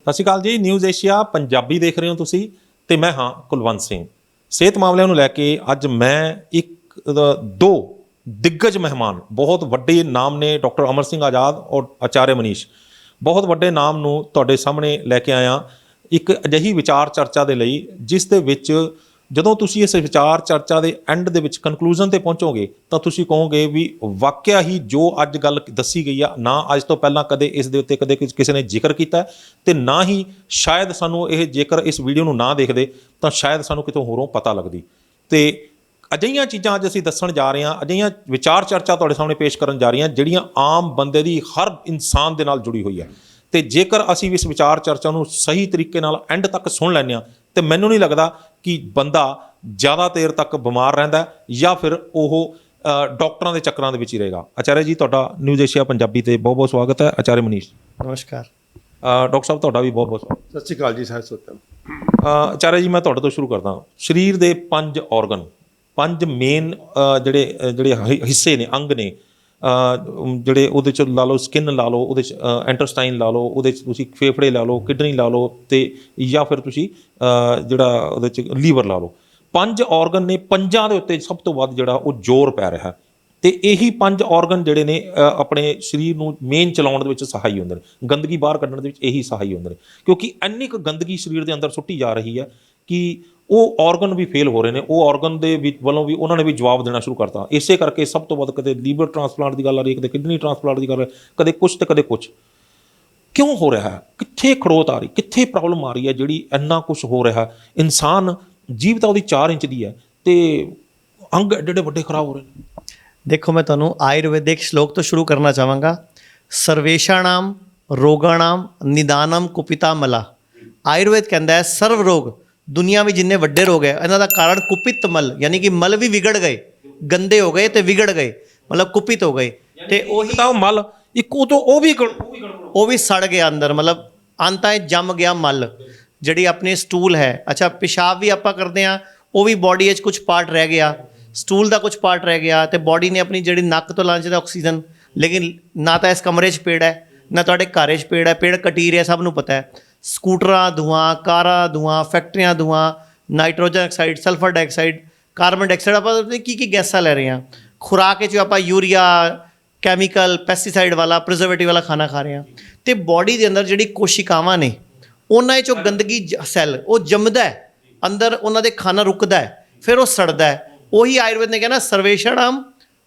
ਸਤਿ ਸ਼੍ਰੀ ਅਕਾਲ ਜੀ। News Asia Punjabi ਦੇਖ ਰਹੇ ਹੋ ਤੁਸੀਂ ਤੇ ਮੈਂ ਹਾਂ ਕੁਲਵੰਤ ਸਿੰਘ। ਸਿਹਤ ਮਾਮਲਿਆਂ ਨੂੰ ਲੈ ਕੇ ਅੱਜ ਮੈਂ ਦੋ ਦਿੱਗਜ ਮਹਿਮਾਨ, ਬਹੁਤ ਵੱਡੇ ਨਾਮ ਨੇ, ਡਾਕਟਰ ਅਮਰ ਸਿੰਘ ਆਜ਼ਾਦ ਔਰ ਆਚਾਰਿਆ ਮਨੀਸ਼, ਬਹੁਤ ਵੱਡੇ ਨਾਮ ਨੂੰ ਤੁਹਾਡੇ ਸਾਹਮਣੇ ਲੈ ਕੇ ਆਇਆ ਇੱਕ ਅਜਿਹੀ ਵਿਚਾਰ ਚਰਚਾ ਦੇ ਲਈ ਜਿਸ ਦੇ ਵਿੱਚ ਜਦੋਂ ਤੁਸੀਂ ਇਸ ਵਿਚਾਰ ਚਰਚਾ ਦੇ ਐਂਡ ਦੇ ਵਿੱਚ ਕਨਕਲੂਜਨ ਤੇ ਪਹੁੰਚੋਗੇ ਤਾਂ ਤੁਸੀਂ ਕਹੋਗੇ ਵੀ ਵਾਕਿਆ ਹੀ ਜੋ ਅੱਜ ਗੱਲ ਦੱਸੀ ਗਈ ਆ, ਨਾ ਅੱਜ ਤੋਂ ਪਹਿਲਾਂ ਕਦੇ ਇਸ ਦੇ ਉੱਤੇ ਕਦੇ ਕਿਸੇ ਨੇ ਜ਼ਿਕਰ ਕੀਤਾ ਤੇ ਨਾ ਹੀ ਸ਼ਾਇਦ ਸਾਨੂੰ ਇਹ ਜੇਕਰ ਇਸ ਵੀਡੀਓ ਨੂੰ ਨਾ ਦੇਖਦੇ ਤਾਂ ਸ਼ਾਇਦ ਸਾਨੂੰ ਕਿਤੋਂ ਹੋਰੋਂ ਪਤਾ ਲੱਗਦੀ। ਤੇ ਅਜਿਹੀਆਂ ਚੀਜ਼ਾਂ ਅੱਜ ਅਸੀਂ ਦੱਸਣ ਜਾ ਰਹੇ ਹਾਂ, ਅਜਿਹੀਆਂ ਵਿਚਾਰ ਚਰਚਾ ਤੁਹਾਡੇ ਸਾਹਮਣੇ ਪੇਸ਼ ਕਰਨ ਜਾ ਰਹੀਆਂ ਜਿਹੜੀਆਂ ਆਮ ਬੰਦੇ ਦੀ, ਹਰ ਇਨਸਾਨ ਦੇ ਨਾਲ ਜੁੜੀ ਹੋਈ ਹੈ। ਤੇ ਜੇਕਰ ਅਸੀਂ ਇਸ ਵਿਚਾਰ ਚਰਚਾ ਨੂੰ ਸਹੀ ਤਰੀਕੇ ਨਾਲ ਐਂਡ ਤੱਕ ਸੁਣ ਲੈਂਦੇ ਹਾਂ ਤੇ ਮੈਨੂੰ ਨਹੀਂ ਲੱਗਦਾ ਕਿ ਬੰਦਾ ਜ਼ਿਆਦਾ ਦੇਰ ਤੱਕ ਬਿਮਾਰ ਰਹਿੰਦਾ ਜਾਂ ਫਿਰ ਉਹ ਡਾਕਟਰਾਂ ਦੇ ਚੱਕਰਾਂ ਦੇ ਵਿੱਚ ਹੀ ਰਹੇਗਾ। ਆਚਾਰਿਆ ਜੀ, ਤੁਹਾਡਾ ਨਿਊਜ਼ ਏਸ਼ੀਆ ਪੰਜਾਬੀ ਤੇ ਬਹੁਤ ਬਹੁਤ ਸਵਾਗਤ ਹੈ। ਆਚਾਰਿਆ ਮਨੀਸ਼, ਨਮਸਕਾਰ। ਡਾਕਟਰ ਸਾਹਿਬ, ਤੁਹਾਡਾ ਵੀ ਬਹੁਤ ਬਹੁਤ ਸਵਾਗਤ। ਸਤਿ ਸ਼੍ਰੀ ਅਕਾਲ ਜੀ ਸਾਰੇ ਸਰੋਤਿਆਂ ਨੂੰ। ਆਚਾਰਿਆ ਜੀ, ਮੈਂ ਤੁਹਾਡੇ ਤੋਂ ਸ਼ੁਰੂ ਕਰਦਾ। ਸਰੀਰ ਦੇ 5 ਔਰਗਨ, 5 ਮੇਨ ਜਿਹੜੇ ਹਿੱਸੇ ਨੇ, ਅੰਗ ਨੇ, ਜਿਹੜੇ ਉਹਦੇ 'ਚ ਲਾ ਲਓ ਸਕਿਨ ਲਾ ਲਓ, ਉਹਦੇ 'ਚ ਐਂਟਰਸਟਾਈਨ ਲਾ ਲਓ, ਉਹਦੇ 'ਚ ਤੁਸੀਂ ਫੇਫੜੇ ਲਾ ਲਓ, ਕਿਡਨੀ ਲਾ ਲਓ, ਅਤੇ ਜਾਂ ਫਿਰ ਤੁਸੀਂ ਜਿਹੜਾ ਉਹਦੇ 'ਚ ਲੀਵਰ ਲਾ ਲਓ। 5 ਔਰਗਨ ਨੇ, 5 ਦੇ ਉੱਤੇ ਸਭ ਤੋਂ ਵੱਧ ਜਿਹੜਾ ਉਹ ਜ਼ੋਰ ਪੈ ਰਿਹਾ ਅਤੇ ਇਹੀ 5 ਔਰਗਨ ਜਿਹੜੇ ਨੇ ਆਪਣੇ ਸਰੀਰ ਨੂੰ ਮੇਨ ਚਲਾਉਣ ਦੇ ਵਿੱਚ ਸਹਾਈ ਹੁੰਦੇ ਨੇ, ਗੰਦਗੀ ਬਾਹਰ ਕੱਢਣ ਦੇ ਵਿੱਚ ਇਹੀ ਸਹਾਈ ਹੁੰਦੇ ਨੇ। ਕਿਉਂਕਿ ਇੰਨੀ ਕੁ ਗੰਦਗੀ ਸਰੀਰ ਦੇ ਅੰਦਰ ਸੁੱਟੀ ਜਾ ਰਹੀ ਹੈ ਕਿ ਉਹ ਔਰਗਨ ਵੀ ਫੇਲ ਹੋ ਰਹੇ ਨੇ, ਉਹ ਔਰਗਨ ਦੇ ਵੱਲੋਂ ਵੀ ਉਹਨਾਂ ਨੇ ਵੀ ਜਵਾਬ ਦੇਣਾ ਸ਼ੁਰੂ ਕਰਤਾ। ਇਸੇ ਕਰਕੇ ਸਭ ਤੋਂ ਵੱਧ ਕਦੇ ਲੀਵਰ ਟ੍ਰਾਂਸਪਲਾਂਟ ਦੀ ਗੱਲ ਆ ਰਹੀ ਹੈ, ਕਦੇ ਕਿਡਨੀ ਟ੍ਰਾਂਸਪਲਾਂਟ ਦੀ ਗੱਲ ਆ ਰਹੀ, ਕਦੇ ਕੁਛ ਤੇ ਕਦੇ ਕੁਛ। ਕਿਉਂ ਹੋ ਰਿਹਾ ਹੈ? ਕਿੱਥੇ ਖੜੋਤ ਆ ਰਹੀ, ਕਿੱਥੇ ਪ੍ਰੋਬਲਮ ਆ ਰਹੀ ਹੈ ਜਿਹੜੀ ਇੰਨਾ ਕੁਛ ਹੋ ਰਿਹਾ? ਇਨਸਾਨ ਜੀਭ ਤਾਂ ਉਹਦੀ 4 ਇੰਚ ਦੀ ਹੈ ਅਤੇ ਅੰਗ ਐਡੇ ਐਡੇ ਵੱਡੇ ਖਰਾਬ ਹੋ ਰਹੇ ਨੇ। ਦੇਖੋ, ਮੈਂ ਤੁਹਾਨੂੰ ਆਯੁਰਵੈਦਿਕ ਸ਼ਲੋਕ ਤੋਂ ਸ਼ੁਰੂ ਕਰਨਾ ਚਾਹਾਂਗਾ। ਸਰਵੇਸ਼ਾਣਾਮ ਰੋਗਾਣਾਮ ਨਿਦਾਨਮ ਕੁਪਿਤਾ ਮਲਾ। ਆਯੁਰਵੇਦ ਕਹਿੰਦਾ ਹੈ ਸਰਵ ਰੋਗ, ਦੁਨੀਆ ਵਿੱਚ ਜਿੰਨੇ ਵੱਡੇ ਰੋਗ ਹੈ ਇਹਨਾਂ ਦਾ ਕਾਰਨ ਕੁਪਿਤ ਮਲ, ਯਾਨੀ ਕਿ ਮਲ ਵੀ ਵਿਗੜ ਗਏ, ਗੰਦੇ ਹੋ ਗਏ ਤੇ ਵਿਗੜ ਗਏ, ਮਤਲਬ ਕੁਪਿਤ ਹੋ ਗਏ। ਤੇ ਉਹੀ ਤਾਂ ਉਹ ਮਲ ਇੱਕੋ ਤੋਂ ਉਹ ਵੀ ਸੜ ਗਿਆ ਅੰਦਰ, ਮਤਲਬ ਅੰਤਾਂ ਜੰਮ ਗਿਆ ਮਲ, ਜਿਹੜੀ ਆਪਣੀ ਸਟੂਲ ਹੈ। ਅੱਛਾ, ਪਿਸ਼ਾਬ ਵੀ ਆਪਾਂ ਕਰਦੇ ਹਾਂ, ਉਹ ਵੀ ਬੋਡੀ 'ਚ ਕੁਛ ਪਾਰਟ ਰਹਿ ਗਿਆ, ਸਟੂਲ ਦਾ ਕੁਛ ਪਾਰਟ ਰਹਿ ਗਿਆ, ਅਤੇ ਬੋਡੀ ਨੇ ਆਪਣੀ ਜਿਹੜੀ ਨੱਕ ਤੋਂ ਲਾਉਣੀ ਚਾਹੀਦੀ ਆਕਸੀਜਨ, ਲੇਕਿਨ ਨਾ ਤਾਂ ਇਸ ਕਮਰੇ 'ਚ ਪੇੜ ਹੈ, ਨਾ ਤੁਹਾਡੇ ਘਰ 'ਚ ਪੇੜ ਹੈ, ਪੇੜ ਕੱਟੀ ਰਿਹਾ, ਸਭ ਨੂੰ ਪਤਾ ਹੈ। ਸਕੂਟਰਾਂ ਧੂਆਂ, ਕਾਰਾਂ ਧੂਆਂ, ਫੈਕਟਰੀਆਂ ਧੂਆਂ, nitrogen oxide, sulphur dioxide, carbon dioxide, ਆਪਾਂ ਕੀ ਗੈਸਾਂ ਲੈ ਰਹੇ ਹਾਂ। ਖੁਰਾਕ 'ਚ ਆਪਾਂ ਯੂਰੀਆ, ਕੈਮੀਕਲ, ਪੈਸਟੀਸਾਈਡ ਵਾਲਾ, ਪ੍ਰੀਜ਼ਰਵੇਟਿਵ ਵਾਲਾ ਖਾਣਾ ਖਾ ਰਹੇ ਹਾਂ। ਅਤੇ ਬੋਡੀ ਦੇ ਅੰਦਰ ਜਿਹੜੀ ਕੋਸ਼ਿਕਾਵਾਂ ਨੇ ਉਹਨਾਂ 'ਚੋਂ ਗੰਦਗੀ ਸੈੱਲ ਉਹ ਜੰਮਦਾ ਹੈ ਅੰਦਰ, ਉਹਨਾਂ ਦੇ ਖਾਣਾ ਰੁਕਦਾ ਹੈ, ਫਿਰ ਉਹ ਸੜਦਾ ਹੈ। ਉਹੀ ਆਯੁਰਵੇਦ ਨੇ ਕਹਿਣਾ ਸਰਵੇਸ਼ਾਣਾਮ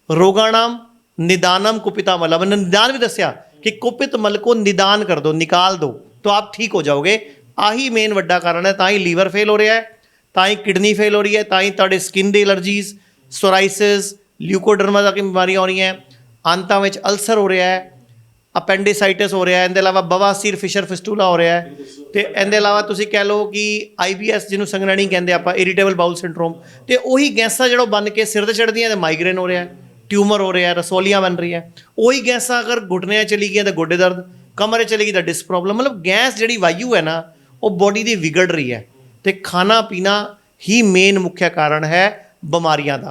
ਰੋਗਾਣਾਮ ਨਿਦਾਨਮ ਕੁਪਿਤਾ ਮਲਾ। मैंने निदान भी दसिया कि कुपित मल को निदान कर दो, निकाल दो, तो आप ठीक हो जाओगे। आही मेन ਵੱਡਾ ਕਾਰਨ ਹੈ। ਤਾਂ ਹੀ ਲੀਵਰ ਫੇਲ ਹੋ ਰਿਹਾ ਹੈ, ਤਾਂ ਹੀ ਕਿਡਨੀ ਫੇਲ ਹੋ ਰਹੀ ਹੈ, ਤਾਂ ਹੀ ਤੁਹਾਡੇ ਸਕਿਨ ਦੀ ਐਲਰਜੀਜ਼, ਸੋਰਾਈਸਿਸ, ਲਿਊਕੋਡਰਮਾ ਦੀ ਬਿਮਾਰੀਆਂ ਹੋ ਰਹੀਆਂ, ਅੰਤਾਂ ਵਿੱਚ ਅਲਸਰ ਹੋ ਰਿਹਾ ਹੈ, ਅਪੈਂਡਿਸਾਈਟਿਸ ਹੋ ਰਿਹਾ ਹੈ, ਇਹਦੇ ਇਲਾਵਾ ਬਵਾਸੀਰ, ਫਿਸ਼ਰ ਫਿਸਟੂਲਾ ਹੋ ਰਿਹਾ ਹੈ, ਅਤੇ ਇਹਦੇ ਇਲਾਵਾ ਤੁਸੀਂ ਕਹਿ ਲਓ ਕਿ IBS, ਜਿਹਨੂੰ ਸੰਗ੍ਰਹਿਣੀ ਕਹਿੰਦੇ ਆਪਾਂ, ਇਰੀਟੇਬਲ ਬਾਊਲ ਸਿੰਡਰੋਮ, ਅਤੇ ਉਹੀ ਗੈਸਾਂ ਜਿਹੜਾ ਬਣ ਕੇ ਸਿਰ 'ਤੇ ਚੜ੍ਹਦੀਆਂ ਅਤੇ ਮਾਈਗ੍ਰੇਨ ਹੋ ਰਿਹਾ ਹੈ, ਟਿਊਮਰ ਹੋ ਰਿਹਾ, ਰਸੌਲੀਆਂ ਬਣ ਰਹੀਆਂ। ਉਹੀ ਗੈਸਾਂ ਅਗਰ ਘੁਟਨਿਆਂ ਚਲੀ ਗਈਆਂ ਤਾਂ ਗੋਡੇ ਦਰਦ, ਕਮਰੇ ਚਲੀ ਗਈ ਤਾਂ ਡਿਸਕ ਪ੍ਰੋਬਲਮ। ਮਤਲਬ ਗੈਸ ਜਿਹੜੀ ਵਾਯੂ ਹੈ ਨਾ, ਉਹ ਬੋਡੀ ਦੀ ਵਿਗੜ ਰਹੀ ਹੈ, ਅਤੇ ਖਾਣਾ ਪੀਣਾ ਹੀ ਮੇਨ ਮੁख्य कारण है बीमारियां का।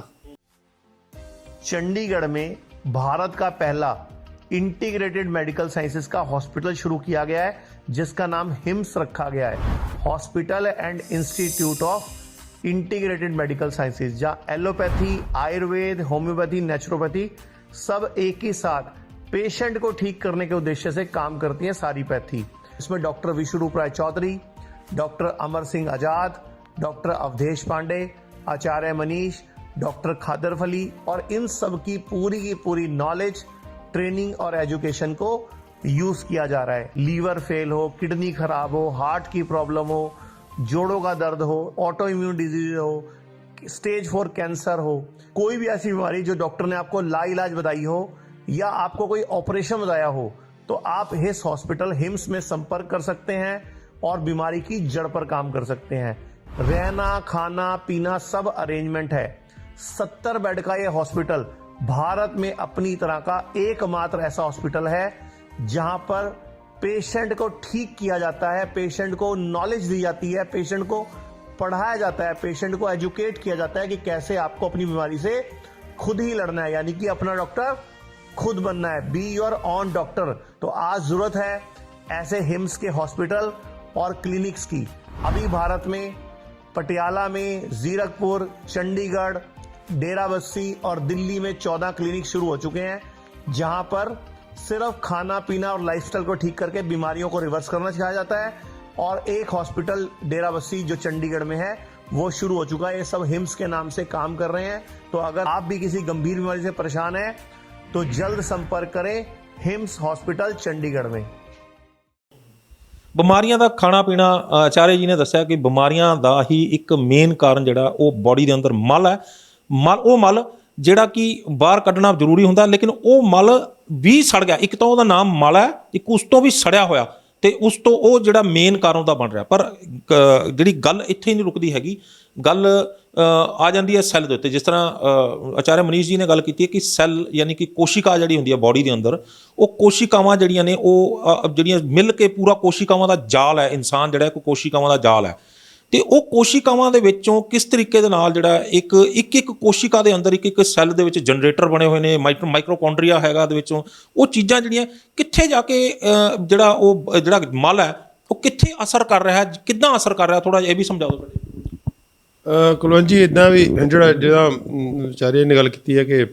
चंडीगढ़ में भारत का पहला इंटीग्रेटेड मेडिकल साइंसेज का हॉस्पिटल शुरू किया गया है, जिसका नाम हिम्स रखा गया है, hospital and institute of integrated medical sciences, जहाँ एलोपैथी, आयुर्वेद, होम्योपैथी, नेचुरोपैथी सब एक ही साथ पेशेंट को ठीक करने के उद्देश्य से काम करती हैं सारी पैथी। इसमें डॉक्टर विश्वरूप राय चौधरी, डॉक्टर अमर सिंह आजाद, डॉक्टर अवधेश पांडे, आचार्य मनीष, डॉक्टर खादर फली, और इन सब की पूरी नॉलेज, ट्रेनिंग और एजुकेशन को यूज किया जा रहा है। लीवर फेल हो, किडनी खराब हो, हार्ट की प्रॉब्लम हो, जोड़ों का दर्द हो, ऑटो इम्यून डिजीज हो, स्टेज 4 कैंसर हो, कोई भी ऐसी बीमारी जो डॉक्टर ने आपको लाइलाज बताई हो या आपको कोई ऑपरेशन बताया हो, तो आप हिस हॉस्पिटल हिम्स में संपर्क कर सकते हैं और बीमारी की जड़ पर काम कर सकते हैं। रहना, खाना, पीना सब अरेंजमेंट है। 70 बेड का ये हॉस्पिटल भारत में अपनी तरह का एकमात्र ऐसा हॉस्पिटल है जहां पर पेशेंट को ठीक किया जाता है, पेशेंट को नॉलेज दी जाती है, पेशेंट को पढ़ाया जाता है, पेशेंट को एजुकेट किया जाता है कि कैसे आपको अपनी बीमारी से खुद ही लड़ना है, यानी कि अपना डॉक्टर खुद बनना है। Be your on doctor. तो आज जरूरत है ऐसे हिम्स के हॉस्पिटल और क्लिनिक्स की। अभी भारत में पटियाला में, जीरकपुर, चंडीगढ़, डेराबस्सी और दिल्ली में 14 क्लिनिक शुरू हो चुके हैं, जहां पर सिर्फ खाना पीना और लाइफस्टाइल को ठीक करके बीमारियों को रिवर्स करना सिखाया जाता है। और एक हॉस्पिटल डेराबस्सी जो चंडीगढ़ में है वो शुरू हो चुका है। ये सब हिम्स के नाम से काम कर रहे हैं। तो अगर आप भी किसी गंभीर बीमारी से परेशान हैं तो जल्द संपर्क करें हिम्स हॉस्पिटल चंडीगढ़ में। ਬਿਮਾਰੀਆਂ ਦਾ ਖਾਣਾ ਪੀਣਾ, ਆਚਾਰਿਆ ਜੀ ਨੇ ਦੱਸਿਆ ਕਿ ਬਿਮਾਰੀਆਂ ਦਾ ਹੀ ਇੱਕ ਮੇਨ ਕਾਰਨ ਜਿਹੜਾ ਉਹ ਬੋਡੀ ਦੇ ਅੰਦਰ ਮਲ ਹੈ। ਉਹ ਮਲ ਜਿਹੜਾ ਕਿ ਬਾਹਰ ਕੱਢਣਾ ਜ਼ਰੂਰੀ ਹੁੰਦਾ, ਲੇਕਿਨ ਉਹ ਮਲ ਵੀ ਸੜ ਗਿਆ। ਇੱਕ ਤਾਂ ਉਹਦਾ ਨਾਮ ਮਲ ਹੈ, ਇੱਕ ਉਸ ਤੋਂ ਵੀ ਸੜਿਆ ਹੋਇਆ, ਤੇ ਉਸ ਤੋਂ ਉਹ ਜਿਹੜਾ ਮੇਨ ਕਾਰਨ ਉਹਦਾ ਬਣ ਰਿਹਾ। ਪਰ ਜਿਹੜੀ ਗੱਲ ਇੱਥੇ ਹੀ ਨਹੀਂ ਰੁਕਦੀ ਹੈਗੀ, ਗੱਲ ਆ ਜਾਂਦੀ ਹੈ ਸੈੱਲ ਦੇ ਉੱਤੇ। ਜਿਸ ਤਰ੍ਹਾਂ ਆਚਾਰਿਆ ਮਨੀਸ਼ ਜੀ ਨੇ ਗੱਲ ਕੀਤੀ ਹੈ ਕਿ ਸੈੱਲ ਯਾਨੀ ਕਿ ਕੋਸ਼ਿਕਾ ਜਿਹੜੀ ਹੁੰਦੀ ਹੈ ਬੋਡੀ ਦੇ ਅੰਦਰ, ਉਹ ਕੋਸ਼ਿਕਾਵਾਂ ਜਿਹੜੀਆਂ ਨੇ ਉਹ ਜਿਹੜੀਆਂ ਮਿਲ ਕੇ ਪੂਰਾ ਕੋਸ਼ਿਕਾਵਾਂ ਦਾ ਜਾਲ ਹੈ। ਇਨਸਾਨ ਜਿਹੜਾ ਇੱਕ ਕੋਸ਼ਿਕਾਵਾਂ ਦਾ ਜਾਲ ਹੈ, ਤੇ ਉਹ ਕੋਸ਼ਿਕਾਵਾਂ ਦੇ ਵਿੱਚੋਂ ਕਿਸ ਤਰੀਕੇ ਦੇ ਨਾਲ ਜਿਹੜਾ ਇੱਕ ਕੋਸ਼ਿਕਾ ਦੇ ਅੰਦਰ ਇੱਕ ਸੈੱਲ ਦੇ ਵਿੱਚ ਜਨਰੇਟਰ ਬਣੇ ਹੋਏ ਨੇ, ਮਾਈਕਰੋਕੌਂਡਰੀਆ ਹੈਗਾ ਦੇ ਵਿੱਚੋਂ, ਉਹ ਚੀਜ਼ਾਂ ਜਿਹੜੀਆਂ ਕਿੱਥੇ ਜਾ ਕੇ ਜਿਹੜਾ ਮਲ ਹੈ ਉਹ ਕਿੱਥੇ ਅਸਰ ਕਰ ਰਿਹਾ ਹੈ, ਕਿੱਦਾਂ ਅਸਰ ਕਰ ਰਿਹਾ, ਥੋੜਾ ਜਿਹਾ ਇਹ ਵੀ ਸਮਝਾ ਦਿਓ। ਕੁਲਵੰਤ ਜੀ ਇੱਦਾਂ ਵੀ ਜਿਹੜਾ ਆਚਾਰੀਆ ਨੇ ਗੱਲ ਕੀਤੀ ਹੈ ਕਿ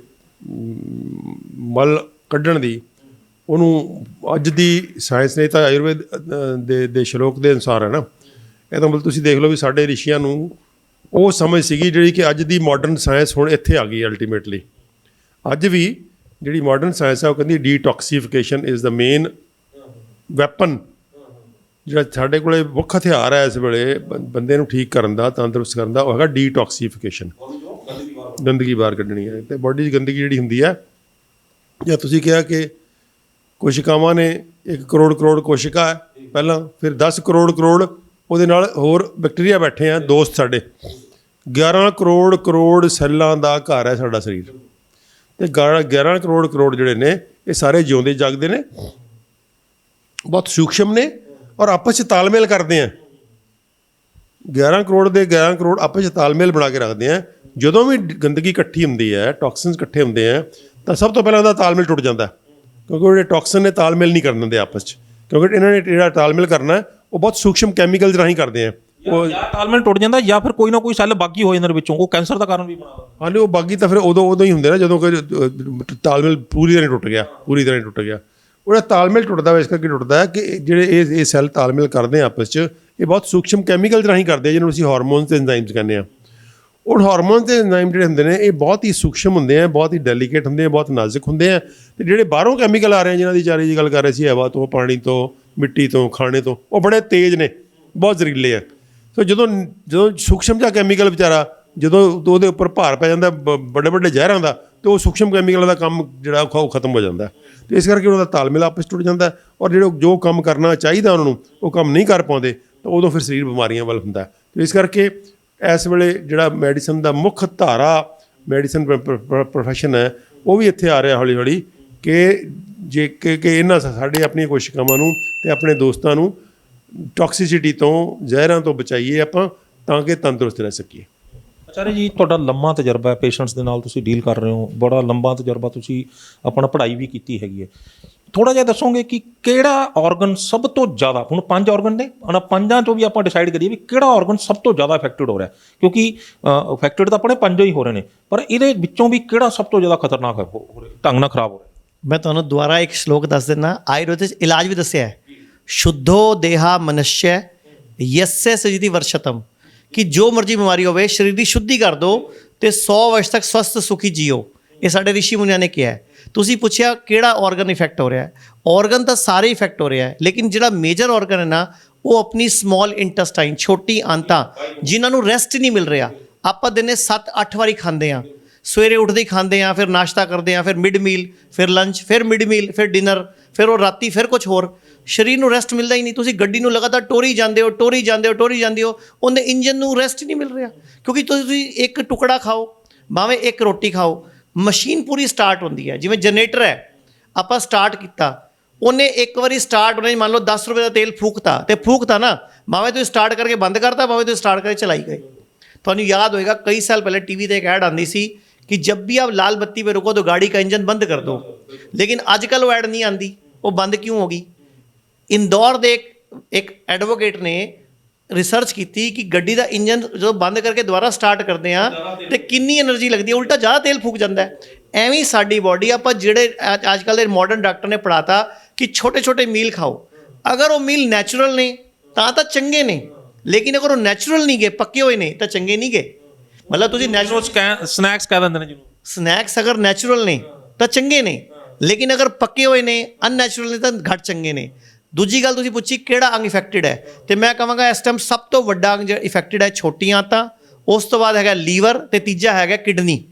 ਮਲ ਕੱਢਣ ਦੀ, ਉਹਨੂੰ ਅੱਜ ਦੀ ਸਾਇੰਸ ਨੇ ਤਾਂ ਆਯੁਰਵੇਦ ਦੇ ਸ਼ਲੋਕ ਦੇ ਅਨੁਸਾਰ ਹੈ ਨਾ, ਇਹਦਾ ਮਤਲਬ ਤੁਸੀਂ ਦੇਖ ਲਓ ਵੀ ਸਾਡੇ ਰਿਸ਼ੀਆਂ ਨੂੰ ਉਹ ਸਮਝ ਸੀਗੀ ਜਿਹੜੀ ਕਿ ਅੱਜ ਦੀ ਮਾਡਰਨ ਸਾਇੰਸ ਹੁਣ ਇੱਥੇ ਆ ਗਈ ਅਲਟੀਮੇਟਲੀ। ਅੱਜ ਵੀ ਜਿਹੜੀ ਮਾਡਰਨ ਸਾਇੰਸ ਹੈ ਉਹ ਕਹਿੰਦੀ detoxification is the main weapon. ਜਿਹੜਾ ਸਾਡੇ ਕੋਲ ਮੁੱਖ ਹਥਿਆਰ ਹੈ ਇਸ ਵੇਲੇ ਬੰਦੇ ਨੂੰ ਠੀਕ ਕਰਨ ਦਾ, ਤੰਦਰੁਸਤ ਕਰਨ ਦਾ, ਉਹ ਹੈਗਾ ਡੀਟੌਕਸੀਫਿਕੇਸ਼ਨ। ਗੰਦਗੀ ਬਾਹਰ ਕੱਢਣੀ ਹੈ। ਅਤੇ ਬੋਡੀ 'ਚ ਗੰਦਗੀ ਜਿਹੜੀ ਹੁੰਦੀ ਹੈ, ਜਾਂ ਤੁਸੀਂ ਕਿਹਾ ਕਿ ਕੋਸ਼ਿਕਾਵਾਂ ਨੇ 1 ਕਰੋੜ ਕੋਸ਼ਿਕਾ ਹੈ ਪਹਿਲਾਂ, ਫਿਰ 10 ਕਰੋੜ ਉਹਦੇ ਨਾਲ ਹੋਰ ਬੈਕਟੀਰੀਆ ਬੈਠੇ ਆ, ਦੋਸਤ ਸਾਡੇ। 11 ਕਰੋੜ ਸੈੱਲਾਂ ਦਾ ਘਰ ਹੈ ਸਾਡਾ ਸਰੀਰ। ਅਤੇ 11 ਕਰੋੜ ਜਿਹੜੇ ਨੇ ਇਹ ਸਾਰੇ ਜਿਉਂਦੇ ਜਾਗਦੇ ਨੇ, ਬਹੁਤ ਸੂਖਸ਼ਮ ਨੇ ਔਰ ਆਪਸ 'ਚ ਤਾਲਮੇਲ ਕਰਦੇ ਆ। 11 ਕਰੋੜ ਆਪਸ 'ਚ ਤਾਲਮੇਲ ਬਣਾ ਕੇ ਰੱਖਦੇ ਆ। ਜਦੋਂ ਵੀ ਗੰਦਗੀ ਇਕੱਠੀ ਹੁੰਦੀ ਹੈ, ਟੌਕਸਿਨਸ ਇਕੱਠੇ ਹੁੰਦੇ ਆ, ਤਾਂ ਸਭ ਤੋਂ ਪਹਿਲਾਂ ਉਹਦਾ ਤਾਲਮੇਲ ਟੁੱਟ ਜਾਂਦਾ, ਕਿਉਂਕਿ ਜਿਹੜੇ ਟੌਕਸਿਨ ਨੇ ਤਾਲਮੇਲ ਨਹੀਂ ਕਰਨ ਦਿੰਦੇ ਆਪਸ 'ਚ, ਕਿਉਂਕਿ ਇਹਨਾਂ ਨੇ ਜਿਹੜਾ ਤਾਲਮੇਲ ਕਰਨਾ ਉਹ ਬਹੁਤ ਸੂਖਸ਼ਮ ਕੈਮੀਕਲਸ ਰਾਹੀਂ ਕਰਦੇ ਆ। ਉਹ ਤਾਲਮੇਲ ਟੁੱਟ ਜਾਂਦਾ, ਜਾਂ ਫਿਰ ਕੋਈ ਨਾ ਕੋਈ ਸੈੱਲ ਬਾਗੀ ਹੋ ਜਾਂਦਾ ਵਿੱਚੋਂ, ਉਹ ਕੈਂਸਰ ਦਾ ਕਾਰਨ ਵੀ ਬਣਦਾ। ਹਾਂਜੀ, ਉਹ ਬਾਗੀ ਤਾਂ ਫਿਰ ਉਦੋਂ ਹੀ ਹੁੰਦੇ ਨਾ ਜਦੋਂ ਕੋਈ ਤਾਲਮੇਲ ਪੂਰੀ ਤਰ੍ਹਾਂ ਟੁੱਟ ਗਿਆ। ਉਹਦਾ ਤਾਲਮੇਲ ਟੁੱਟਦਾ ਇਸ ਕਰਕੇ ਟੁੱਟਦਾ ਹੈ ਕਿ ਜਿਹੜੇ ਇਹ ਸੈੱਲ ਤਾਲਮੇਲ ਕਰਦੇ ਆ ਆਪਸ 'ਚ, ਇਹ ਬਹੁਤ ਸੂਖਸ਼ਮ ਕੈਮੀਕਲ ਰਾਹੀਂ ਕਰਦੇ ਆ, ਜਿਹਨੂੰ ਅਸੀਂ ਹਾਰਮੋਨਸ ਤੇ ਐਂਜ਼ਾਈਮਸ ਕਹਿੰਦੇ ਆ। ਉਹ ਹਾਰਮੋਨ ਤੇ ਐਂਜ਼ਾਈਮ ਜਿਹੜੇ ਹੁੰਦੇ ਨੇ ਇਹ ਬਹੁਤ ਹੀ ਸੂਖਸ਼ਮ ਹੁੰਦੇ ਆ, ਬਹੁਤ ਹੀ ਡੈਲੀਕੇਟ ਹੁੰਦੇ ਆ, ਬਹੁਤ ਨਾਜ਼ੁਕ ਹੁੰਦੇ ਆ। ਅਤੇ ਜਿਹੜੇ ਬਾਹਰੋਂ ਕੈਮੀਕਲ ਆ ਰਹੇ ਆ, ਜਿਹਨਾਂ ਦੀ ਚਾਰੀ ਜੀ ਗੱਲ ਕਰ ਰਹੇ ਸੀ, ਹਵਾ ਤੋਂ, ਪਾਣੀ ਤੋਂ, ਮਿੱਟੀ ਤੋਂ, ਖਾਣੇ ਤੋਂ, ਉਹ ਬੜੇ ਤੇਜ਼ ਨੇ, ਬਹੁਤ ਜ਼ਹਿਰੀਲੇ ਆ। ਸੋ ਜਦੋਂ ਸੂਖਸ਼ਮ ਜਿਹਾ ਕੈਮੀਕਲ ਵਿਚਾਰਾ ਜਦੋਂ ਉਹਦੇ ਉੱਪਰ ਭਾਰ ਪੈ ਜਾਂਦਾ ਵੱਡੇ ਜ਼ਹਿਰਾਂ ਦਾ, ਅਤੇ ਉਹ ਸੂਖਸ਼ਮ ਕੈਮੀਕਲਾਂ ਦਾ ਕੰਮ ਜਿਹੜਾ ਉਹ ਖਤਮ ਹੋ ਜਾਂਦਾ। ਅਤੇ ਇਸ ਕਰਕੇ ਉਹਨਾਂ ਦਾ ਤਾਲਮੇਲ ਆਪਸ ਟੁੱਟ ਜਾਂਦਾ, ਔਰ ਜੋ ਕੰਮ ਕਰਨਾ ਚਾਹੀਦਾ ਉਹਨਾਂ ਨੂੰ ਉਹ ਕੰਮ ਨਹੀਂ ਕਰ ਪਾਉਂਦੇ, ਤਾਂ ਉਦੋਂ ਫਿਰ ਸਰੀਰ ਬਿਮਾਰੀਆਂ ਵੱਲ ਹੁੰਦਾ। ਅਤੇ ਇਸ ਕਰਕੇ ਇਸ ਵੇਲੇ ਜਿਹੜਾ ਮੈਡੀਸਨ ਦਾ ਮੁੱਖ ਧਾਰਾ ਮੈਡੀਸਨ ਪ੍ਰੋਫੈਸ਼ਨ ਹੈ, ਉਹ ਵੀ ਇੱਥੇ ਆ ਰਿਹਾ ਹੌਲੀ ਹੌਲੀ, ਕਿ ਇਹਨਾਂ ਸਾਡੇ ਆਪਣੀਆਂ ਕੋਸ਼ਿਕਾਵਾਂ ਨੂੰ ਅਤੇ ਆਪਣੇ ਦੋਸਤਾਂ ਨੂੰ ਟੌਕਸਿਸਿਟੀ ਤੋਂ, ਜ਼ਹਿਰਾਂ ਤੋਂ ਬਚਾਈਏ ਆਪਾਂ, ਤਾਂ ਕਿ ਤੰਦਰੁਸਤ ਰਹਿ ਸਕੀਏ। ਆਚਾਰਿਆ ਜੀ, ਤੁਹਾਡਾ ਲੰਮਾ ਤਜਰਬਾ ਹੈ, ਪੇਸ਼ੈਂਟਸ ਦੇ ਨਾਲ ਤੁਸੀਂ ਡੀਲ ਕਰ ਰਹੇ ਹੋ, ਬੜਾ ਲੰਬਾ ਤਜਰਬਾ, ਤੁਸੀਂ ਆਪਣਾ ਪੜ੍ਹਾਈ ਵੀ ਕੀਤੀ ਹੈਗੀ ਹੈ। ਥੋੜ੍ਹਾ ਜਿਹਾ ਦੱਸੋਗੇ ਕਿ ਕਿਹੜਾ ਔਰਗਨ ਸਭ ਤੋਂ ਜ਼ਿਆਦਾ, ਹੁਣ 5 ਔਰਗਨ ਨੇ, ਉਹਨਾਂ 5 ਚੋਂ ਵੀ ਆਪਾਂ ਡਿਸਾਈਡ ਕਰੀਏ ਵੀ ਕਿਹੜਾ ਔਰਗਨ ਸਭ ਤੋਂ ਜ਼ਿਆਦਾ ਅਫੈਕਟਡ ਹੋ ਰਿਹਾ, ਕਿਉਂਕਿ ਅਫੈਕਟਡ ਤਾਂ ਆਪਣੇ 5 ਹੀ ਹੋ ਰਹੇ ਨੇ, ਪਰ ਇਹਦੇ ਵਿੱਚੋਂ ਵੀ ਕਿਹੜਾ ਸਭ ਤੋਂ ਜ਼ਿਆਦਾ ਖਤਰਨਾਕ ਹੋ ਰਿਹਾ, ਢੰਗ ਨਾਲ ਖਰਾਬ ਹੋ ਰਿਹਾ। ਮੈਂ ਤੁਹਾਨੂੰ ਦੁਬਾਰਾ ਇੱਕ ਸ਼ਲੋਕ ਦੱਸ ਦਿੰਦਾ। ਆਯੁਰਵੇਦ 'ਚ ਇਲਾਜ ਵੀ ਦੱਸਿਆ ਹੈ, ਸ਼ੁੱਧੋ ਦੇਹਾ ਮਨੁਸ਼ਯ ਯਸਯ ਸਜਿਤੀ ਵਰਸ਼ਤਮ, ਕਿ ਜੋ ਮਰਜ਼ੀ ਬਿਮਾਰੀ ਹੋਵੇ ਸਰੀਰ ਦੀ ਸ਼ੁੱਧੀ ਕਰ ਦਿਓ ਅਤੇ 100 ਵਰਸ਼ ਤੱਕ ਸਵਸਥ ਸੁਖੀ ਜੀਓ। ਇਹ ਸਾਡੇ ਰਿਸ਼ੀ ਮੁਨੀਆਂ ਨੇ ਕਿਹਾ ਹੈ। ਤੁਸੀਂ ਪੁੱਛਿਆ ਕਿਹੜਾ ਔਰਗਨ ਇਫੈਕਟ ਹੋ ਰਿਹਾ ਹੈ, ਔਰਗਨ ਤਾਂ ਸਾਰੇ ਇਫੈਕਟ ਹੋ ਰਿਹਾ ਹੈ, ਲੇਕਿਨ ਜਿਹੜਾ ਮੇਜਰ ਔਰਗਨ ਹੈ ਨਾ, ਉਹ ਆਪਣੀ ਸਮਾਲ ਇੰਟੈਸਟਾਈਨ, ਛੋਟੀ ਆਂਤਾਂ, ਜਿਨ੍ਹਾਂ ਨੂੰ ਰੈਸਟ ਨਹੀਂ ਮਿਲ ਰਿਹਾ। ਆਪਾਂ ਦਿਨੇ 7-8 ਵਾਰੀ ਖਾਂਦੇ ਹਾਂ, ਸਵੇਰੇ ਉੱਠਦੇ ਹੀ ਖਾਂਦੇ ਹਾਂ, ਫਿਰ ਨਾਸ਼ਤਾ ਕਰਦੇ ਹਾਂ, ਫਿਰ ਮਿਡ ਮੀਲ, ਫਿਰ ਲੰਚ, ਫਿਰ ਮਿਡ ਮੀਲ, ਫਿਰ ਡਿਨਰ, ਫਿਰ ਉਹ ਰਾਤੀ ਫਿਰ ਕੁਛ ਹੋਰ। ਸਰੀਰ ਨੂੰ ਰੈਸਟ ਮਿਲਦਾ ਹੀ ਨਹੀਂ। ਤੁਸੀਂ ਗੱਡੀ ਨੂੰ ਲਗਾਤਾਰ ਟੋਰੀ ਜਾਂਦੇ ਹੋ, ਉਹਦੇ ਇੰਜਨ ਨੂੰ ਰੈਸਟ ਨਹੀਂ ਮਿਲ ਰਿਹਾ, ਕਿਉਂਕਿ ਤੁਸੀਂ ਇੱਕ ਟੁਕੜਾ ਖਾਓ, ਭਾਵੇਂ ਇੱਕ ਰੋਟੀ ਖਾਓ, ਮਸ਼ੀਨ ਪੂਰੀ ਸਟਾਰਟ ਹੁੰਦੀ ਹੈ। ਜਿਵੇਂ ਜਨਰੇਟਰ ਹੈ, ਆਪਾਂ ਸਟਾਰਟ ਕੀਤਾ, ਉਹਨੇ ਇੱਕ ਵਾਰੀ ਸਟਾਰਟ ਹੋਣੇ, ਮੰਨ ਲਓ 10 ਰੁਪਏ ਦਾ ਤੇਲ ਫੂਕਤਾ ਨਾ, ਭਾਵੇਂ ਤੁਸੀਂ ਸਟਾਰਟ ਕਰਕੇ ਬੰਦ ਕਰਤਾ, ਭਾਵੇਂ ਤੁਸੀਂ ਸਟਾਰਟ ਕਰਕੇ ਚਲਾਈ ਗਏ। ਤੁਹਾਨੂੰ ਯਾਦ ਹੋਏਗਾ ਕਈ ਸਾਲ ਪਹਿਲੇ टीवी ਤੇ ਇੱਕ ਐਡ ਆਉਂਦੀ ਸੀ कि जब भी आप लाल बत्ती पे रुको तो गाड़ी का इंजन बंद कर दो, लेकिन आजकल वो ऐड नहीं आती। वो बंद क्यों होगी? इंदौर दे एक ਇੱਕ ਐਡਵੋਕੇਟ ਨੇ ਰਿਸਰਚ ਕੀਤੀ ਕਿ ਗੱਡੀ ਦਾ ਇੰਜਨ ਜਦੋਂ ਬੰਦ ਕਰਕੇ ਦੁਬਾਰਾ ਸਟਾਰਟ ਕਰਦੇ ਆ ਤੇ ਕਿੰਨੀ એનર્ਜੀ ਲੱਗਦੀ ਹੈ, ਉਲਟਾ ਜ਼ਿਆਦਾ ਤੇਲ ਫੂਕ ਜਾਂਦਾ ਹੈ। ਐਵੇਂ ਹੀ ਸਾਡੀ ਬਾਡੀ, ਆਪਾਂ ਜਿਹੜੇ ਅੱਜ ਕੱਲ੍ਹ ਦੇ ਮਾਡਰਨ ਡਾਕਟਰ ਨੇ ਪੜ੍ਹਾਤਾ ਕਿ ਛੋਟੇ ਛੋਟੇ ਮੀਲ ਖਾਓ, ਅਗਰ ਉਹ ਮੀਲ ਨੈਚੁਰਲ ਨੇ ਤਾਂ ਚੰਗੇ ਨੇ, ਲੇਕਿਨ ਅਗਰ ਉਹ ਨੈਚੁਰਲ ਨਹੀਂ ਗਏ, ਪੱਕੇ ਹੋਏ ਨੇ ਤਾਂ ਚੰਗੇ ਨਹੀਂ ਗਏ। ਮਤਲਬ ਤੁਸੀਂ ਨੈਚੁਰਲ ਸਨੈਕਸ ਕਹਿ ਦਿੰਦੇ ਨੇ ਜਿਹਨੂੰ, ਸਨੈਕਸ ਅਗਰ ਨੈਚੁਰਲ ਨੇ ਤਾਂ ਚੰਗੇ ਨੇ, ਲੇਕਿਨ ਅਗਰ ਪੱਕੇ ਹੋਏ ਨੇ, ਅਨਨੈਚੁਰਲ ਨੇ ਤਾਂ ਘੱਟ ਚੰਗੇ ਨੇ। ਦੂਜੀ ਗੱਲ ਤੁਸੀਂ ਪੁੱਛੀ ਕਿਹੜਾ ਅੰਗ ਇਫੈਕਟਡ ਹੈ, ਤੇ ਮੈਂ ਕਹਾਂਗਾ ਇਸ ਟਾਈਮ ਸਭ ਤੋਂ ਵੱਡਾ ਅੰਗ ਜਿਹੜਾ ਇਫੈਕਟਡ ਹੈ ਛੋਟੀਆਂ ਆਂਤਾਂ, ਉਸ ਤੋਂ ਬਾਅਦ ਹੈਗਾ ਲੀਵਰ, ਤੇ ਤੀਜਾ ਹੈਗਾ ਕਿਡਨੀ,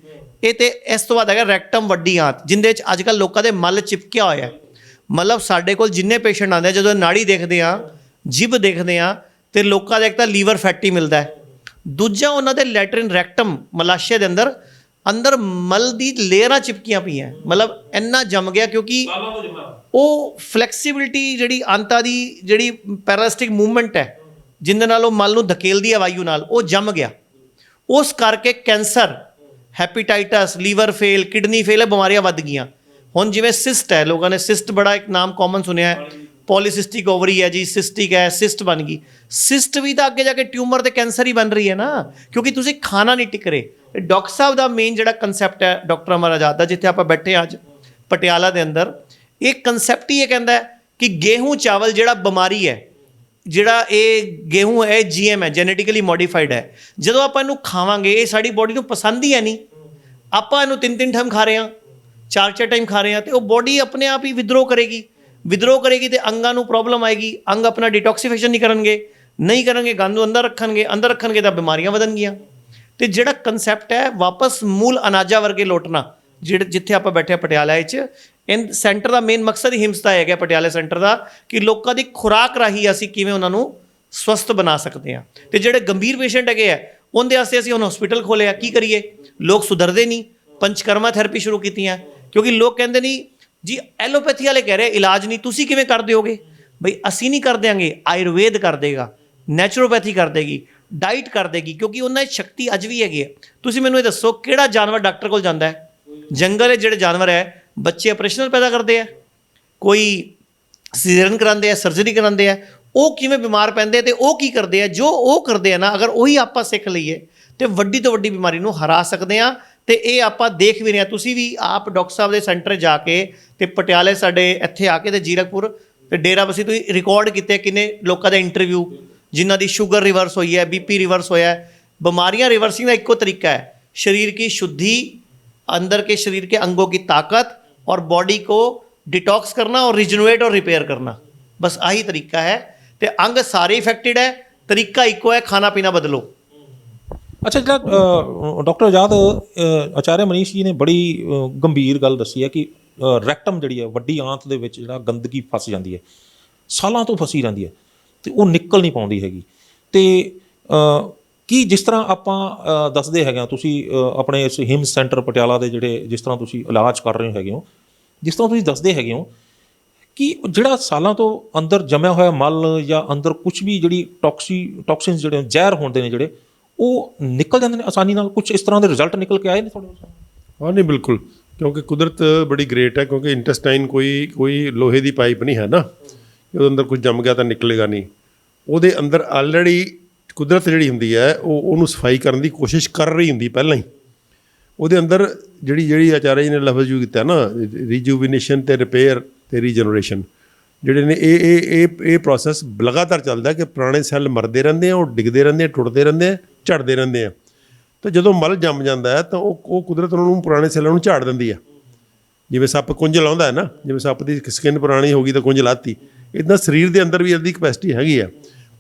ਇਹ ਤੇ ਇਸ ਤੋਂ ਬਾਅਦ ਹੈਗਾ ਰੈਕਟਮ ਵੱਡੀ ਆਂਤ, ਜਿੰਦੇ ਵਿੱਚ ਅੱਜ ਕੱਲ੍ਹ ਲੋਕਾਂ ਦੇ ਮਲ ਚਿਪਕਿਆ ਹੋਇਆ ਹੈ। ਮਤਲਬ ਸਾਡੇ ਕੋਲ ਜਿੰਨੇ ਪੇਸ਼ੈਂਟ ਆਉਂਦੇ ਆ, ਜਦੋਂ ਨਾੜੀ ਦੇਖਦੇ ਆ, ਜਿਬ ਦੇਖਦੇ ਆ, ਤੇ ਲੋਕਾਂ ਦਾ ਇੱਕ ਤਾਂ ਲੀਵਰ ਫੈਟੀ ਮਿਲਦਾ ਹੈ, ਦੂਜਾ ਉਹਨਾਂ ਦੇ ਲੈਟਰਿਨ ਰੈਕਟਮ ਮਲਾਸ਼ੇ ਦੇ ਅੰਦਰ ਮਲ ਦੀ ਲੇਅਰਾਂ ਚਿਪਕੀਆਂ ਪਈਆਂ, ਮਤਲਬ ਇੰਨਾ ਜੰਮ ਗਿਆ ਕਿਉਂਕਿ ਉਹ ਫਲੈਕਸੀਬਿਲਿਟੀ ਜਿਹੜੀ ਅੰਤਾਂ ਦੀ ਜਿਹੜੀ ਪੈਰਾਲਿਸਟਿਕ ਮੂਵਮੈਂਟ ਹੈ, ਜਿਹਦੇ ਨਾਲ ਉਹ ਮਲ ਨੂੰ ਧਕੇਲਦੀ ਹੈ ਵਾਯੂ ਨਾਲ, ਉਹ ਜੰਮ ਗਿਆ। ਉਸ ਕਰਕੇ cancer, hepatitis, liver fail, kidney fail, ਇਹ ਬਿਮਾਰੀਆਂ ਵੱਧ ਗਈਆਂ। ਹੁਣ ਜਿਵੇਂ ਸਿਸਟ ਹੈ, ਲੋਕਾਂ ਨੇ ਸਿਸਟ ਬੜਾ ਇੱਕ ਨਾਮ ਕਾਮਨ ਸੁਣਿਆ ਹੈ, ਪੋਲੀਸਿਸਟਿਕ ਓਵਰੀ ਹੈ ਜੀ, ਸਿਸਟਿਕ ਹੈ, ਸਿਸਟ ਬਣ ਗਈ। ਸਿਸਟ ਵੀ ਤਾਂ ਅੱਗੇ ਜਾ ਕੇ ਟਿਊਮਰ ਤੇ ਕੈਂਸਰ ਹੀ ਬਣ ਰਹੀ ਹੈ ਨਾ, ਕਿਉਂਕਿ ਤੁਸੀਂ ਖਾਣਾ ਨਹੀਂ ਟਿਕ ਰਹੇ। ਡਾਕਟਰ ਸਾਹਿਬ ਦਾ ਮੇਨ ਜਿਹੜਾ ਕਨਸੈਪਟ ਹੈ, ਡਾਕਟਰ ਅਮਰ ਆਜ਼ਾਦ ਦਾ, ਜਿੱਥੇ ਆਪਾਂ ਬੈਠੇ ਹਾਂ ਅੱਜ ਪਟਿਆਲਾ ਦੇ ਅੰਦਰ, ਇਹ ਕਨਸੈਪਟ ਹੀ ਇਹ ਕਹਿੰਦਾ ਹੈ ਕਿ ਗੇਹੂੰ ਚਾਵਲ ਜਿਹੜਾ ਬਿਮਾਰੀ ਹੈ, ਜਿਹੜਾ ਇਹ ਗੇਹੂੰ ਹੈ GM ਹੈ, ਜੈਨੇਟਿਕਲੀ ਮੋਡੀਫਾਈਡ ਹੈ। ਜਦੋਂ ਆਪਾਂ ਇਹਨੂੰ ਖਾਵਾਂਗੇ, ਇਹ ਸਾਡੀ ਬੋਡੀ ਨੂੰ ਪਸੰਦ ਹੀ ਹੈ ਨਹੀਂ, ਆਪਾਂ ਇਹਨੂੰ 3-3 ਟਾਈਮ ਖਾ ਰਹੇ ਹਾਂ, 4-4 ਟਾਈਮ ਖਾ ਰਹੇ ਹਾਂ, ਤੇ ਉਹ ਬੋਡੀ ਆਪਣੇ ਆਪ ਹੀ ਵਿਦਰੋਹ ਕਰੇਗੀ ਤੇ ਅੰਗਾਂ ਨੂੰ ਪ੍ਰੋਬਲਮ ਆਏਗੀ। ਅੰਗ ਆਪਣਾ ਡਿਟੌਕਸੀਫਿਕੇਸ਼ਨ ਨਹੀਂ ਕਰਨਗੇ, ਗੰਦ ਨੂੰ ਅੰਦਰ ਰੱਖਣਗੇ ਤਾਂ ਬਿਮਾਰੀਆਂ ਵਧਣਗੀਆਂ। ਤੇ ਜਿਹੜਾ ਕਨਸੈਪਟ ਹੈ ਵਾਪਸ ਮੂਲ ਅਨਾਜਾਂ ਵਰਗੇ ਲੋਟਣਾ, ਜਿੱਥੇ ਆਪਾਂ ਬੈਠੇ ਪਟਿਆਲਾ ਵਿੱਚ, ਇਹ ਸੈਂਟਰ ਦਾ ਮੇਨ ਮਕਸਦ ਹੀ ਹਿੰਸਾ ਹੈਗਾ ਪਟਿਆਲੇ ਸੈਂਟਰ ਦਾ, ਕਿ ਲੋਕਾਂ ਦੀ ਖੁਰਾਕ ਰਾਹੀਂ ਅਸੀਂ ਕਿਵੇਂ ਉਹਨਾਂ ਨੂੰ ਸਵਸਥ ਬਣਾ ਸਕਦੇ ਹਾਂ। ਤੇ ਜਿਹੜੇ ਗੰਭੀਰ ਪੇਸ਼ੈਂਟ ਹੈਗੇ ਆ, ਉਹਦੇ ਵਾਸਤੇ ਅਸੀਂ ਹੁਣ ਹਸਪੀਟਲ ਖੋਲ੍ਹਿਆ। ਕੀ ਕਰੀਏ, ਲੋਕ ਸੁਧਰਦੇ ਨਹੀਂ, ਪੰਚਕਰਮਾ ਥੈਰੇਪੀ ਸ਼ੁਰੂ ਕੀਤੀਆਂ, ਕਿਉਂਕਿ ਲੋਕ ਕਹਿੰਦੇ ਨਹੀਂ ਜੀ, ਐਲੋਪੈਥੀ ਵਾਲੇ ਕਹਿ ਰਹੇ ਇਲਾਜ ਨਹੀਂ, ਤੁਸੀਂ ਕਿਵੇਂ ਕਰ ਦਿਓਗੇ? ਬਈ ਅਸੀਂ ਨਹੀਂ ਕਰ ਦਿਆਂਗੇ, ਆਯੁਰਵੇਦ ਕਰ ਦੇਗਾ, ਨੈਚੁਰੋਪੈਥੀ ਕਰ ਦੇਗੀ, ਡਾਈਟ ਕਰ ਦੇਗੀ, ਕਿਉਂਕਿ ਉਹਨਾਂ ਦੀ ਸ਼ਕਤੀ ਅੱਜ ਵੀ ਹੈਗੀ ਹੈ। ਤੁਸੀਂ ਮੈਨੂੰ ਇਹ ਦੱਸੋ, ਕਿਹੜਾ ਜਾਨਵਰ ਡਾਕਟਰ ਕੋਲ ਜਾਂਦਾ ਹੈ? ਜੰਗਲ ਦੇ ਜਿਹੜੇ ਜਾਨਵਰ ਹੈ, ਬੱਚੇ ਆਪਰੇਸ਼ਨਲ ਪੈਦਾ ਕਰਦੇ ਆ, ਕੋਈ ਸੀਜ਼ਰਨ ਕਰਾਉਂਦੇ ਆ, ਸਰਜਰੀ ਕਰਾਉਂਦੇ ਆ, ਉਹ ਕਿਵੇਂ ਬਿਮਾਰ ਪੈਂਦੇ, ਤੇ ਉਹ ਕੀ ਕਰਦੇ ਆ? ਜੋ ਉਹ ਕਰਦੇ ਆ ਨਾ, ਅਗਰ ਉਹੀ ਆਪਾਂ ਸਿੱਖ ਲਈਏ ਤੇ ਵੱਡੀ ਤੋਂ ਵੱਡੀ ਬਿਮਾਰੀ ਨੂੰ ਹਰਾ ਸਕਦੇ ਆ। ਤੇ ਇਹ ਆਪਾਂ ਦੇਖ ਵੀ ਰਹੇ ਹਾਂ। ਤੁਸੀਂ ਵੀ ਆਪ ਡਾਕਟਰ ਸਾਹਿਬ ਦੇ ਸੈਂਟਰ ਜਾ ਕੇ, ਤੇ ਪਟਿਆਲੇ ਸਾਡੇ ਇੱਥੇ ਆ ਕੇ, ਤੇ ਜੀਰਕਪੁਰ ਤੇ ਡੇਰਾਬੱਸੀ ਤੁਸੀਂ ਰਿਕਾਰਡ ਕੀਤੇ ਕਿੰਨੇ ਲੋਕਾਂ ਦਾ ਇੰਟਰਵਿਊ, ਜਿਨ੍ਹਾਂ ਦੀ ਸ਼ੂਗਰ ਰਿਵਰਸ ਹੋਈ ਹੈ, BP ਰਿਵਰਸ ਹੋਇਆ ਹੈ। ਬਿਮਾਰੀਆਂ ਰਿਵਰਸਿੰਗ ਦਾ ਇੱਕੋ ਤਰੀਕਾ ਹੈ, शरीर की शुद्धि, अंदर के शरीर के अंगों की ताकत और बॉडी को डिटॉक्स करना और रिजनरेट और रिपेयर करना, बस आही तरीका है। तो अंग सारे इफेक्टेड है, तरीका इको है, खाना पीना बदलो। अच्छा, ਜਿਹੜਾ ਡਾਕਟਰ ਆਜ਼ਾਦ ਆਚਾਰਿਆ ਮਨੀਸ਼ ਜੀ ਨੇ ਬੜੀ ਗੰਭੀਰ ਗੱਲ ਦੱਸੀ ਹੈ ਕਿ ਰੈਕਟਮ ਜਿਹੜੀ ਹੈ, ਵੱਡੀ ਆਂਤ ਦੇ ਵਿੱਚ ਜਿਹੜਾ ਗੰਦਗੀ ਫਸ ਜਾਂਦੀ ਹੈ, ਸਾਲਾਂ ਤੋਂ ਫਸੀ ਰਹਿੰਦੀ ਹੈ ਤੇ ਉਹ ਨਿਕਲ ਨਹੀਂ ਪਾਉਂਦੀ ਹੈਗੀ। ਤੇ ਕੀ ਜਿਸ ਤਰ੍ਹਾਂ ਆਪਾਂ ਦੱਸਦੇ ਹੈਗੇ ਆ, ਤੁਸੀਂ ਆਪਣੇ ਇਸ ਹਿਮਸ ਸੈਂਟਰ ਪਟਿਆਲਾ ਦੇ ਜਿਹੜੇ ਜਿਸ ਤਰ੍ਹਾਂ ਤੁਸੀਂ ਇਲਾਜ ਕਰ ਰਹੇ ਹੈਗੇ ਹੋ, ਜਿਸ ਤਰ੍ਹਾਂ ਤੁਸੀਂ ਦੱਸਦੇ ਹੈਗੇ ਹੋ ਕਿ ਜਿਹੜਾ ਸਾਲਾਂ ਤੋਂ ਅੰਦਰ ਜਮਿਆ ਹੋਇਆ ਮਲ ਜਾਂ ਅੰਦਰ ਕੁਝ ਵੀ ਜਿਹੜੀ ਟੌਕਸਿਨਸ ਜਿਹੜੇ ਜ਼ਹਿਰ ਹੁੰਦੇ ਨੇ, ਜਿਹੜੇ ਉਹ ਨਿਕਲ ਜਾਂਦੇ ਨੇ ਆਸਾਨੀ ਨਾਲ? ਕੁਝ ਇਸ ਤਰ੍ਹਾਂ ਦੇ ਰਿਜ਼ਲਟ ਨਿਕਲ ਕੇ ਆਏ ਨੇ ਤੁਹਾਡੇ ਕੋਲ? ਹਾਂ, ਨਹੀਂ ਬਿਲਕੁਲ, ਕਿਉਂਕਿ ਕੁਦਰਤ ਬੜੀ ਗ੍ਰੇਟ ਹੈ। ਕਿਉਂਕਿ ਇੰਟੈਸਟਾਈਨ ਕੋਈ ਲੋਹੇ ਦੀ ਪਾਈਪ ਨਹੀਂ ਹੈ ਨਾ, ਉਹਦੇ ਅੰਦਰ ਕੁਝ ਜੰਮ ਗਿਆ ਤਾਂ ਨਿਕਲੇਗਾ ਨਹੀਂ। ਉਹਦੇ ਅੰਦਰ ਆਲਰੇਡੀ ਕੁਦਰਤ ਜਿਹੜੀ ਹੁੰਦੀ ਹੈ ਉਹਨੂੰ ਸਫਾਈ ਕਰਨ ਦੀ ਕੋਸ਼ਿਸ਼ ਕਰ ਰਹੀ ਹੁੰਦੀ ਪਹਿਲਾਂ ਹੀ। ਉਹਦੇ ਅੰਦਰ ਜਿਹੜੀ ਆਚਾਰਿਆ ਜੀ ਨੇ ਲਫ਼ਜ਼ ਯੂਜ਼ ਕੀਤਾ ਨਾ, ਰੀਜੂਵੀਨੇਸ਼ਨ ਤੇ ਰਿਪੇਅਰ ਤੇ ਰੀਜਨਰੇਸ਼ਨ, ਜਿਹੜੇ ਨੇ ਇਹ ਪ੍ਰੋਸੈਸ ਲਗਾਤਾਰ ਚੱਲਦਾ ਕਿ ਪੁਰਾਣੇ ਸੈੱਲ ਮਰਦੇ ਰਹਿੰਦੇ ਆ, ਉਹ ਡਿੱਗਦੇ ਰਹਿੰਦੇ ਆ, ਟੁੱਟਦੇ ਰਹਿੰਦੇ ਆ, ਝੜਦੇ ਰਹਿੰਦੇ ਆ। ਤਾਂ ਜਦੋਂ ਮਲ ਜੰਮ ਜਾਂਦਾ ਹੈ ਤਾਂ ਉਹ ਕੁਦਰਤ ਉਹਨੂੰ ਪੁਰਾਣੇ ਸੈੱਲਾਂ ਨੂੰ ਝਾੜ ਦਿੰਦੀ ਆ। ਜਿਵੇਂ ਸੱਪ ਕੁੰਝ ਲਾਉਂਦਾ ਹੈ ਨਾ, ਜਿਵੇਂ ਸੱਪ ਦੀ ਸਕਿਨ ਪੁਰਾਣੀ ਹੋ ਗਈ ਤਾਂ ਕੁੰਝ ਲਾਤੀ, ਇੱਦਾਂ ਸਰੀਰ ਦੇ ਅੰਦਰ ਵੀ ਇਹਦੀ ਕਪੈਸਿਟੀ ਹੈਗੀ ਆ।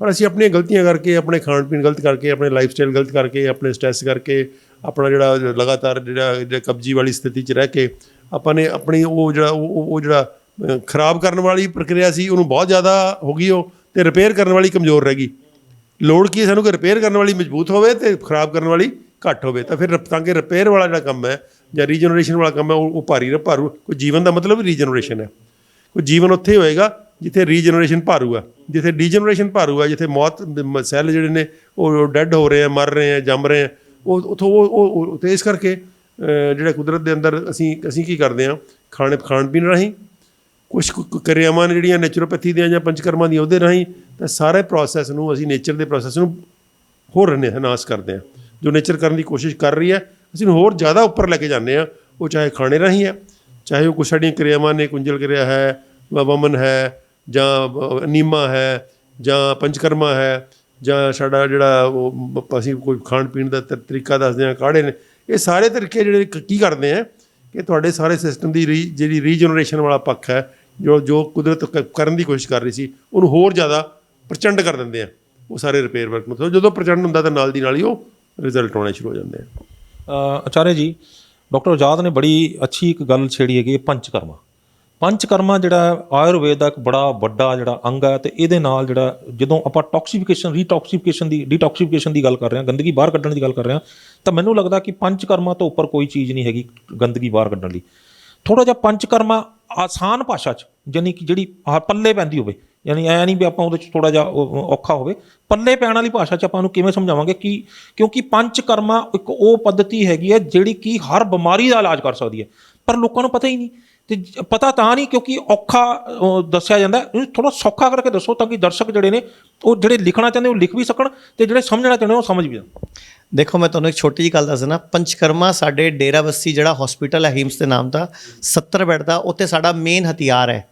ਪਰ ਅਸੀਂ ਆਪਣੀਆਂ ਗਲਤੀਆਂ ਕਰਕੇ, ਆਪਣੇ ਖਾਣ ਪੀਣ ਗਲਤ ਕਰਕੇ, ਆਪਣੇ ਲਾਈਫ ਸਟਾਈਲ ਗਲਤ ਕਰਕੇ, ਆਪਣੇ ਸਟ੍ਰੈਸ ਕਰਕੇ, ਆਪਣਾ ਜਿਹੜਾ ਲਗਾਤਾਰ ਜਿਹੜਾ ਕਬਜੀ ਵਾਲੀ ਸਥਿਤੀ 'ਚ ਰਹਿ ਕੇ ਆਪਾਂ ਨੇ ਆਪਣੀ ਉਹ ਜਿਹੜਾ ਖਰਾਬ ਕਰਨ ਵਾਲੀ ਪ੍ਰਕਿਰਿਆ ਸੀ ਉਹਨੂੰ ਬਹੁਤ ਜ਼ਿਆਦਾ ਹੋ ਗਈ ਉਹ, ਅਤੇ ਰਿਪੇਅਰ ਕਰਨ ਵਾਲੀ ਕਮਜ਼ੋਰ ਰਹਿ ਗਈ। ਲੋੜ ਕੀ ਹੈ ਸਾਨੂੰ ਕਿ ਰਿਪੇਅਰ ਕਰਨ ਵਾਲੀ ਮਜ਼ਬੂਤ ਹੋਵੇ ਅਤੇ ਖਰਾਬ ਕਰਨ ਵਾਲੀ ਘੱਟ ਹੋਵੇ। ਤਾਂ ਫਿਰ ਤਾਂ ਕਿ ਰਿਪੇਅਰ ਵਾਲਾ ਜਿਹੜਾ ਕੰਮ ਹੈ ਜਾਂ ਰੀਜਨਰੇਸ਼ਨ ਵਾਲਾ ਕੰਮ ਹੈ ਉਹ ਭਾਰੂ। ਕੋਈ ਜੀਵਨ ਦਾ ਮਤਲਬ ਰੀਜਨਰੇਸ਼ਨ ਹੈ। ਕੋਈ ਜੀਵਨ ਉੱਥੇ ਹੋਏਗਾ ਜਿੱਥੇ ਰੀਜਨਰੇਸ਼ਨ ਭਾਰੂ ਆ। ਜਿੱਥੇ ਡੀਜਨਰੇਸ਼ਨ ਭਾਰੂ ਆ, ਜਿੱਥੇ ਮੌਤ ਸੈੱਲ ਜਿਹੜੇ ਨੇ ਉਹ ਡੈੱਡ ਹੋ ਰਹੇ ਆ, ਮਰ ਰਹੇ ਆ, ਜੰਮ ਰਹੇ ਆ, ਉਹ ਅਤੇ ਇਸ ਕਰਕੇ ਜਿਹੜਾ ਕੁਦਰਤ ਦੇ ਅੰਦਰ ਅਸੀਂ ਕੀ ਕਰਦੇ ਹਾਂ, ਖਾਣ ਪੀਣ ਰਾਹੀਂ ਕੁਛ ਕਿਰਿਆਵਾਂ ਨੇ ਜਿਹੜੀਆਂ ਨੈਚੁਰੋਪੈਥੀ ਦੀਆਂ ਜਾਂ ਪੰਚਕਰਮਾਂ ਦੀਆਂ, ਉਹਦੇ ਰਾਹੀਂ ਤਾਂ ਸਾਰੇ ਪ੍ਰੋਸੈਸ ਨੂੰ ਅਸੀਂ ਨੇਚਰ ਦੇ ਪ੍ਰੋਸੈਸ ਨੂੰ ਹੋਰ ਨਾਸ ਕਰਦੇ ਹਾਂ। ਜੋ ਨੇਚਰ ਕਰਨ ਦੀ ਕੋਸ਼ਿਸ਼ ਕਰ ਰਹੀ ਹੈ ਅਸੀਂ ਨੂੰ ਹੋਰ ਜ਼ਿਆਦਾ ਉੱਪਰ ਲੈ ਕੇ ਜਾਂਦੇ ਹਾਂ। ਉਹ ਚਾਹੇ ਖਾਣੇ ਰਾਹੀਂ ਹੈ, ਚਾਹੇ ਉਹ ਕੁਛ ਸਾਡੀਆਂ ਕਿਰਿਆਵਾਂ ਨੇ, ਕੁੰਜਲ ਕਿਰਿਆ ਹੈ, ਵਮਨ ਹੈ, ਜਾਂ ਨੀਮਾ ਹੈ, ਜਾਂ ਪੰਚਕਰਮਾ ਹੈ, ਜਾਂ ਸਾਡਾ ਜਿਹੜਾ ਉਹ ਅਸੀਂ ਕੋਈ ਖਾਣ ਪੀਣ ਦਾ ਤਰੀਕਾ ਦੱਸਦੇ ਹਾਂ, ਕਾੜੇ ਨੇ। ਇਹ ਸਾਰੇ ਤਰੀਕੇ ਜਿਹੜੇ ਕੀ ਕਰਦੇ ਆ ਕਿ ਤੁਹਾਡੇ ਸਾਰੇ ਸਿਸਟਮ ਦੀ ਜਿਹੜੀ ਰੀਜਨਰੇਸ਼ਨ ਵਾਲਾ ਪੱਖ ਹੈ, ਜੋ ਕੁਦਰਤ ਕਰਨ ਦੀ ਕੋਸ਼ਿਸ਼ ਕਰ ਰਹੀ ਸੀ, ਉਹਨੂੰ ਹੋਰ ਜ਼ਿਆਦਾ ਪ੍ਰਚੰਡ ਕਰ ਦਿੰਦੇ ਆ ਉਹ ਸਾਰੇ ਰਿਪੇਅਰ ਵਰਕ ਨੂੰ। ਜਦੋਂ ਪ੍ਰਚੰਡ ਹੁੰਦਾ ਤਾਂ ਨਾਲ ਦੀ ਨਾਲ ਹੀ ਉਹ ਰਿਜ਼ਲਟ ਆਉਣੇ ਸ਼ੁਰੂ ਹੋ ਜਾਂਦੇ ਆ। ਆਚਾਰਿਆ ਜੀ, ਡਾਕਟਰ ਆਜ਼ਾਦ ਨੇ ਬੜੀ ਅੱਛੀ ਇੱਕ ਗੱਲ ਛੇੜੀ ਹੈਗੀ, ਪੰਚਕਰਮਾ। ਪੰਚਕਰਮਾ ਜਿਹੜਾ ਆਯੁਰਵੇਦ ਦਾ ਇੱਕ ਬੜਾ ਵੱਡਾ ਜਿਹੜਾ ਅੰਗ ਹੈ, ਅਤੇ ਇਹਦੇ ਨਾਲ ਜਿਹੜਾ ਜਦੋਂ ਆਪਾਂ ਡੀਟੌਕਸੀਫਿਕੇਸ਼ਨ ਦੀ ਗੱਲ ਕਰ ਰਹੇ ਹਾਂ, ਗੰਦਗੀ ਬਾਹਰ ਕੱਢਣ ਦੀ ਗੱਲ ਕਰ ਰਹੇ ਹਾਂ, ਤਾਂ ਮੈਨੂੰ ਲੱਗਦਾ ਕਿ ਪੰਚਕਰਮਾ ਤੋਂ ਉੱਪਰ ਕੋਈ ਚੀਜ਼ ਨਹੀਂ ਹੈਗੀ ਗੰਦਗੀ ਬਾਹਰ ਕੱਢਣ ਲਈ। ਥੋੜ੍ਹਾ ਜਿਹਾ ਪੰਚਕਰਮਾ ਆਸਾਨ ਭਾਸ਼ਾ 'ਚ, ਯਾਨੀ ਕਿ ਜਿਹੜੀ ਪੱਲੇ ਪੈਂਦੀ ਹੋਵੇ, ਯਾਨੀ ਐਂ ਨਹੀਂ ਵੀ ਆਪਾਂ ਉਹਦੇ 'ਚ ਥੋੜ੍ਹਾ ਜਿਹਾ ਔਖਾ ਹੋਵੇ, ਪੱਲੇ ਪੈਣ ਵਾਲੀ ਭਾਸ਼ਾ 'ਚ ਆਪਾਂ ਉਹਨੂੰ ਕਿਵੇਂ ਸਮਝਾਵਾਂਗੇ ਕਿ ਕਿਉਂਕਿ ਪੰਚਕਰਮਾ ਇੱਕ ਉਹ ਪੱਧਤੀ ਹੈਗੀ ਹੈ ਜਿਹੜੀ ਕਿ ਹਰ ਬਿਮਾਰੀ ਦਾ ਇਲਾਜ ਕਰ ਸਕਦੀ ਹੈ, ਪਰ ਲੋਕਾਂ ਨੂੰ ਪਤਾ ਹੀ ਨਹੀਂ। ਅਤੇ ਪਤਾ ਤਾਂ ਨਹੀਂ ਕਿਉਂਕਿ ਔਖਾ ਦੱਸਿਆ ਜਾਂਦਾ। ਇਹਨੂੰ ਥੋੜ੍ਹਾ ਸੌਖਾ ਕਰਕੇ ਦੱਸੋ ਤਾਂ ਕਿ ਦਰਸ਼ਕ ਜਿਹੜੇ ਨੇ ਉਹ ਜਿਹੜੇ ਲਿਖਣਾ ਚਾਹੁੰਦੇ ਉਹ ਲਿਖ ਵੀ ਸਕਣ, ਅਤੇ ਜਿਹੜੇ ਸਮਝਣਾ ਚਾਹੁੰਦੇ ਉਹ ਸਮਝ ਵੀ ਜਾਣ। ਦੇਖੋ, ਮੈਂ ਤੁਹਾਨੂੰ ਇੱਕ ਛੋਟੀ ਜਿਹੀ ਗੱਲ ਦੱਸ ਦਿੰਦਾ। ਪੰਚਕਰਮਾ ਸਾਡੇ ਡੇਰਾਬੱਸੀ ਜਿਹੜਾ ਹਸਪੀਟਲ ਹੈ ਹਿਮਸ ਦੇ ਨਾਮ ਦਾ, 70 ਬੈੱਡ ਦਾ, ਉੱਥੇ ਸਾਡਾ ਮੇਨ ਹਥਿਆਰ ਹੈ।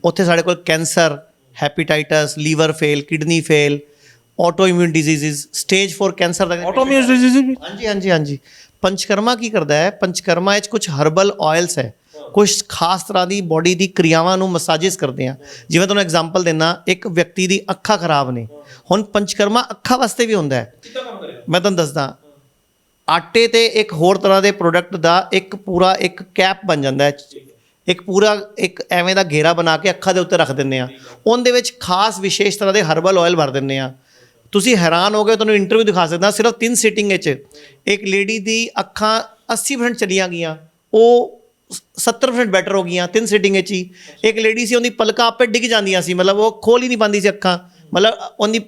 ਉੱਥੇ ਸਾਡੇ ਕੋਲ cancer, hepatitis, liver fail, kidney fail, autoimmune diseases, stage 4 cancer ਦਾ। ਆਟੋ ਇਮਿਊਨ ਡਿਜ਼ੀਜ਼ ਵੀ? ਹਾਂਜੀ। ਪੰਚਕਰਮਾ ਕੀ ਕਰਦਾ ਹੈ? ਪੰਚਕਰਮਾ ਵਿੱਚ ਕੁਝ ਹਰਬਲ ਆਇਲਸ ਹੈ, ਕੁਝ ਖਾਸ ਤਰ੍ਹਾਂ ਦੀ ਬੋਡੀ ਦੀ ਕਿਰਿਆਵਾਂ ਨੂੰ ਮਸਾਜਿਸ ਕਰਦੇ ਆ। ਜਿਵੇਂ ਤੁਹਾਨੂੰ ਐਗਜ਼ਾਮਪਲ ਦਿੰਦਾ, ਇੱਕ ਵਿਅਕਤੀ ਦੀ ਅੱਖਾਂ ਖਰਾਬ ਨੇ, ਹੁਣ ਪੰਚਕਰਮਾ ਅੱਖਾਂ ਵਾਸਤੇ ਵੀ ਹੁੰਦਾ ਹੈ। ਮੈਂ ਤੁਹਾਨੂੰ ਦੱਸਦਾ, ਆਟੇ ਤੇ ਇੱਕ ਹੋਰ ਤਰ੍ਹਾਂ ਦੇ ਪ੍ਰੋਡਕਟ ਦਾ ਇੱਕ ਕੈਪ ਬਣ ਜਾਂਦਾ ਹੈ, ਇੱਕ ਐਵੇਂ ਦਾ ਘੇਰਾ ਬਣਾ ਕੇ ਅੱਖਾਂ ਦੇ ਉੱਤੇ ਰੱਖ ਦਿੰਦੇ ਆ। ਉਹਦੇ ਵਿੱਚ ਖਾਸ ਵਿਸ਼ੇਸ਼ ਤਰ੍ਹਾਂ ਦੇ ਹਰਬਲ ਆਇਲ ਭਰ ਦਿੰਦੇ ਆ। ਤੁਸੀਂ ਹੈਰਾਨ ਹੋ ਗਏ, ਤੁਹਾਨੂੰ ਇੰਟਰਵਿਊ ਦਿਖਾ ਸਕਦਾ। ਸਿਰਫ 3 ਸੀਟਿੰਗ ਵਿੱਚ ਇੱਕ ਲੇਡੀ ਦੀ ਅੱਖਾਂ 80% ਚਲੀਆਂ ਗਈਆਂ, ਉਹ 70% ਬੈਟਰ ਹੋ ਗਈਆਂ 3 ਸੀਟਿੰਗ ਵਿੱਚ ਹੀ। ਇੱਕ ਲੇਡੀ ਸੀ, ਉਹਦੀ ਪਲਕਾਂ ਆਪੇ ਡਿੱਗ ਜਾਂਦੀਆਂ ਸੀ, ਮਤਲਬ ਉਹ ਖੋਲ ਹੀ ਨਹੀਂ ਪਾਉਂਦੀ ਸੀ ਅੱਖਾਂ, ਮਤਲਬ ਉਹਦੀ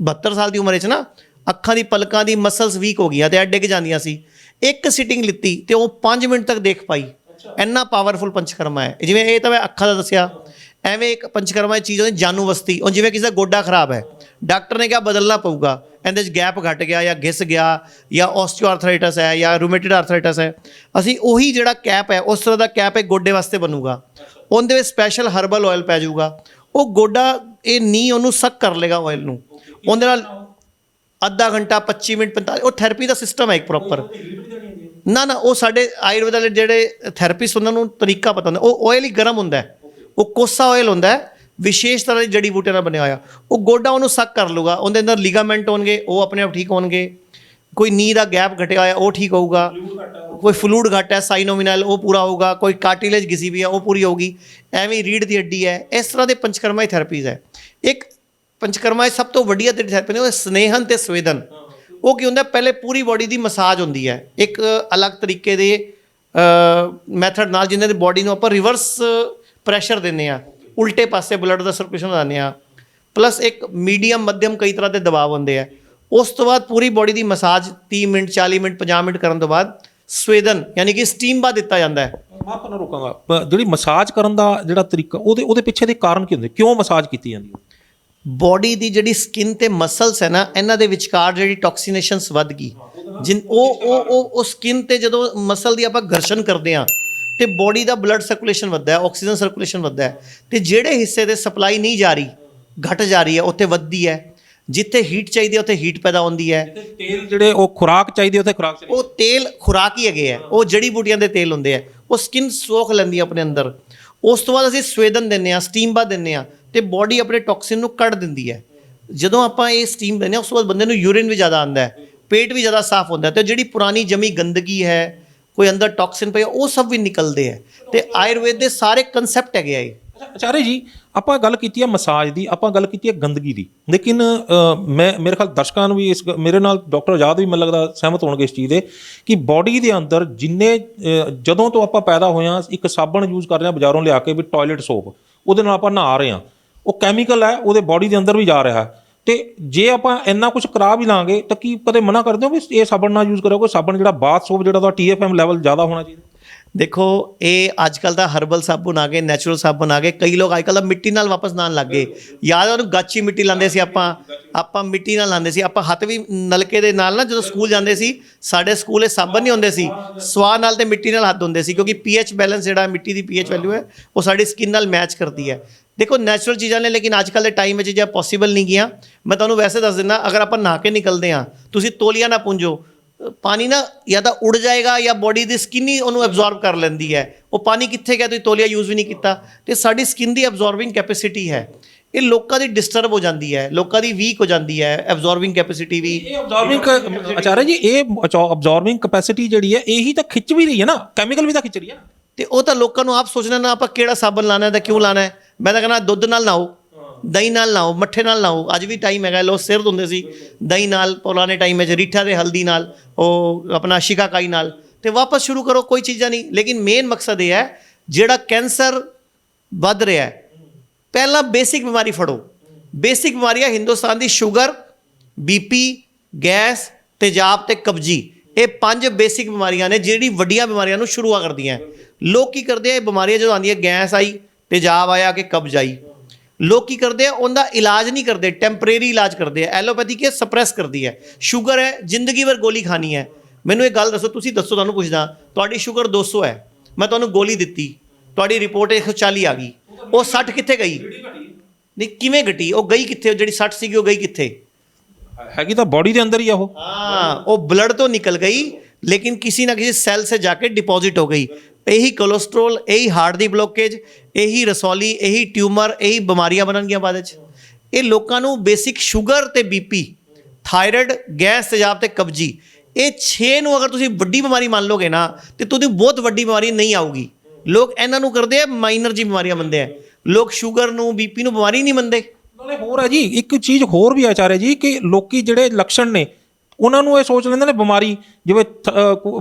72 ਸਾਲ ਦੀ ਉਮਰ ਵਿੱਚ ਨਾ ਅੱਖਾਂ ਦੀ ਪਲਕਾਂ ਦੀ ਮਸਲਸ ਵੀਕ ਹੋ ਗਈਆਂ ਅਤੇ ਡਿੱਗ ਜਾਂਦੀਆਂ ਸੀ। ਇੱਕ ਸੀਟਿੰਗ ਲਿੱਤੀ ਅਤੇ ਉਹ 5 ਮਿੰਟ ਤੱਕ ਦੇਖ ਪਾਈ। ਇੰਨਾ ਪਾਵਰਫੁਲ ਪੰਚਕਰਮਾ ਹੈ। ਜਿਵੇਂ ਇਹ ਤਾਂ ਮੈਂ ਅੱਖਾਂ ਦਾ ਦੱਸਿਆ, ਐਵੇਂ ਇੱਕ ਪੰਚਕਰਮਾ ਚੀਜ਼ ਹੁੰਦੀ ਜਾਨੂ ਵਸਤੀ। ਉਹ ਜਿਵੇਂ ਕਿਸੇ ਦਾ ਗੋਡਾ ਖਰਾਬ ਹੈ, ਡਾਕਟਰ ਨੇ ਕਿਹਾ ਬਦਲਣਾ ਪਊਗਾ, ਇਹਦੇ 'ਚ ਗੈਪ ਘਟ ਗਿਆ ਜਾਂ ਘਿਸ ਗਿਆ ਜਾਂ ਆਸਟੀਓਆਰਥਰਾਈਟਸ ਹੈ ਜਾਂ ਰੂਮੇਟਿਡ ਆਰਥਰਾਈਟਸ ਹੈ, ਅਸੀਂ ਉਹੀ ਜਿਹੜਾ ਕੈਪ ਹੈ ਉਸ ਤਰ੍ਹਾਂ ਦਾ ਕੈਪ ਇੱਕ ਗੋਡੇ ਵਾਸਤੇ ਬਣੂਗਾ। ਉਹਦੇ ਵਿੱਚ ਸਪੈਸ਼ਲ ਹਰਬਲ ਆਇਲ ਪੈ ਜਾਊਗਾ। ਉਹ ਗੋਡਾ ਇਹ ਨੀ ਉਹਨੂੰ ਸਕ ਕਰ ਲੇਗਾ ਆਇਲ ਨੂੰ, ਉਹਦੇ ਨਾਲ ਅੱਧਾ ਘੰਟਾ 25 ਮਿੰਟ 45, ਉਹ ਥੈਰੇਪੀ ਦਾ ਸਿਸਟਮ ਹੈ ਇੱਕ ਪ੍ਰੋਪਰ। ਨਾ ਉਹ ਸਾਡੇ ਆਯੁਰਵੇਦ ਵਾਲੇ ਜਿਹੜੇ ਥੈਰੇਪਿਸਟ ਉਹਨਾਂ ਨੂੰ ਤਰੀਕਾ ਪਤਾ ਹੁੰਦਾ। ਉਹ ਆਇਲ ਹੀ ਗਰਮ ਹੁੰਦਾ, ਉਹ ਕੋਸਾ ਆਇਲ ਹੁੰਦਾ, ਵਿਸ਼ੇਸ਼ ਤਰ੍ਹਾਂ ਦੀ ਜੜੀ ਬੂਟੀਆਂ ਨਾਲ ਬਣਿਆ ਹੋਇਆ। ਉਹ ਗੋਡਾ ਉਹਨੂੰ ਸਕ ਕਰ ਲੂਗਾ, ਉਹਦੇ ਅੰਦਰ ਲਿਗਾਮੈਂਟ ਹੋਣਗੇ, ਉਹ ਆਪਣੇ ਆਪ ਠੀਕ ਹੋਣਗੇ। ਕੋਈ ਨੀ ਦਾ ਗੈਪ ਘਟਿਆ ਹੋਇਆ ਉਹ ਠੀਕ ਹੋਊਗਾ, ਕੋਈ ਫਲੂਡ ਘੱਟ ਹੈ ਸਾਈਨੋਮਿਨਲ ਉਹ ਪੂਰਾ ਹੋਊਗਾ, ਕੋਈ ਕਾਰਟਿਲੇਜ ਘਿਸੀ ਵੀ ਹੈ ਉਹ ਪੂਰੀ ਹੋਊਗੀ। ਐਵੇਂ ਰੀੜ ਦੀ ਹੱਡੀ ਹੈ, ਇਸ ਤਰ੍ਹਾਂ ਦੇ ਪੰਚਕਰਮਾ ਥੈਰੇਪੀਜ਼ ਹੈ। ਇੱਕ ਪੰਚਕਰਮਾ ਸਭ ਤੋਂ ਵੱਡੀਆਂ ਜਿਹੜੀ ਥੈਰੇਪੀ ਨੇ ਉਹ ਸਨੇਹਨ ਅਤੇ ਸੰਵੇਦਨ। ਉਹ ਕੀ ਹੁੰਦਾ, ਪਹਿਲੇ ਪੂਰੀ ਬੋਡੀ ਦੀ ਮਸਾਜ ਹੁੰਦੀ ਹੈ ਇੱਕ ਅਲੱਗ ਤਰੀਕੇ ਦੇ ਮੈਥਡ ਨਾਲ, ਜਿਹਨਾਂ ਦੀ ਬੋਡੀ ਨੂੰ ਆਪਾਂ ਰਿਵਰਸ ਪ੍ਰੈਸ਼ਰ ਦਿੰਦੇ ਹਾਂ, ਉਲਟੇ ਪਾਸੇ ਬਲੱਡ ਦਾ ਸਰਕੂਲੇਸ਼ਨ ਵਧਾਉਂਦੇ ਹਾਂ, ਪਲੱਸ ਇੱਕ ਮੀਡੀਅਮ ਮੱਧਮ ਕਈ ਤਰ੍ਹਾਂ ਦੇ ਦਬਾਅ ਹੁੰਦੇ ਆ। ਉਸ ਤੋਂ ਬਾਅਦ ਪੂਰੀ ਬੋਡੀ ਦੀ ਮਸਾਜ 30 ਮਿੰਟ 40 ਮਿੰਟ 50 ਮਿੰਟ ਕਰਨ ਤੋਂ ਬਾਅਦ ਸਵੇਦਨ ਯਾਨੀ ਕਿ ਸਟੀਮ ਬਾਅਦ ਦਿੱਤਾ ਜਾਂਦਾ ਹੈ। ਮੈਂ ਤੁਹਾਨੂੰ ਰੋਕਾਂਗਾ, ਜਿਹੜੀ ਮਸਾਜ ਕਰਨ ਦਾ ਜਿਹੜਾ ਤਰੀਕਾ ਉਹਦੇ ਪਿੱਛੇ ਦੇ ਕਾਰਨ ਕੀ ਹੁੰਦੇ, ਕਿਉਂ ਮਸਾਜ ਕੀਤੀ ਜਾਂਦੀ ਹੈ? ਬੋਡੀ ਦੀ ਜਿਹੜੀ ਸਕਿਨ ਤੇ ਮਸਲਸ ਹੈ ਨਾ, ਇਹਨਾਂ ਦੇ ਵਿਚਕਾਰ ਜਿਹੜੀ ਟੌਕਸੀਨੇਸ਼ਨਸ ਵੱਧ ਗਈ, ਉਹ ਸਕਿਨ ਤੇ ਜਦੋਂ ਮਸਲ ਦੀ ਆਪਾਂ ਘਰਸ਼ਣ ਕਰਦੇ ਹਾਂ ਤੇ ਬੋਡੀ ਦਾ ਬਲੱਡ ਸਰਕੂਲੇਸ਼ਨ ਵੱਧਦਾ ਹੈ, ਆਕਸੀਜਨ ਸਰਕੂਲੇਸ਼ਨ ਵੱਧਦਾ ਹੈ, ਤੇ ਜਿਹੜੇ ਹਿੱਸੇ ਦੇ ਸਪਲਾਈ ਨਹੀਂ ਜਾ ਰਹੀ, ਘਟ ਜਾ ਰਹੀ ਹੈ, ਉੱਥੇ ਵੱਧਦੀ ਹੈ। ਜਿੱਥੇ ਹੀਟ ਚਾਹੀਦੀ ਹੈ ਉੱਥੇ ਹੀਟ ਪੈਦਾ ਹੁੰਦੀ ਹੈ। ਤੇਲ ਜਿਹੜੇ ਉਹ ਖੁਰਾਕ ਚਾਹੀਦੀ ਉੱਥੇ ਖੁਰਾਕ, ਉਹ ਤੇਲ ਖੁਰਾਕ ਹੀ ਹੈਗੇ ਹੈ, ਉਹ ਜੜੀ ਬੂਟੀਆਂ ਦੇ ਤੇਲ ਹੁੰਦੇ ਆ, ਉਹ ਸਕਿਨ ਸੋਖ ਲੈਂਦੀ ਆਪਣੇ ਅੰਦਰ। ਉਸ ਤੋਂ ਬਾਅਦ ਅਸੀਂ ਸਵੇਦਨ ਦਿੰਦੇ ਹਾਂ, ਸਟੀਮ ਬਾਅਦ ਦਿੰਦੇ ਹਾਂ, ਤੇ ਬੋਡੀ ਆਪਣੇ ਟੌਕਸਿਨ ਨੂੰ ਕੱਢ ਦਿੰਦੀ ਹੈ। ਜਦੋਂ ਆਪਾਂ ਇਹ ਸਟੀਮ ਦਿੰਦੇ ਹਾਂ ਉਸ ਤੋਂ ਬਾਅਦ ਬੰਦੇ ਨੂੰ ਯੂਰਿਨ ਵੀ ਜ਼ਿਆਦਾ ਆਉਂਦਾ ਹੈ, ਪੇਟ ਵੀ ਜ਼ਿਆਦਾ ਸਾਫ਼ ਹੁੰਦਾ, ਤੇ ਜਿਹੜੀ ਪੁਰਾਣੀ ਜਮੀ ਗੰਦਗੀ ਹੈ, ਕੋਈ ਅੰਦਰ ਟੌਕਸਿਨ ਪਏ, ਉਹ ਸਭ ਵੀ ਨਿਕਲਦੇ ਹੈ। ਤੇ ਆਯੁਰਵੇਦ ਦੇ ਸਾਰੇ ਕਨਸੈਪਟ ਹੈਗੇ ਆ ਇਹ। ਆਚਾਰਿਆ ਜੀ, ਆਪਾਂ ਗੱਲ ਕੀਤੀ ਹੈ ਮਸਾਜ ਦੀ, ਆਪਾਂ ਗੱਲ ਕੀਤੀ ਹੈ ਗੰਦਗੀ ਦੀ, ਲੇਕਿਨ ਮੇਰੇ ਖਿਆਲ ਦਰਸ਼ਕਾਂ ਨੂੰ ਵੀ ਮੇਰੇ ਨਾਲ ਡਾਕਟਰ ਆਜ਼ਾਦ ਵੀ ਮੈਨੂੰ ਲੱਗਦਾ ਸਹਿਮਤ ਹੋਣਗੇ ਇਸ ਚੀਜ਼ ਦੇ ਕਿ ਬੋਡੀ ਦੇ ਅੰਦਰ ਜਦੋਂ ਤੋਂ ਆਪਾਂ ਪੈਦਾ ਹੋਏ ਹਾਂ, ਇੱਕ ਸਾਬਣ ਯੂਜ਼ ਕਰ ਰਹੇ ਹਾਂ ਬਾਜ਼ਾਰੋਂ ਲਿਆ ਕੇ, ਵੀ ਟਾਇਲਟ ਸੋਪ, ਉਹਦੇ ਨਾਲ ਆਪਾਂ ਨਹਾ ਰਹੇ ਹਾਂ, ਉਹ ਕੈਮੀਕਲ ਹੈ, ਉਹਦੇ ਬੋਡੀ ਦੇ ਅੰਦਰ ਵੀ ਜਾ ਰਿਹਾ ਹੈ। ਤੇ ਜੇ ਆਪਾਂ ਇੰਨਾ ਕੁਝ ਕਰਾ ਵੀ ਲਾਂਗੇ ਤਾਂ ਕੀ ਕਦੇ ਮਨਾ ਕਰਦੇ ਹੋ ਵੀ ਇਹ ਸਾਬਣ ਨਾ ਯੂਜ਼ ਕਰਿਓ? ਕੋਈ ਸਾਬਣ ਜਿਹੜਾ ਬਾਥ ਸੋਪ ਜਿਹੜਾ ਉਹਦਾ TFM ਲੈਵਲ ਜ਼ਿਆਦਾ ਹੋਣਾ ਚਾਹੀਦਾ? ਦੇਖੋ ਇਹ ਅੱਜ ਕੱਲ ਦਾ ਹਰਬਲ ਸਾਬੁਨ ਆ ਗਏ, ਨੈਚੁਰਲ ਸਾਬੁਨ ਆ ਗਏ। ਕਈ ਲੋਕ ਅੱਜ ਕੱਲ ਦਾ ਮਿੱਟੀ ਨਾਲ ਵਾਪਸ ਨਹਾਉਣ ਲੱਗ ਗਏ। ਯਾਦ ਆ ਉਹਨੂੰ ਗਾਚੀ ਮਿੱਟੀ ਲਾਉਂਦੇ ਸੀ ਆਪਾਂ ਮਿੱਟੀ ਨਾਲ ਲਾਉਂਦੇ ਸੀ। ਆਪਾਂ ਹੱਥ ਵੀ ਨਲਕੇ ਦੇ ਨਾਲ ਨਾ ਜਦੋਂ ਸਕੂਲ ਜਾਂਦੇ ਸੀ, ਸਾਡੇ ਸਕੂਲ ਇਹ ਸਾਬਣ ਨਹੀਂ ਹੁੰਦੇ ਸੀ, ਸਵਾਹ ਨਾਲ ਤੇ ਮਿੱਟੀ ਨਾਲ ਹੱਥ ਧੋਂਦੇ ਸੀ, ਕਿਉਂਕਿ ਪੀਐਚ ਬੈਲੈਂਸ ਜਿਹੜਾ ਮਿੱਟੀ ਦੀ ਪੀਐਚ ਵੈਲਿਊ ਹੈ ਉਹ ਸਾਡੀ ਸਕਿਨ ਨਾਲ ਮੈਚ ਕਰਦੀ ਹੈ। ਦੇਖੋ ਨੈਚੁਰਲ ਚੀਜ਼ਾਂ ਨੇ, ਲੇਕਿਨ ਅੱਜ ਕੱਲ੍ਹ ਦੇ ਟਾਈਮ ਵਿੱਚ ਜੇ ਪੋਸੀਬਲ ਨਹੀਂ ਗਿਆ। ਮੈਂ ਤੁਹਾਨੂੰ ਵੈਸੇ ਦੱਸ ਦਿੰਦਾ, ਅਗਰ ਆਪਾਂ ਨਹਾ ਕੇ ਨਿਕਲਦੇ ਹਾਂ, ਤੁਸੀਂ ਤੋਲੀਆ ਨਾ ਪੂੰਝੋ, ਪਾਣੀ ਨਾ ਜਾਂ ਤਾਂ ਉੜ ਜਾਏਗਾ ਜਾਂ ਬੋਡੀ ਦੀ ਸਕਿਨ ਹੀ ਉਹਨੂੰ ਐਬਜ਼ੌਰਬ ਕਰ ਲੈਂਦੀ ਹੈ। ਉਹ ਪਾਣੀ ਕਿੱਥੇ ਗਿਆ, ਤੁਸੀਂ ਤੋਲੀਆ ਯੂਜ਼ ਵੀ ਨਹੀਂ ਕੀਤਾ। ਤੇ ਸਾਡੀ ਸਕਿਨ ਦੀ ਐਬਜ਼ੌਰਬਿੰਗ ਕੈਪੈਸਿਟੀ ਹੈ, ਇਹ ਲੋਕਾਂ ਦੀ ਡਿਸਟਰਬ ਹੋ ਜਾਂਦੀ ਹੈ, ਲੋਕਾਂ ਦੀ ਵੀਕ ਹੋ ਜਾਂਦੀ ਹੈ ਐਬਜ਼ੌਰਬਿੰਗ ਕੈਪੈਸਿਟੀ ਵੀ। ਇਹ ਅਬਜ਼ੌਰਬਿੰਗ ਆਚਾਰਿਆ ਜੀ, ਇਹ ਅਬਜ਼ੌਰਬਿੰਗ ਕੈਪੈਸਿਟੀ ਜਿਹੜੀ ਹੈ ਇਹੀ ਤਾਂ ਖਿੱਚ ਵੀ ਰਹੀ ਹੈ ਨਾ, ਕੈਮੀਕਲ ਵੀ ਤਾਂ ਖਿੱਚ ਰਹੀ ਹੈ ਨਾ। ਤੇ ਉਹ ਤਾਂ ਲੋਕਾਂ ਨੂੰ ਆਪ ਸੋਚਣਾ ਨਾ ਆਪਾਂ ਕਿਹੜਾ ਸਾਬਣ ਲਾਣਾ ਹੈ ਤਾਂ ਕਿਉਂ ਲਾਣਾ ਹੈ। ਮੈਂ ਤਾਂ ਕਹਿੰਦਾ ਦੁੱਧ ਨਾਲ ਨਹਾਓ, ਦਹੀਂ ਨਾਲ ਨਹਾਓ, ਮੱਠੇ ਨਾਲ ਨਹਾਓ। ਅੱਜ ਵੀ ਟਾਈਮ ਹੈਗਾ, ਲੋਕ ਸਿਰ ਧੋਂਦੇ ਸੀ ਦਹੀਂ ਨਾਲ, ਪੁਰਾਣੇ ਟਾਈਮ ਵਿੱਚ ਰੀਠਾ ਦੇ ਹਲਦੀ ਨਾਲ, ਉਹ ਆਪਣਾ ਸ਼ਿਕਾਕਾਈ ਨਾਲ। ਤੇ ਵਾਪਸ ਸ਼ੁਰੂ ਕਰੋ, ਕੋਈ ਚੀਜ਼ਾਂ ਨਹੀਂ। ਲੇਕਿਨ ਮੇਨ ਮਕਸਦ ਇਹ ਹੈ, ਜਿਹੜਾ ਕੈਂਸਰ ਵੱਧ ਰਿਹਾ ਹੈ, ਪਹਿਲਾਂ ਬੇਸਿਕ ਬਿਮਾਰੀ ਫੜੋ। ਬੇਸਿਕ ਬਿਮਾਰੀਆਂ ਹਿੰਦੁਸਤਾਨ ਦੀ ਸ਼ੂਗਰ, ਬੀਪੀ, ਗੈਸ, ਤੇਜ਼ਾਬ ਤੇ ਕਬਜੀ। ਇਹ 5 ਬੇਸਿਕ ਬਿਮਾਰੀਆਂ ਨੇ ਜਿਹੜੀ ਵੱਡੀਆਂ ਬਿਮਾਰੀਆਂ ਨੂੰ ਸ਼ੁਰੂ ਕਰਦੀਆਂ। ਲੋਕ ਕੀ ਕਰਦੇ ਆ, ਇਹ ਬਿਮਾਰੀਆਂ ਜਦੋਂ ਆਉਂਦੀਆਂ, ਗੈਸ ਆਈ, ਤੇਜ਼ਾਬ ਆਇਆ ਕਿ ਕਬਜ਼ ਆਈ, ਲੋਕ ਕੀ ਕਰਦੇ ਆ, ਉਹਦਾ ਇਲਾਜ ਨਹੀਂ ਕਰਦੇ, ਟੈਂਪਰੇਰੀ ਇਲਾਜ ਕਰਦੇ ਆ। ਐਲੋਪੈਥੀ ਕੀ ਸਪਰੈਸ ਕਰਦੀ ਹੈ। ਸ਼ੂਗਰ ਹੈ, ਜ਼ਿੰਦਗੀ ਭਰ ਗੋਲੀ ਖਾਣੀ ਹੈ। ਮੈਨੂੰ ਇਹ ਗੱਲ ਦੱਸੋ, ਤੁਸੀਂ ਦੱਸੋ, ਤੁਹਾਨੂੰ ਪੁੱਛਦਾ, ਤੁਹਾਡੀ ਸ਼ੂਗਰ 200 ਹੈ, ਮੈਂ ਤੁਹਾਨੂੰ ਗੋਲੀ ਦਿੱਤੀ, ਤੁਹਾਡੀ ਰਿਪੋਰਟ 140 ਆ ਗਈ, ਉਹ 60 ਕਿੱਥੇ ਗਈ? ਨਹੀਂ, ਕਿਵੇਂ ਘਟੀ? ਉਹ ਗਈ ਕਿੱਥੇ? ਜਿਹੜੀ 60 ਸੀਗੀ ਉਹ ਗਈ ਕਿੱਥੇ? ਹੈਗੀ ਤਾਂ ਬੋਡੀ ਦੇ ਅੰਦਰ ਹੀ ਆ ਉਹ। हाँ, वो ब्लड तो निकल गई, लेकिन किसी ना किसी सेल से जाके डिपॉजिट हो गई। यही कोलेस्ट्रोल, यही हार्ट दी ब्लॉकेज, यही रसौली, यही ट्यूमर, यही बीमारियां बनन गया बाद च। ये लोगों को बेसिक शुगर ते बीपी, थायराइड, गैस, तेजाब ते कब्जी, ये 6 ਨੂੰ अगर तुसी वड्डी बीमारी मान लोगे ना तो तुहानू बहुत वड्डी बीमारी नहीं आऊगी। लोग इन्हां नू करदे आ माइनर जी बीमारियां मनदे आ, लोग शुगर नू, बीपी नू बीमारी नहीं मनदे। ਨਾਲੇ ਹੋਰ ਹੈ ਜੀ, ਇੱਕ ਚੀਜ਼ ਹੋਰ ਵੀ ਆਚਾਰਿਆ ਜੀ, ਕਿ ਲੋਕੀ ਜਿਹੜੇ ਲੱਛਣ ਨੇ ਉਹਨਾਂ ਨੂੰ ਇਹ ਸੋਚ ਲੈਂਦੇ ਨੇ ਬਿਮਾਰੀ, ਜਿਵੇਂ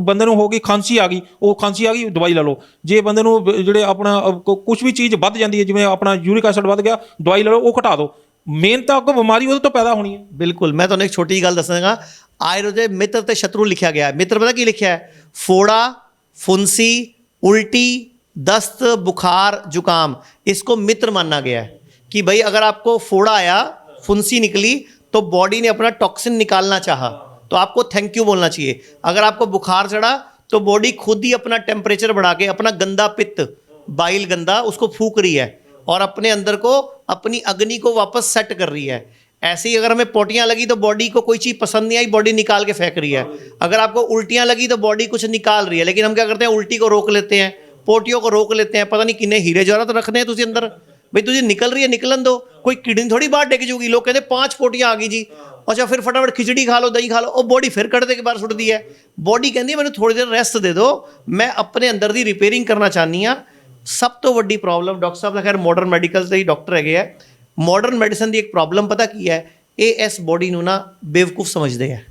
ਬੰਦੇ ਨੂੰ ਹੋ ਗਈ ਖਾਂਸੀ ਆ ਗਈ, ਉਹ ਖਾਂਸੀ ਆ ਗਈ ਦਵਾਈ ਲੈ ਲਓ। ਜੇ ਬੰਦੇ ਨੂੰ ਜਿਹੜੇ ਆਪਣਾ ਕੁਝ ਵੀ ਚੀਜ਼ ਵੱਧ ਜਾਂਦੀ ਹੈ, ਜਿਵੇਂ ਆਪਣਾ ਯੂਰਿਕ ਐਸਿਡ ਵੱਧ ਗਿਆ, ਦਵਾਈ ਲੈ ਲਓ, ਉਹ ਘਟਾ ਦਿਓ। ਮੇਨ ਤਾਂ ਅੱਗੋਂ ਬਿਮਾਰੀ ਉਹਦੇ ਤੋਂ ਪੈਦਾ ਹੋਣੀ ਹੈ। ਬਿਲਕੁਲ, ਮੈਂ ਤੁਹਾਨੂੰ ਇੱਕ ਛੋਟੀ ਜਿਹੀ ਗੱਲ ਦੱਸਾਂਗਾ। ਆਯੁਰਵੇਦ ਮਿੱਤਰ ਤੇ ਸ਼ਤਰੂ ਲਿਖਿਆ ਗਿਆ ਹੈ। ਮਿੱਤਰ ਪਤਾ ਕੀ ਲਿਖਿਆ ਹੈ? फोड़ा, फुंसी, उल्टी, दस्त, बुखार, जुकाम, इसको मित्र माना गया है कि भाई अगर आपको फोड़ा आया, फुंसी निकली, तो बॉडी ने अपना टॉक्सिन निकालना चाहा तो आपको थैंक यू बोलना चाहिए। अगर आपको बुखार चढ़ा तो बॉडी खुद ही अपना टेम्परेचर बढ़ा के अपना गंदा पित्त, बाइल गंदा, उसको फूक रही है और अपने अंदर को, अपनी अग्नि को वापस सेट कर रही है। ऐसे ही अगर हमें पोटियाँ लगी तो बॉडी को कोई चीज़ पसंद नहीं आई, बॉडी निकाल के फेंक रही है। अगर आपको उल्टियाँ लगी तो बॉडी कुछ निकाल रही है, लेकिन हम क्या करते हैं, उल्टी को रोक लेते हैं, पोटियों को रोक लेते हैं। पता नहीं किन्ने हीरे जवाहरात तो रखते हैं तुझे अंदर, भाई तुझे निकल रही है, निकलन दो, कोई किडनी थोड़ी बाहर डिग जूगी। लोग कहते 5 पोटियाँ आ गई जी, अच्छा फिर फटाफट खिचड़ी खा लो, दही खा लो, और बॉडी फिर कट दे के बाहर सुटती है। बॉडी कहती है मैंने थोड़ी देर रेस्ट दे दो, मैं अपने अंदर दी रिपेयरिंग करना चाहनी हाँ। सब तो वड्डी प्रॉब्लम डॉक्टर साहब, खैर मॉडर्न मैडिकल से ही डॉक्टर है, मॉडर्न मैडिसन की एक प्रॉब्लम पता की है, ये इस बॉडी नू ना बेवकूफ़ समझते हैं,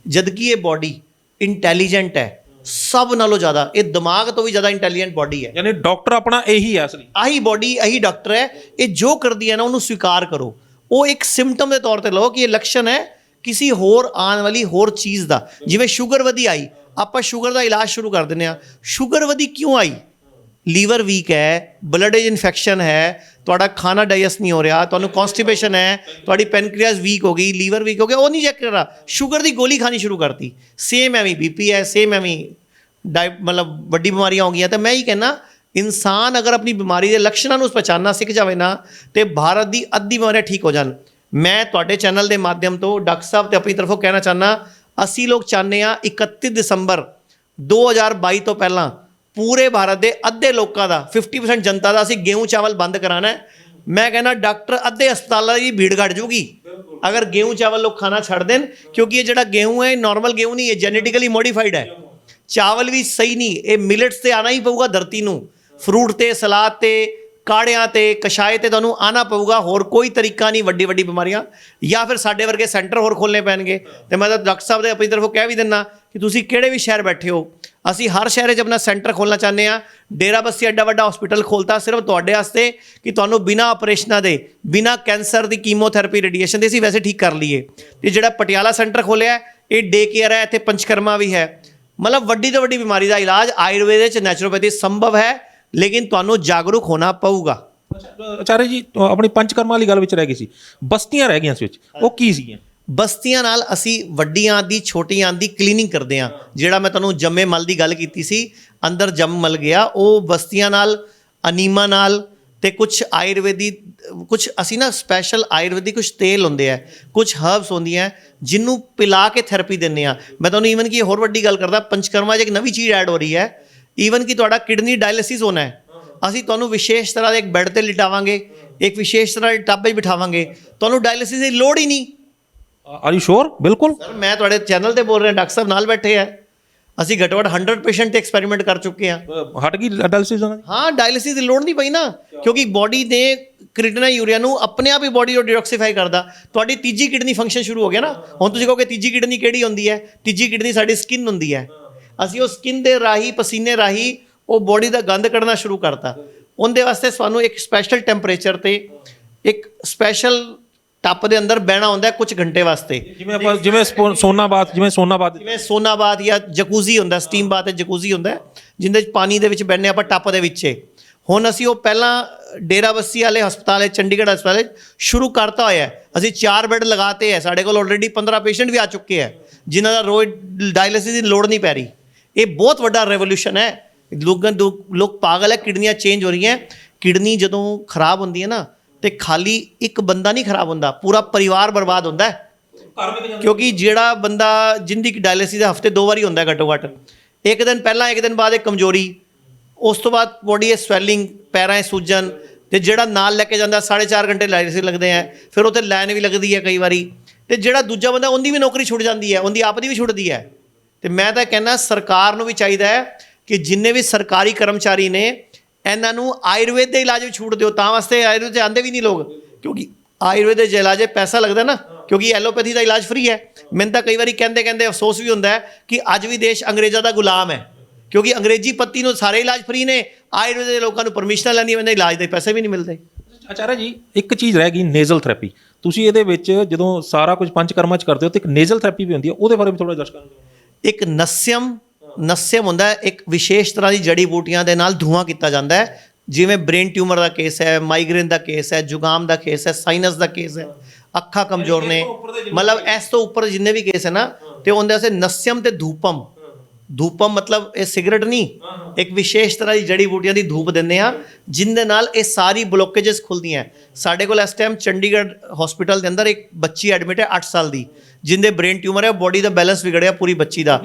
जबकि ये बॉडी इंटैलीजेंट है सब नालों ज़्यादा। ये दिमाग तो भी ज़्यादा इंटैलीजेंट बॉडी है। यानी डॉक्टर अपना यही है असली, आही बॉडी यही डॉक्टर है। ये जो कर दिया ना उन्होंने स्वीकार करो, वो एक सिम्पटम के तौर पर लो कि ये लक्षण है किसी होर आने वाली होर चीज़ का। जिवें शुगर वधी आई, आप शुगर का इलाज शुरू कर देने। शुगर वधी क्यों आई? लीवर वीक है, ब्लड इन्फेक्शन है, ਤੁਹਾਡਾ ਖਾਣਾ ਡਾਈਜੈਸਟ ਨਹੀਂ ਹੋ ਰਿਹਾ, ਤੁਹਾਨੂੰ ਕੌਨਸਟੀਪੇਸ਼ਨ ਹੈ, ਤੁਹਾਡੀ ਪੈਨਕ੍ਰੀਆਸ ਵੀਕ ਹੋ ਗਈ, ਲੀਵਰ ਵੀਕ ਹੋ ਗਿਆ, ਉਹ ਨਹੀਂ ਚੈੱਕ ਕਰ ਰਿਹਾ, ਸ਼ੂਗਰ ਦੀ ਗੋਲੀ ਖਾਣੀ ਸ਼ੁਰੂ ਕਰਤੀ। ਸੇਮ ਐਵੇਂ ਬੀਪੀ ਹੈ, ਸੇਮ ਐਵੇਂ ਮਤਲਬ ਵੱਡੀ ਬਿਮਾਰੀਆਂ ਹੋ ਗਈਆਂ। ਤਾਂ ਮੈਂ ਹੀ ਕਹਿੰਦਾ, ਇਨਸਾਨ ਅਗਰ ਆਪਣੀ ਬਿਮਾਰੀ ਦੇ ਲੱਛਣਾਂ ਨੂੰ ਪਛਾਣਨਾ ਸਿੱਖ ਜਾਵੇ ਨਾ, ਤੇ ਭਾਰਤ ਦੀ ਅੱਧੀ ਬਿਮਾਰੀਆਂ ਠੀਕ ਹੋ ਜਾਣ। ਮੈਂ ਤੁਹਾਡੇ ਚੈਨਲ ਦੇ ਮਾਧਿਅਮ ਤੋਂ ਡਾਕਟਰ ਸਾਹਿਬ ਤੇ ਆਪਣੀ ਤਰਫੋਂ ਕਹਿਣਾ ਚਾਹੁੰਦਾ, ਅਸੀਂ ਲੋਕ ਚਾਹੁੰਦੇ ਹਾਂ 31 ਦਸੰਬਰ 2022 ਤੋਂ ਪਹਿਲਾਂ पूरे भारत के अद्धे लोगों का 50% जनता का असीं गेहूं चावल बंद कराना है। मैं कहना डॉक्टर अद्धे अस्पतालों की भीड़ घट जूगी अगर गेहूं चावल लोग खाना छड़ दें, क्योंकि ये जो गेहूं है नॉर्मल गेहूं नहीं है, जेनेटिकली मॉडिफाइड है। चावल भी सही नहीं, ये मिलेट्स से आना ही पऊगा धरती नूं, फ्रूट ते, सलाद ते, काढ़ियां ते, कशाए ते तुहानूं आना पऊगा। होर कोई तरीका नहीं, वड्डी वड्डी बीमारियां या फिर साडे वर्गे सेंटर होर खोलने पैणगे। ते मैं डॉक्टर साहब दे अपनी तरफों कह भी दिंदा कि तुसीं किहड़े भी शहर बैठे हो, ਅਸੀਂ ਹਰ ਸ਼ਹਿਰ 'ਚ ਆਪਣਾ ਸੈਂਟਰ ਖੋਲ੍ਹਣਾ ਚਾਹੁੰਦੇ ਹਾਂ। ਡੇਰਾ ਬੱਸੀ ਐਡਾ ਵੱਡਾ ਹਸਪੀਟਲ ਖੋਲ੍ਹਤਾ ਸਿਰਫ ਤੁਹਾਡੇ ਵਾਸਤੇ ਕਿ ਤੁਹਾਨੂੰ ਬਿਨਾਂ ਆਪਰੇਸ਼ਨਾਂ ਦੇ, ਬਿਨਾਂ ਕੈਂਸਰ ਦੀ ਕੀਮੋਥੈਰੇਪੀ, ਰੇਡੀਏਸ਼ਨ ਦੇ ਅਸੀਂ ਵੈਸੇ ਠੀਕ ਕਰ ਲਈਏ। ਤੇ ਜਿਹੜਾ ਪਟਿਆਲਾ ਸੈਂਟਰ ਖੋਲ੍ਹਿਆ ਇਹ ਡੇ ਕੇਅਰ ਹੈ, ਇੱਥੇ ਪੰਚਕਰਮਾ ਵੀ ਹੈ। ਮਤਲਬ ਵੱਡੀ ਤੋਂ ਵੱਡੀ ਬਿਮਾਰੀ ਦਾ ਇਲਾਜ ਆਯੁਰਵੇਦ ਵਿੱਚ ਨੈਚੁਰੋਪੈਥੀ ਸੰਭਵ ਹੈ, ਲੇਕਿਨ ਤੁਹਾਨੂੰ ਜਾਗਰੂਕ ਹੋਣਾ ਪਊਗਾ। ਆਚਾਰਿਆ ਜੀ ਆਪਣੀ ਪੰਚਕਰਮਾ ਵਾਲੀ ਗੱਲ ਵਿੱਚ ਰਹਿ ਗਈ ਸੀ, ਬਸਤੀਆਂ ਰਹਿ ਗਈਆਂ ਸੀ ਵਿੱਚ, ਉਹ ਕੀ ਸੀਗੀਆਂ? ਬਸਤੀਆਂ ਨਾਲ ਅਸੀਂ ਵੱਡੀਆਂ ਦੀ ਛੋਟੀਆਂ ਦੀ ਕਲੀਨਿੰਗ ਕਰਦੇ ਹਾਂ। ਜਿਹੜਾ ਮੈਂ ਤੁਹਾਨੂੰ ਜੰਮੇ ਮਲ ਦੀ ਗੱਲ ਕੀਤੀ ਸੀ, ਅੰਦਰ ਜੰਮ ਮਲ ਗਿਆ, ਉਹ ਬਸਤੀਆਂ ਨਾਲ, ਅਨੀਮਾ ਨਾਲ, ਤੇ ਕੁਝ ਆਯੁਰਵੇਦੀ, ਕੁਝ ਅਸੀਂ ਨਾ ਸਪੈਸ਼ਲ ਆਯੁਰਵੇਦੀ ਕੁਝ ਤੇਲ ਹੁੰਦੇ ਆ, ਕੁਝ ਹਰਬਸ ਹੁੰਦੀਆਂ ਜਿਹਨੂੰ ਪਿਲਾ ਕੇ ਥੈਰੇਪੀ ਦਿੰਦੇ ਆ। ਮੈਂ ਤੁਹਾਨੂੰ ਈਵਨ ਕਿ ਹੋਰ ਵੱਡੀ ਗੱਲ ਕਰਦਾ, ਪੰਚਕਰਮਾ 'ਚ ਇੱਕ ਨਵੀਂ ਚੀਜ਼ ਐਡ ਹੋ ਰਹੀ ਹੈ, ਈਵਨ ਕਿ ਤੁਹਾਡਾ ਕਿਡਨੀ ਡਾਇਲਿਸਿਸ ਹੋਣਾ ਹੈ, ਅਸੀਂ ਤੁਹਾਨੂੰ ਵਿਸ਼ੇਸ਼ ਤਰ੍ਹਾਂ ਦੇ ਇੱਕ ਬੈੱਡ ਤੇ ਲਿਟਾਵਾਂਗੇ, ਇੱਕ ਵਿਸ਼ੇਸ਼ ਤਰ੍ਹਾਂ ਦੇ ਟੱਬ 'ਚ ਬਿਠਾਵਾਂਗੇ, ਤੁਹਾਨੂੰ ਡਾਇਲਿਸਿਸ ਦੀ ਲੋੜ ਹੀ ਨਹੀਂ। ਆਰ ਯੂ ਸ਼ੋਰ? ਬਿਲਕੁਲ ਸਰ ਮੈਂ ਤੁਹਾਡੇ ਚੈਨਲ ਤੇ ਬੋਲ ਰਿਹਾ, ਡਾਕਟਰ ਸਾਹਿਬ ਨਾਲ ਬੈਠੇ ਆ, ਅਸੀਂ ਘੱਟੋ ਘੱਟ 100 ਪੇਸ਼ੈਂਟ ਤੇ ਐਕਸਪੈਰੀਮੈਂਟ ਕਰ ਚੁੱਕੇ ਹਾਂ। ਹਟ ਗਈ ਡਾਇਲਿਸਿਸ ਉਹਨਾਂ ਦੀ? ਹਾਂ, ਡਾਇਲਿਸਿਸ ਦੀ ਲੋੜ ਨਹੀਂ ਪਈ ਨਾ, ਕਿਉਂਕਿ ਬੋਡੀ ਨੇ ਕ੍ਰੀਟਿਨਾ ਯੂਰੀਆ ਨੂੰ ਆਪਣੇ ਆਪ ਹੀ ਬੋਡੀ ਨੂੰ ਡੀਟੌਕਸੀਫਾਈ ਕਰਦਾ। ਤੁਹਾਡੀ ਤੀਜੀ ਕਿਡਨੀ ਫੰਕਸ਼ਨ ਸ਼ੁਰੂ ਹੋ ਗਿਆ ਨਾ। ਹੁਣ ਤੁਸੀਂ ਕਹੋਗੇ ਤੀਜੀ ਕਿਡਨੀ ਕਿਹੜੀ ਹੁੰਦੀ ਹੈ? ਤੀਜੀ ਕਿਡਨੀ ਸਾਡੀ ਸਕਿਨ ਹੁੰਦੀ ਹੈ। ਅਸੀਂ ਉਹ ਸਕਿਨ ਦੇ ਰਾਹੀਂ, ਪਸੀਨੇ ਰਾਹੀਂ ਉਹ ਬੋਡੀ ਦਾ ਗੰਦ ਕੱਢਣਾ ਸ਼ੁਰੂ ਕਰਤਾ। ਉਹਦੇ ਵਾਸਤੇ ਸਾਨੂੰ ਇੱਕ ਸਪੈਸ਼ਲ ਟੈਂਪਰੇਚਰ ਤੇ ਇੱਕ ਸਪੈਸ਼ਲ ਟੱਪ ਦੇ ਅੰਦਰ ਬਹਿਣਾ ਹੁੰਦਾ ਕੁਝ ਘੰਟੇ ਵਾਸਤੇ। ਜਿਵੇਂ ਸੋਨਾ ਬਾਥ ਜਿਵੇਂ ਸੋਨਾ ਬਾਥ ਜਾਂ ਜਕੂਜ਼ੀ ਹੁੰਦਾ, ਸਟੀਮ ਬਾਥ ਤੇ ਜਕੂਜ਼ੀ ਹੁੰਦਾ, ਜਿੰਦੇ ਵਿੱਚ ਪਾਣੀ ਦੇ ਵਿੱਚ ਬਹਿੰਦੇ ਆਪਾਂ ਟੱਪ ਦੇ ਵਿੱਚ। ਹੁਣ ਅਸੀਂ ਉਹ ਪਹਿਲਾਂ ਡੇਰਾਬੱਸੀ ਵਾਲੇ ਹਸਪਤਾਲ, ਚੰਡੀਗੜ੍ਹ ਹਸਪਤਾਲ ਸ਼ੁਰੂ ਕਰਤਾ ਹੋਇਆ। ਅਸੀਂ 4 ਬੈੱਡ ਲਗਾਤੇ ਹੈ, ਸਾਡੇ ਕੋਲ ਆਲਰੇਡੀ 15 ਪੇਸ਼ੈਂਟ ਵੀ ਆ ਚੁੱਕੇ ਹੈ, ਜਿਨ੍ਹਾਂ ਦਾ ਰੋਜ਼ ਡਾਇਲਿਸਿਸ ਦੀ ਲੋੜ ਨਹੀਂ ਪੈ ਰਹੀ। ਇਹ ਬਹੁਤ ਵੱਡਾ ਰੈਵੋਲੂਸ਼ਨ ਹੈ। ਲੋਕ ਪਾਗਲ ਹੈ, ਕਿਡਨੀਆਂ ਚੇਂਜ ਹੋ ਰਹੀਆਂ। ਕਿਡਨੀ ਜਦੋਂ ਖਰਾਬ ਹੁੰਦੀ ਹੈ ਨਾ, ਤੇ ਖਾਲੀ ਇੱਕ ਬੰਦਾ ਨਹੀਂ ਖਰਾਬ ਹੁੰਦਾ, ਪੂਰਾ ਪਰਿਵਾਰ ਬਰਬਾਦ ਹੁੰਦਾ ਹੈ। ਕਿਉਂਕਿ ਜਿਹੜਾ ਬੰਦਾ ਜਿੰਦੀ ਡਾਇਲਿਸਿਸ ਦੇ ਹਫਤੇ 2 ਵਾਰੀ ਹੁੰਦਾ ਘੱਟੋ ਘੱਟ, ਇੱਕ ਦਿਨ ਪਹਿਲਾਂ ਇੱਕ ਦਿਨ ਬਾਅਦ ਇਹ ਕਮਜ਼ੋਰੀ, ਉਸ ਤੋਂ ਬਾਅਦ ਬੋਡੀ 'ਚ ਸਵੈਲਿੰਗ, ਪੈਰਾਂ 'ਚ ਸੂਜਨ, ਤੇ ਜਿਹੜਾ ਨਾਲ ਲੈ ਕੇ ਜਾਂਦਾ 4.5 ਘੰਟੇ ਡਾਇਲਿਸਿਸ ਲੱਗਦੇ ਆ, ਫਿਰ ਉੱਥੇ ਲਾਈਨ ਵੀ ਲੱਗਦੀ ਹੈ ਕਈ ਵਾਰੀ, ਤੇ ਜਿਹੜਾ ਦੂਜਾ ਬੰਦਾ ਉਹਦੀ ਵੀ ਨੌਕਰੀ ਛੁੱਟ ਜਾਂਦੀ ਹੈ, ਉਹਦੀ ਆਪ ਦੀ ਵੀ ਛੁੱਟਦੀ ਹੈ। ਤੇ ਮੈਂ ਤਾਂ ਕਹਿੰਦਾ ਸਰਕਾਰ ਨੂੰ ਵੀ ਚਾਹੀਦਾ ਹੈ ਕਿ ਜਿੰਨੇ ਵੀ ਸਰਕਾਰੀ ਕਰਮਚਾਰੀ ਨੇ ਇਹਨਾਂ ਨੂੰ ਆਯੁਰਵੇਦ ਦੇ ਇਲਾਜ ਵਿੱਚ ਛੂਟ ਦਿਓ। ਤਾਂ ਵਾਸਤੇ ਆਯੁਰਵੇਦ 'ਚ ਆਉਂਦੇ ਵੀ ਨਹੀਂ ਲੋਕ, ਕਿਉਂਕਿ ਆਯੁਰਵੇਦ ਦੇ ਇਲਾਜ 'ਚ ਪੈਸਾ ਲੱਗਦਾ ਨਾ, ਕਿਉਂਕਿ ਐਲੋਪੈਥੀ ਦਾ ਇਲਾਜ ਫ੍ਰੀ ਹੈ। ਮੈਨੂੰ ਤਾਂ ਕਈ ਵਾਰੀ ਕਹਿੰਦੇ ਅਫਸੋਸ ਵੀ ਹੁੰਦਾ ਹੈ ਕਿ ਅੱਜ ਵੀ ਦੇਸ਼ ਅੰਗਰੇਜ਼ਾਂ ਦਾ ਗੁਲਾਮ ਹੈ, ਕਿਉਂਕਿ ਅੰਗਰੇਜ਼ੀ ਪੱਤੀ ਨੂੰ ਸਾਰੇ ਇਲਾਜ ਫ੍ਰੀ ਨੇ, ਆਯੁਰਵੇਦ ਦੇ ਲੋਕਾਂ ਨੂੰ ਪਰਮਿਸ਼ਨਾਂ ਲੈਣੀਆਂ ਪੈਂਦੀਆਂ, ਇਲਾਜ ਦੇ ਪੈਸੇ ਵੀ ਨਹੀਂ ਮਿਲਦੇ। ਆਚਾਰਿਆ ਜੀ ਇੱਕ ਚੀਜ਼ ਰਹਿ ਗਈ, ਨੇਜ਼ਲ ਥੈਰੇਪੀ। ਤੁਸੀਂ ਇਹਦੇ ਵਿੱਚ ਜਦੋਂ ਸਾਰਾ ਕੁਝ ਪੰਚਕਰਮਾ 'ਚ ਕਰਦੇ ਹੋ, ਤੇ ਇੱਕ ਨੇਜ਼ਲ ਥੈਰੇਪੀ ਵੀ ਹੁੰਦੀ ਹੈ, ਉਹਦੇ ਬਾਰੇ ਵੀ ਥੋੜ੍ਹਾ ਦਰਸ਼ਕਾਂ ਨੂੰ। ਇੱਕ ਨਸਿਅਮ ਹੁੰਦਾ ਹੈ, ਇੱਕ ਵਿਸ਼ੇਸ਼ ਤਰ੍ਹਾਂ ਦੀ ਜੜੀ ਬੂਟੀਆਂ ਦੇ ਨਾਲ ਧੂੰਆਂ ਕੀਤਾ ਜਾਂਦਾ ਹੈ। ਜਿਵੇਂ ਬ੍ਰੇਨ ਟਿਊਮਰ ਦਾ ਕੇਸ ਹੈ, ਮਾਈਗ੍ਰੇਨ ਦਾ ਕੇਸ ਹੈ, ਜ਼ੁਕਾਮ ਦਾ ਕੇਸ ਹੈ, ਸਾਈਨਸ ਦਾ ਕੇਸ ਹੈ, ਅੱਖਾਂ ਕਮਜ਼ੋਰ ਨੇ, ਮਤਲਬ ਇਸ ਤੋਂ ਉੱਪਰ ਜਿੰਨੇ ਵੀ ਕੇਸ ਹੈ ਨਾ, ਤੇ ਉਹਦੇ ਵਾਸਤੇ ਨਸਿਅਮ ਤੇ ਧੂਪਮ ਮਤਲਬ ਇਹ ਸਿਗਰਟ ਨਹੀਂ, ਇੱਕ ਵਿਸ਼ੇਸ਼ ਤਰ੍ਹਾਂ ਦੀ ਜੜੀ ਬੂਟੀਆਂ ਦੀ ਧੂਪ ਦਿੰਦੇ ਆ, ਜਿੰਦੇ ਨਾਲ ਇਹ ਸਾਰੀ ਬਲੋਕੇਜਸ ਖੁੱਲਦੀਆਂ। ਸਾਡੇ ਕੋਲ ਇਸ ਟਾਈਮ ਚੰਡੀਗੜ੍ਹ ਹਸਪੀਟਲ ਦੇ ਅੰਦਰ ਇੱਕ ਬੱਚੀ ਐਡਮਿਟ ਹੈ 8 ਸਾਲ ਦੀ, ਜਿੰਦੇ ਬ੍ਰੇਨ ਟਿਊਮਰ ਹੈ, ਬੋਡੀ ਦਾ ਬੈਲੈਂਸ ਵਿਗੜਿਆ ਪੂਰੀ ਬੱਚੀ ਦਾ।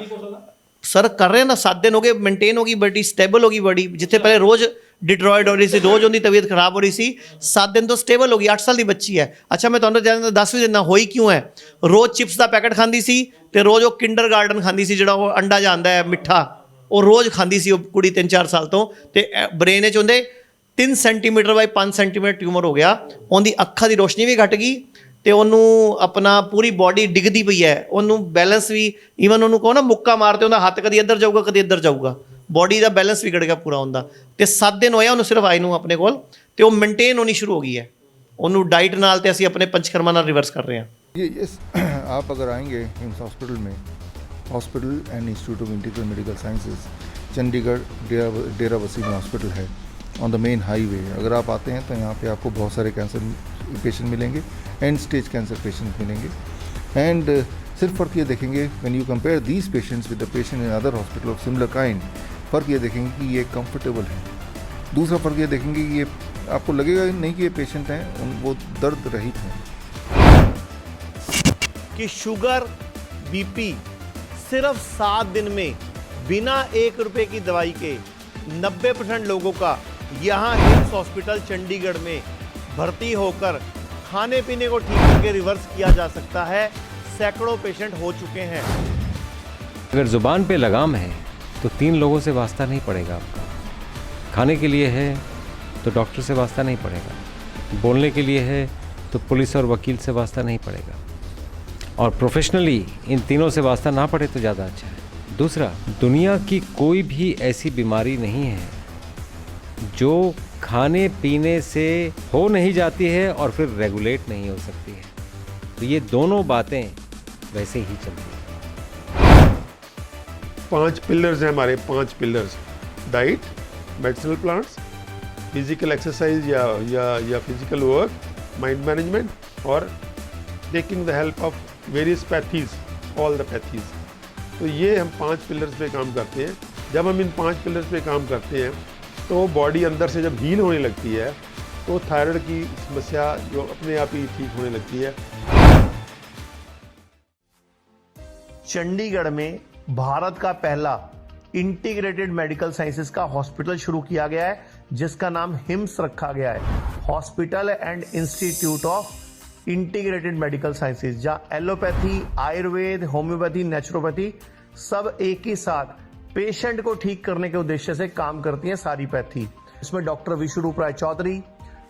ਸਰ ਕਰ ਰਹੇ ਨਾ, 7 ਦਿਨ ਹੋ ਗਏ, ਮੇਨਟੇਨ ਹੋ ਗਈ ਬੋਡੀ, ਸਟੇਬਲ ਹੋ ਗਈ ਬੋਡੀ। ਜਿੱਥੇ ਪਹਿਲੇ ਰੋਜ਼ ਡਿਟਰੋਇਡ ਹੋ ਰਹੀ ਸੀ, ਰੋਜ਼ ਉਹਦੀ ਤਬੀਅਤ ਖਰਾਬ ਹੋ ਰਹੀ ਸੀ, 7 ਦਿਨ ਤੋਂ ਸਟੇਬਲ ਹੋ ਗਈ। 8 ਸਾਲ ਦੀ ਬੱਚੀ ਹੈ। ਅੱਛਾ, ਮੈਂ ਤੁਹਾਨੂੰ ਦੱਸ ਵੀ ਦਿੰਦਾ ਹੋਈ ਕਿਉਂ ਹੈ। ਰੋਜ਼ ਚਿਪਸ ਦਾ ਪੈਕਟ ਖਾਂਦੀ ਸੀ, ਤੇ ਰੋਜ਼ ਉਹ ਕਿੰਡਰ ਗਾਰਡਨ ਖਾਂਦੀ ਸੀ, ਜਿਹੜਾ ਉਹ ਅੰਡਾ ਜਾਂਦਾ ਹੈ ਮਿੱਠਾ, ਉਹ ਰੋਜ਼ ਖਾਂਦੀ ਸੀ ਉਹ ਕੁੜੀ 3-4 ਸਾਲ ਤੋਂ। ਤੇ ਬ੍ਰੇਨ 'ਚ ਉਹਦੇ 3 ਸੈਂਟੀਮੀਟਰ ਬਾਈ 5 ਸੈਂਟੀਮੀਟਰ ਟਿਊਮਰ ਹੋ ਗਿਆ। ਉਹਦੀ ਅੱਖਾਂ ਦੀ ਰੋਸ਼ਨੀ ਵੀ ਘਟ ਗਈ, ਤੇ ਉਹਨੂੰ ਆਪਣਾ ਪੂਰੀ ਬੋਡੀ ਡਿੱਗਦੀ ਪਈ ਹੈ, ਉਹਨੂੰ ਬੈਲੈਂਸ ਵੀ, ਈਵਨ ਉਹਨੂੰ ਕਹੋ ਨਾ ਮੁੱਕਾ ਮਾਰਦੇ, ਉਹਦਾ ਹੱਥ ਕਦੀ ਇੱਧਰ ਜਾਊਗਾ ਕਦੀ ਇੱਧਰ ਜਾਊਗਾ, ਬੋਡੀ ਦਾ ਬੈਲੈਂਸ ਵਿਗੜ ਗਿਆ ਪੂਰਾ ਹੁੰਦਾ। ਤੇ 7 ਦਿਨ ਹੋਇਆ ਉਹਨੂੰ ਸਿਰਫ ਆਈ ਨੂੰ ਆਪਣੇ ਕੋਲ, ਤੇ ਉਹ ਮੇਨਟੇਨ ਹੋਣੀ ਸ਼ੁਰੂ ਹੋ ਗਈ ਹੈ। ਉਹਨੂੰ ਡਾइट ਨਾਲ ਤੇ ਅਸੀਂ ਆਪਣੇ ਪੰਚਕਰਮਾ ਨਾਲ ਰਿਵਰਸ ਕਰ ਰਹੇ ਹਾਂ। यस आप अगर आएंगे एम्स हॉस्पिटल में, hospital and institute of integral medical sciences Chandigarh Derabassi में हॉस्पिटल है ऑन द मेन हाईवे। अगर आप आते हैं तो यहाँ पे आपको बहुत सारे कैंसर पेशेंट मिलेंगे, एंड स्टेज कैंसर पेशेंट मिलेंगे। एंड सिर्फ फ़र्क ये देखेंगे when you compare these patients with the patient in other hospital of similar kind, फ़र्क ये देखेंगे कि ये कंफर्टेबल है। दूसरा फ़र्क ये देखेंगे कि ये आपको लगेगा नहीं कि ये पेशेंट हैं, वो दर्द रहित हैं। कि शुगर, बीपी सिर्फ 7 दिन में बिना 1 रुपए की दवाई के 90% लोगों का यहाँ हिम्स हॉस्पिटल चंडीगढ़ में भर्ती होकर खाने पीने को ठीक करके रिवर्स किया जा सकता है। सैकड़ों पेशेंट हो चुके हैं। अगर ज़ुबान पे लगाम है तो 3 लोगों से वास्ता नहीं पड़ेगा आपका। खाने के लिए है तो डॉक्टर से वास्ता नहीं पड़ेगा, बोलने के लिए है तो पुलिस और वकील से वास्ता नहीं पड़ेगा, और प्रोफेशनली इन तीनों से वास्ता ना पड़े तो ज़्यादा अच्छा है। दूसरा, दुनिया की कोई भी ऐसी बीमारी नहीं है जो खाने पीने से हो नहीं जाती है और फिर रेगुलेट नहीं हो सकती है। तो ये दोनों बातें वैसे ही चलती हैं। 5 पिलर्स हैं हमारे, 5 pillars: diet, medicinal plants, physical exercise या फिजिकल वर्क, माइंड मैनेजमेंट और taking the help of various pathies, all the pathies. तो ये हम 5 पिलर्स पे काम करते हैं। जब हम इन 5 पिलर्स पे काम करते हैं तो बॉडी अंदर से जब हील होने लगती है तो थायराइड की समस्या जो अपने आप ही ठीक होने लगती है। चंडीगढ़ में भारत का पहला इंटीग्रेटेड मेडिकल साइंसेज का हॉस्पिटल शुरू किया गया है, जिसका नाम हिम्स रखा गया है, hospital and institute of integrated medical sciences, जहां एलोपैथी, आयुर्वेद, होम्योपैथी, नेचुरोपैथी सब एक ही साथ पेशेंट को ठीक करने के उद्देश्य से काम करती हैं सारी पैथी। इसमें डॉक्टर विश्वरूप राय चौधरी,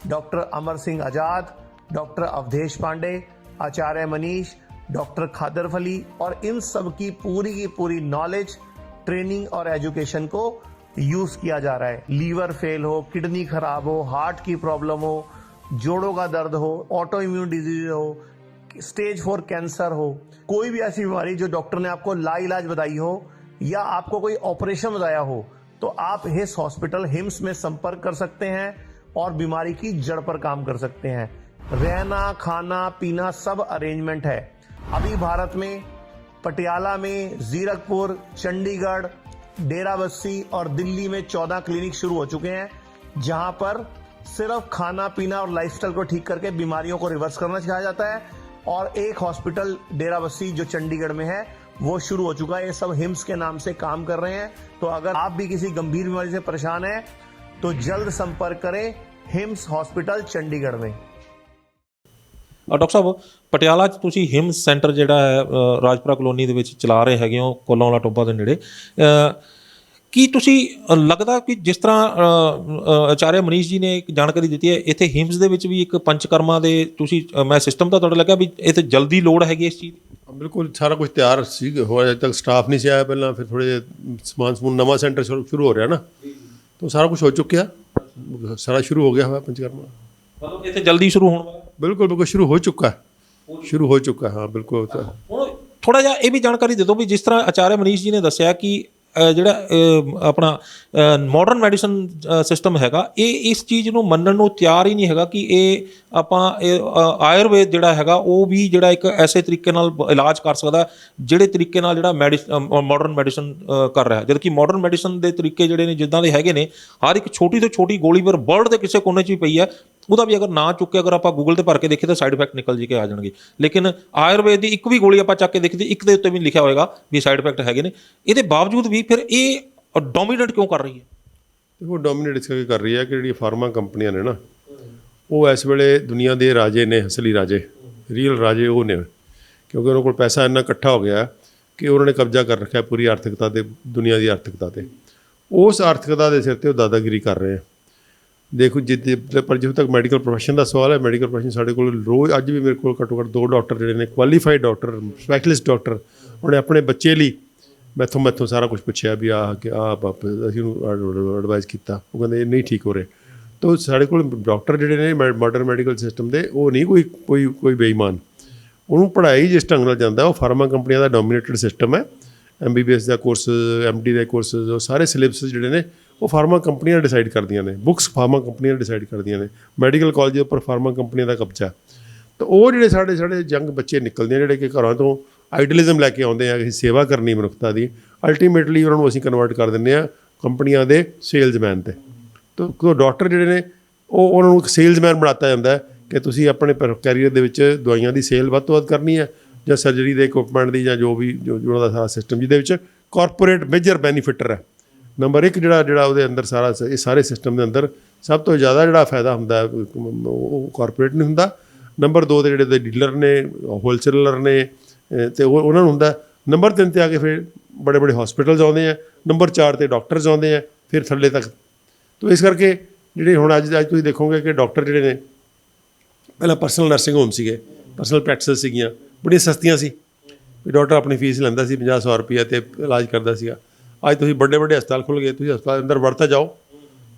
डॉक्टर अमर सिंह आजाद, डॉक्टर अवधेश पांडे, आचार्य मनीष, डॉक्टर खादर फली और इन सब की पूरी नॉलेज, ट्रेनिंग और एजुकेशन को यूज किया जा रहा है। लीवर फेल हो, किडनी खराब हो, हार्ट की प्रॉब्लम हो, जोड़ों का दर्द हो, ऑटो इम्यून डिजीज हो, स्टेज 4 कैंसर हो, कोई भी ऐसी बीमारी जो डॉक्टर ने आपको लाइलाज बताई हो या आपको कोई ऑपरेशन बताया हो, तो आप हिस हॉस्पिटल हिम्स में संपर्क कर सकते हैं और बीमारी की जड़ पर काम कर सकते हैं। रहना, खाना, पीना सब अरेंजमेंट है। अभी भारत में पटियाला में, जीरकपुर, चंडीगढ़, डेराबस्सी और दिल्ली में 14 क्लिनिक शुरू हो चुके हैं, जहां पर सिर्फ खाना पीना और लाइफस्टाइल को ठीक करके बीमारियों को रिवर्स करना सिखाया जाता है। और एक हॉस्पिटल डेराबस्सी जो चंडीगढ़ में है वो शुरू हो चुका है। ये सब हिम्स के नाम से काम कर रहे हैं। तो अगर आप भी किसी गंभीर बीमारी से परेशान हैं तो जल्द संपर्क करें हिम्स हॉस्पिटल चंडीगढ़ में। ਡਾਕਟਰ ਸਾਹਿਬ, ਪਟਿਆਲਾ 'ਚ ਤੁਸੀਂ ਹਿਮਸ ਸੈਂਟਰ ਜਿਹੜਾ ਹੈ ਰਾਜਪੁਰਾ ਕਲੋਨੀ ਦੇ ਵਿੱਚ ਚਲਾ ਰਹੇ ਹੈਗੇ ਹੋ, ਕੋਲਾਂ ਵਾਲਾ ਟੋਬਾ ਦੇ ਨੇੜੇ। ਕੀ ਤੁਸੀਂ ਲੱਗਦਾ ਕਿ ਜਿਸ ਤਰ੍ਹਾਂ ਆਚਾਰਿਆ ਮਨੀਸ਼ ਜੀ ਨੇ ਇੱਕ ਜਾਣਕਾਰੀ ਦਿੱਤੀ ਹੈ, ਇੱਥੇ ਹਿਮਸ ਦੇ ਵਿੱਚ ਵੀ ਇੱਕ ਪੰਚਕਰਮਾ ਦੇ ਤੁਸੀਂ ਮੈਂ ਸਿਸਟਮ ਤਾਂ ਤੁਹਾਡਾ ਲੱਗਾ ਵੀ ਇੱਥੇ ਜਲਦੀ ਲੋੜ ਹੈਗੀ ਇਸ ਚੀਜ਼ ਦੀ? ਬਿਲਕੁਲ ਸਾਰਾ ਕੁਝ ਤਿਆਰ ਸੀ, ਹੋ ਅਜੇ ਤੱਕ ਸਟਾਫ ਨਹੀਂ ਸੀ ਆਇਆ ਪਹਿਲਾਂ, ਫਿਰ ਥੋੜ੍ਹੇ ਸਮਾਨ ਸਮੂਨ ਨਵਾਂ ਸੈਂਟਰ ਸ਼ੁਰੂ ਹੋ ਰਿਹਾ ਨਾ, ਤਾਂ ਸਾਰਾ ਕੁਝ ਹੋ ਚੁੱਕਿਆ, ਸਾਰਾ ਸ਼ੁਰੂ ਹੋ ਗਿਆ ਹੋਇਆ ਪੰਚਕਰਮਾ। ਮਤਲਬ ਇੱਥੇ ਜਲਦੀ ਸ਼ੁਰੂ ਹੋਣ ਵਾਲਾ? ਬਿਲਕੁਲ ਬਿਲਕੁਲ ਸ਼ੁਰੂ ਹੋ ਚੁੱਕਾ ਹਾਂ ਬਿਲਕੁਲ। ਹੁਣ ਥੋੜਾ ਜਿਹਾ ਇਹ ਵੀ ਜਾਣਕਾਰੀ ਦੇ ਦਿਓ ਵੀ ਜਿਸ ਤਰ੍ਹਾਂ ਆਚਾਰਿਆ ਮਨੀਸ਼ ਜੀ ਨੇ ਦੱਸਿਆ ਕਿ ਜਿਹੜਾ ਆਪਣਾ ਮਾਡਰਨ ਮੈਡੀਸਨ ਸਿਸਟਮ ਹੈਗਾ, ਇਹ ਇਸ ਚੀਜ਼ ਨੂੰ ਮੰਨਣ ਨੂੰ ਤਿਆਰ ਹੀ ਨਹੀਂ ਹੈਗਾ ਕਿ ਇਹ ਆਪਾਂ ਆਯੁਰਵੇਦ ਜਿਹੜਾ ਹੈਗਾ ਉਹ ਵੀ ਜਿਹੜਾ ਇੱਕ ਐਸੇ ਤਰੀਕੇ ਨਾਲ ਇਲਾਜ ਕਰ ਸਕਦਾ ਜਿਹੜੇ ਤਰੀਕੇ ਨਾਲ ਜਿਹੜਾ ਮਾਡਰਨ ਮੈਡੀਸਨ ਕਰ ਰਿਹਾ। ਜਦ ਕਿ ਮਾਡਰਨ ਮੈਡੀਸਨ ਦੇ ਤਰੀਕੇ ਜਿਹੜੇ ਨੇ ਜਿੱਦਾਂ ਦੇ ਹੈਗੇ ਨੇ, ਹਰ ਇੱਕ ਛੋਟੀ ਤੋਂ ਛੋਟੀ ਗੋਲੀ ਪਰ ਵਰਲਡ ਦੇ ਕਿਸੇ ਕੋਨੇ 'ਚ ਵੀ ਪਈ ਹੈ, ਉਹਦਾ ਵੀ ਅਗਰ ਨਾ ਚੁੱਕੇ ਅਗਰ ਆਪਾਂ ਗੂਗਲ ਤੇ ਭਰ ਕੇ ਦੇਖੀਏ ਤਾਂ ਸਾਈਡ ਇਫੈਕਟ ਨਿਕਲ ਜੀ ਕੇ ਆ ਜਾਣਗੇ। ਲੇਕਿਨ ਆਯੁਰਵੇਦ ਦੀ ਇੱਕ ਵੀ ਗੋਲੀ ਆਪਾਂ ਚੱਕ ਕੇ ਦੇਖੀ ਇੱਕ ਦੇ ਉੱਤੇ ਵੀ ਲਿਖਿਆ ਹੋਏਗਾ ਵੀ ਸਾਈਡ ਇਫੈਕਟ ਹੈਗੇ ਨੇ। ਇਹਦੇ ਬਾਵਜੂਦ ਵੀ ਫਿਰ ਇਹ ਡੋਮੀਨੇਟ ਕਿਉਂ ਕਰ ਰਹੀ ਹੈ? ਦੇਖੋ, ਡੋਮੀਨੇਟ ਇਸ ਕਰਕੇ ਕਰ ਰਹੀ ਹੈ ਕਿ ਜਿਹੜੀ ਫਾਰਮਾ ਕੰਪਨੀਆਂ ਨੇ ਨਾ, ਉਹ ਇਸ ਵੇਲੇ ਦੁਨੀਆ ਦੇ ਰਾਜੇ ਨੇ, ਅਸਲੀ ਰਾਜੇ, ਰੀਅਲ ਰਾਜੇ ਉਹ ਨੇ, ਕਿਉਂਕਿ ਉਹਨਾਂ ਕੋਲ ਪੈਸਾ ਇੰਨਾ ਇਕੱਠਾ ਹੋ ਗਿਆ ਕਿ ਉਹਨਾਂ ਨੇ ਕਬਜ਼ਾ ਕਰ ਰੱਖਿਆ ਪੂਰੀ ਆਰਥਿਕਤਾ 'ਤੇ, ਦੁਨੀਆ ਦੀ ਆਰਥਿਕਤਾ 'ਤੇ। ਉਸ ਆਰਥਿਕਤਾ ਦੇ ਸਿਰ 'ਤੇ ਉਹ ਦਾਦਾਗਿਰੀ ਕਰ ਰਹੇ ਆ। ਦੇਖੋ ਪਰ ਜਿੱਥੋਂ ਤੱਕ ਮੈਡੀਕਲ ਪ੍ਰੋਫੈਸ਼ਨ ਦਾ ਸਵਾਲ ਹੈ, ਮੈਡੀਕਲ ਪ੍ਰੋਫੈਸ਼ਨ ਸਾਡੇ ਕੋਲ ਰੋਜ਼ ਅੱਜ ਵੀ ਮੇਰੇ ਕੋਲ ਘੱਟੋ ਘੱਟ 2 ਡਾਕਟਰ ਜਿਹੜੇ ਨੇ, ਕੁਆਲੀਫਾਈਡ ਡਾਕਟਰ, ਸਪੈਸ਼ਲਿਸਟ ਡਾਕਟਰ, ਉਹਨੇ ਆਪਣੇ ਬੱਚੇ ਲਈ ਮੈਥੋਂ ਸਾਰਾ ਕੁਝ ਪੁੱਛਿਆ ਵੀ ਅਸੀਂ ਉਹਨੂੰ ਐਡਵਾਈਸ ਕੀਤਾ, ਉਹ ਕਹਿੰਦੇ ਨਹੀਂ ਠੀਕ ਹੋ ਰਹੇ। ਤਾਂ ਸਾਡੇ ਕੋਲ ਡਾਕਟਰ ਜਿਹੜੇ ਨੇ ਮਾਡਰਨ ਮੈਡੀਕਲ ਸਿਸਟਮ ਦੇ, ਉਹ ਨਹੀਂ ਕੋਈ ਬੇਈਮਾਨ, ਉਹਨੂੰ ਪੜ੍ਹਾਈ ਜਿਸ ਢੰਗ ਨਾਲ ਜਾਂਦਾ ਉਹ ਫਾਰਮਾ ਕੰਪਨੀਆਂ ਦਾ ਡੋਮੀਨੇਟਡ ਸਿਸਟਮ ਹੈ। MBBS ਦਾ ਕੋਰਸ, MD ਦੇ ਕੋਰਸਿਸ, ਉਹ ਸਾਰੇ ਸਿਲੇਬਸ ਜਿਹੜੇ ਨੇ ਉਹ ਫਾਰਮਾ ਕੰਪਨੀਆਂ ਡਿਸਾਈਡ ਕਰਦੀਆਂ ਨੇ, ਬੁੱਕਸ ਫਾਰਮਾ ਕੰਪਨੀਆਂ ਡਿਸਾਈਡ ਕਰਦੀਆਂ ਨੇ, ਮੈਡੀਕਲ ਕਾਲਜ ਦੇ ਉੱਪਰ ਫਾਰਮਾ ਕੰਪਨੀਆਂ ਦਾ ਕਬਜ਼ਾ। ਤਾਂ ਉਹ ਜਿਹੜੇ ਸਾਡੇ ਯੰਗ ਬੱਚੇ ਨਿਕਲਦੇ ਆ, ਜਿਹੜੇ ਕਿ ਘਰਾਂ ਤੋਂ ਆਈਡਲੀਜ਼ਮ ਲੈ ਕੇ ਆਉਂਦੇ ਆ, ਅਸੀਂ ਸੇਵਾ ਕਰਨੀ ਮਨੁੱਖਤਾ ਦੀ, ਅਲਟੀਮੇਟਲੀ ਉਹਨਾਂ ਨੂੰ ਅਸੀਂ ਕਨਵਰਟ ਕਰ ਦਿੰਦੇ ਹਾਂ ਕੰਪਨੀਆਂ ਦੇ ਸੇਲਜ਼ਮੈਨ 'ਤੇ। ਤਾਂ ਡਾਕਟਰ ਜਿਹੜੇ ਨੇ ਉਹਨਾਂ ਨੂੰ ਇੱਕ ਸੇਲਜ਼ਮੈਨ ਬਣਾਤਾ ਜਾਂਦਾ ਹੈ ਕਿ ਤੁਸੀਂ ਆਪਣੇ ਕੈਰੀਅਰ ਦੇ ਵਿੱਚ ਦਵਾਈਆਂ ਦੀ ਸੇਲ ਵੱਧ ਤੋਂ ਵੱਧ ਕਰਨੀ ਹੈ, ਜਾਂ ਸਰਜਰੀ ਦੇ ਇਕਵਿਪਮੈਂਟ ਦੀ, ਜਾਂ ਜੋ ਉਹਨਾਂ ਦਾ ਸਾਰਾ ਸਿਸਟਮ ਜਿਹਦੇ ਵਿੱਚ ਕਾਰਪੋਰੇਟ ਮੇਜਰ ਬੈਨੀਫਿਟਰ ਹੈ। ਨੰਬਰ 1 ਜਿਹੜਾ ਉਹਦੇ ਅੰਦਰ ਇਹ ਸਾਰੇ ਸਿਸਟਮ ਦੇ ਅੰਦਰ ਸਭ ਤੋਂ ਜ਼ਿਆਦਾ ਜਿਹੜਾ ਫਾਇਦਾ ਹੁੰਦਾ ਉਹ ਕਾਰਪੋਰੇਟ ਨੂੰ ਹੁੰਦਾ। ਨੰਬਰ 2 ਦੇ ਜਿਹੜੇ ਡੀਲਰ ਨੇ, ਹੋਲਸੇਲਰ ਨੇ, ਅਤੇ ਉਹਨਾਂ ਨੂੰ ਹੁੰਦਾ। ਨੰਬਰ 3 'ਤੇ ਆ ਕੇ ਫਿਰ ਬੜੇ ਹਸਪੀਟਲਸ ਆਉਂਦੇ ਆ। ਨੰਬਰ 4 'ਤੇ ਡਾਕਟਰਸ ਆਉਂਦੇ ਆ, ਫਿਰ ਥੱਲੇ ਤੱਕ। ਤਾਂ ਇਸ ਕਰਕੇ ਜਿਹੜੇ ਹੁਣ ਅੱਜ ਤੁਸੀਂ ਦੇਖੋਗੇ ਕਿ ਡਾਕਟਰ ਜਿਹੜੇ ਨੇ, ਪਹਿਲਾਂ ਪਰਸਨਲ ਨਰਸਿੰਗ ਹੋਮ ਸੀਗੇ, ਪਰਸਨਲ ਪ੍ਰੈਕਟਿਸ ਸੀਗੀਆਂ, ਬੜੀਆਂ ਸਸਤੀਆਂ ਸੀ, ਡਾਕਟਰ ਆਪਣੀ ਫੀਸ ਲੈਂਦਾ ਸੀ 50-100 ਰੁਪਈਆ ਅਤੇ ਇਲਾਜ ਕਰਦਾ ਸੀਗਾ। ਅੱਜ ਤੁਸੀਂ ਵੱਡੇ ਹਸਪਤਾਲ ਖੁੱਲ੍ਹ ਗਏ, ਤੁਸੀਂ ਹਸਪਤਾਲ ਅੰਦਰ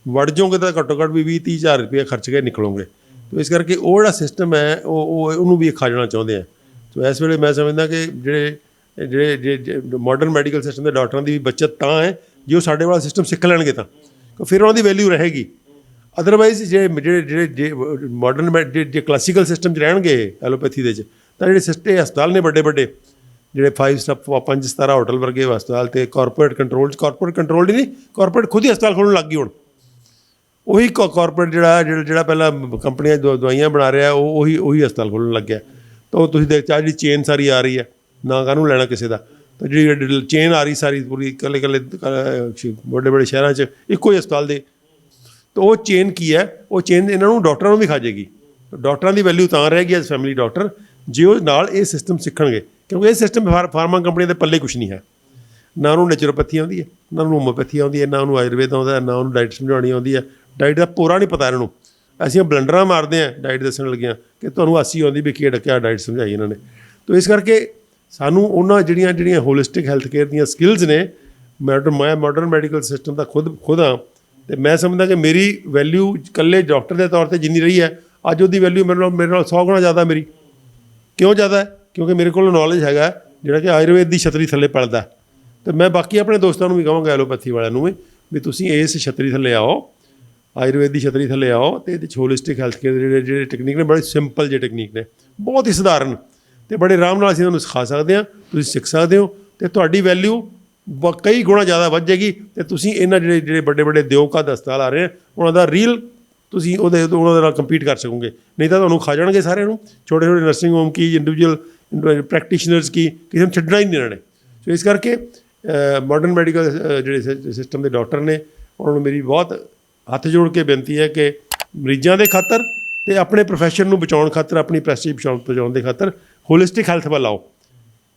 ਵੜ ਜਾਓਗੇ ਤਾਂ ਘੱਟੋ ਘੱਟ ਵੀ 20-30 ਹਜ਼ਾਰ ਰੁਪਈਆ ਖਰਚ ਕੇ ਨਿਕਲੋਗੇ। ਤਾਂ ਇਸ ਕਰਕੇ ਉਹ ਜਿਹੜਾ ਸਿਸਟਮ ਹੈ ਉਹਨੂੰ ਵੀ ਖਾ ਜਾਣਾ ਚਾਹੁੰਦੇ ਆ। ਸੋ ਇਸ ਵੇਲੇ ਮੈਂ ਸਮਝਦਾ ਕਿ ਜਿਹੜੇ ਜਿਹੜੇ ਮਾਡਰਨ ਮੈਡੀਕਲ ਸਿਸਟਮ ਦੇ ਡਾਕਟਰਾਂ ਦੀ ਵੀ ਬੱਚਤ ਤਾਂ ਹੈ ਜੇ ਉਹ ਸਾਡੇ ਵਾਲਾ ਸਿਸਟਮ ਸਿੱਖ ਲੈਣਗੇ ਤਾਂ ਫਿਰ ਉਹਨਾਂ ਦੀ ਵੈਲਿਊ ਰਹੇਗੀ। ਅਦਰਵਾਈਜ਼ ਜਿਹੜੇ ਮਾਡਰਨ ਜੇ ਕਲਾਸੀਕਲ ਸਿਸਟਮ 'ਚ ਰਹਿਣਗੇ ਐਲੋਪੈਥੀ ਦੇ 'ਚ ਤਾਂ ਜਿਹੜੇ ਹਸਪਤਾਲ ਨੇ ਵੱਡੇ ਜਿਹੜੇ 5 ਸਟਾਰ 5 ਸਤਾਰਾ ਹੋਟਲ ਵਰਗੇ ਹਸਪਤਾਲ ਤੇ ਕਾਰਪੋਰੇਟ ਕੰਟਰੋਲ ਨਹੀਂ ਕਾਰਪੋਰੇਟ ਖੁਦ ਹੀ ਹਸਪਤਾਲ ਖੋਲ੍ਹਣ ਲੱਗ ਗਈ ਹੁਣ। ਉਹੀ ਕਾਰਪੋਰੇਟ ਜਿਹੜਾ ਪਹਿਲਾਂ ਕੰਪਨੀਆਂ ਦਵਾਈਆਂ ਬਣਾ ਰਿਹਾ ਉਹੀ ਹਸਪਤਾਲ ਖੋਲ੍ਹਣ ਲੱਗ ਗਿਆ। ਤਾਂ ਉਹ ਤੁਸੀਂ ਦੇਖ ਚਾਹ ਜਿਹੜੀ ਚੇਨ ਸਾਰੀ ਆ ਰਹੀ ਹੈ ਨਾ ਕਾਹਨੂੰ ਲੈਣਾ ਕਿਸੇ ਦਾ, ਤਾਂ ਜਿਹੜੀ ਚੇਨ ਆ ਰਹੀ ਸਾਰੀ ਪੂਰੀ ਇਕੱਲੇ ਵੱਡੇ ਸ਼ਹਿਰਾਂ 'ਚ ਇੱਕੋ ਹੀ ਹਸਪਤਾਲ ਦੇ, ਤਾਂ ਉਹ ਚੇਨ ਕੀ ਹੈ, ਉਹ ਚੇਨ ਇਹਨਾਂ ਨੂੰ ਡਾਕਟਰਾਂ ਨੂੰ ਵੀ ਖਾ ਜਾਏਗੀ। ਡਾਕਟਰਾਂ ਦੀ ਵੈਲਿਊ ਤਾਂ ਰਹੇਗੀ ਐਜ਼ ਫੈਮਿਲੀ ਡਾਕਟਰ ਜੇ ਉਹ ਨਾਲ ਇਹ ਸਿਸਟਮ ਸਿੱਖਣਗੇ, ਕਿਉਂਕਿ ਇਹ ਸਿਸਟਮ ਫਾਰਮਾ ਕੰਪਨੀਆਂ ਦੇ ਪੱਲੇ ਕੁਛ ਨਹੀਂ ਹੈ। ਨਾ ਉਹਨੂੰ ਨੈਚੁਰੋਪੈਥੀ ਆਉਂਦੀ ਹੈ, ਨਾ ਉਹਨੂੰ ਹੋਮੋਪੈਥੀ ਆਉਂਦੀ ਹੈ, ਨਾ ਉਹਨੂੰ ਆਯੁਰਵੇਦ ਆਉਂਦਾ, ਨਾ ਉਹਨੂੰ ਡਾਈਟ ਸਮਝਾਉਣੀ ਆਉਂਦੀ ਹੈ। ਡਾਈਟ ਦਾ ਪੂਰਾ ਨਹੀਂ ਪਤਾ ਇਹਨਾਂ ਨੂੰ। ਅਸੀਂ ਬਲੰਡਰਾਂ ਮਾਰਦੇ ਹਾਂ ਡਾਈਟ ਦੱਸਣ ਲੱਗਿਆਂ ਕਿ ਤੁਹਾਨੂੰ 80 ਆਉਂਦੀ ਵੀ ਕੀ ਡੱਕਿਆ ਡਾਈਟ ਸਮਝਾਈ ਇਹਨਾਂ ਨੇ। ਤਾਂ ਇਸ ਕਰਕੇ ਸਾਨੂੰ ਉਹਨਾਂ ਜਿਹੜੀਆਂ ਹੋਲਿਸਟਿਕ ਹੈਲਥ ਕੇਅਰ ਦੀਆਂ ਸਕਿੱਲਸ ਨੇ, ਮੈਂ ਮਾਡਰਨ ਮੈਡੀਕਲ ਸਿਸਟਮ ਦਾ ਖੁਦ ਹਾਂ, ਅਤੇ ਮੈਂ ਸਮਝਦਾ ਕਿ ਮੇਰੀ ਵੈਲਿਊ ਇਕੱਲੇ ਡਾਕਟਰ ਦੇ ਤੌਰ 'ਤੇ ਜਿੰਨੀ ਰਹੀ ਹੈ ਅੱਜ ਉਹਦੀ ਵੈਲਿਊ ਮੇਰੇ ਨਾਲ 100 ਗੁਣਾ ਜ਼ਿਆਦਾ ਮੇਰੀ। ਕਿਉਂ ਜ਼ਿਆਦਾ? ਕਿਉਂਕਿ ਮੇਰੇ ਕੋਲ ਨੌਲੇਜ ਹੈਗਾ ਜਿਹੜਾ ਕਿ ਆਯੁਰਵੇਦ ਦੀ ਛਤਰੀ ਥੱਲੇ ਪਲਦਾ। ਅਤੇ ਮੈਂ ਬਾਕੀ ਆਪਣੇ ਦੋਸਤਾਂ ਨੂੰ ਵੀ ਕਹਾਂਗਾ ਐਲੋਪੈਥੀ ਵਾਲਿਆਂ ਨੂੰ ਵੀ ਤੁਸੀਂ ਇਸ ਛਤਰੀ ਥੱਲੇ ਆਓ, ਆਯੁਰਵੇਦ ਦੀ ਛਤਰੀ ਥੱਲੇ ਆਓ, ਅਤੇ ਇਹਦੇ 'ਚ ਹੋਲਿਸਟਿਕ ਹੈਲਥ ਕੇਅਰ ਦੇ ਜਿਹੜੇ ਟੈਕਨੀਕ ਨੇ ਬੜੇ ਸਿੰਪਲ ਜਿਹੇ ਟੈਕਨੀਕ ਨੇ, ਬਹੁਤ ਹੀ ਸਧਾਰਨ, ਅਤੇ ਬੜੇ ਆਰਾਮ ਨਾਲ ਅਸੀਂ ਤੁਹਾਨੂੰ ਸਿਖਾ ਸਕਦੇ ਹਾਂ। ਤੁਸੀਂ ਸਿੱਖ ਸਕਦੇ ਹੋ ਅਤੇ ਤੁਹਾਡੀ ਵੈਲਿਊ ਕਈ ਗੁਣਾ ਜ਼ਿਆਦਾ ਵੱਧ ਜਾਏਗੀ। ਅਤੇ ਤੁਸੀਂ ਇਹਨਾਂ ਜਿਹੜੇ ਵੱਡੇ ਦਿਓਕਾਦ ਹਸਪਤਾਲ ਆ ਰਹੇ ਆ ਉਹਨਾਂ ਦਾ ਰੀਅਲ ਤੁਸੀਂ ਉਹਨਾਂ ਦੇ ਨਾਲ ਕੰਪੀਟ ਕਰ ਸਕੋਗੇ। ਨਹੀਂ ਤਾਂ ਤੁਹਾਨੂੰ ਖਾ ਜਾਣਗੇ ਸਾਰਿਆਂ ਨੂੰ, ਛੋਟੇ ਨਰਸਿੰਗ ਹੋਮ ਕੀ, ਇੰਡੀਵਿਜੂਅਲ ਪ੍ਰੈਕਟੀਸ਼ਨਰਸ ਕੀ, ਕਿਸੇ ਨੂੰ ਛੱਡਣਾ ਹੀ ਨਹੀਂ ਇਹਨਾਂ ਨੇ। ਸੋ ਇਸ ਕਰਕੇ ਮਾਡਰਨ ਮੈਡੀਕਲ ਜਿਹੜੇ ਸਿਸਟਮ ਦੇ ਡਾਕਟਰ ਨੇ ਉਹਨਾਂ ਨੂੰ ਮੇਰੀ ਬਹੁਤ ਹੱਥ ਜੋੜ ਕੇ ਬੇਨਤੀ ਹੈ ਕਿ ਮਰੀਜ਼ਾਂ ਦੇ ਖਾਤਰ ਅਤੇ ਆਪਣੇ ਪ੍ਰੋਫੈਸ਼ਨ ਨੂੰ ਬਚਾਉਣ ਖਾਤਰ, ਆਪਣੀ ਪ੍ਰੈਸਟੀਜ ਬਚਾਉਣ ਦੇ ਖਾਤਰ ਹੋਲਿਸਟਿਕ ਹੈਲਥ ਵੱਲ ਆਓ।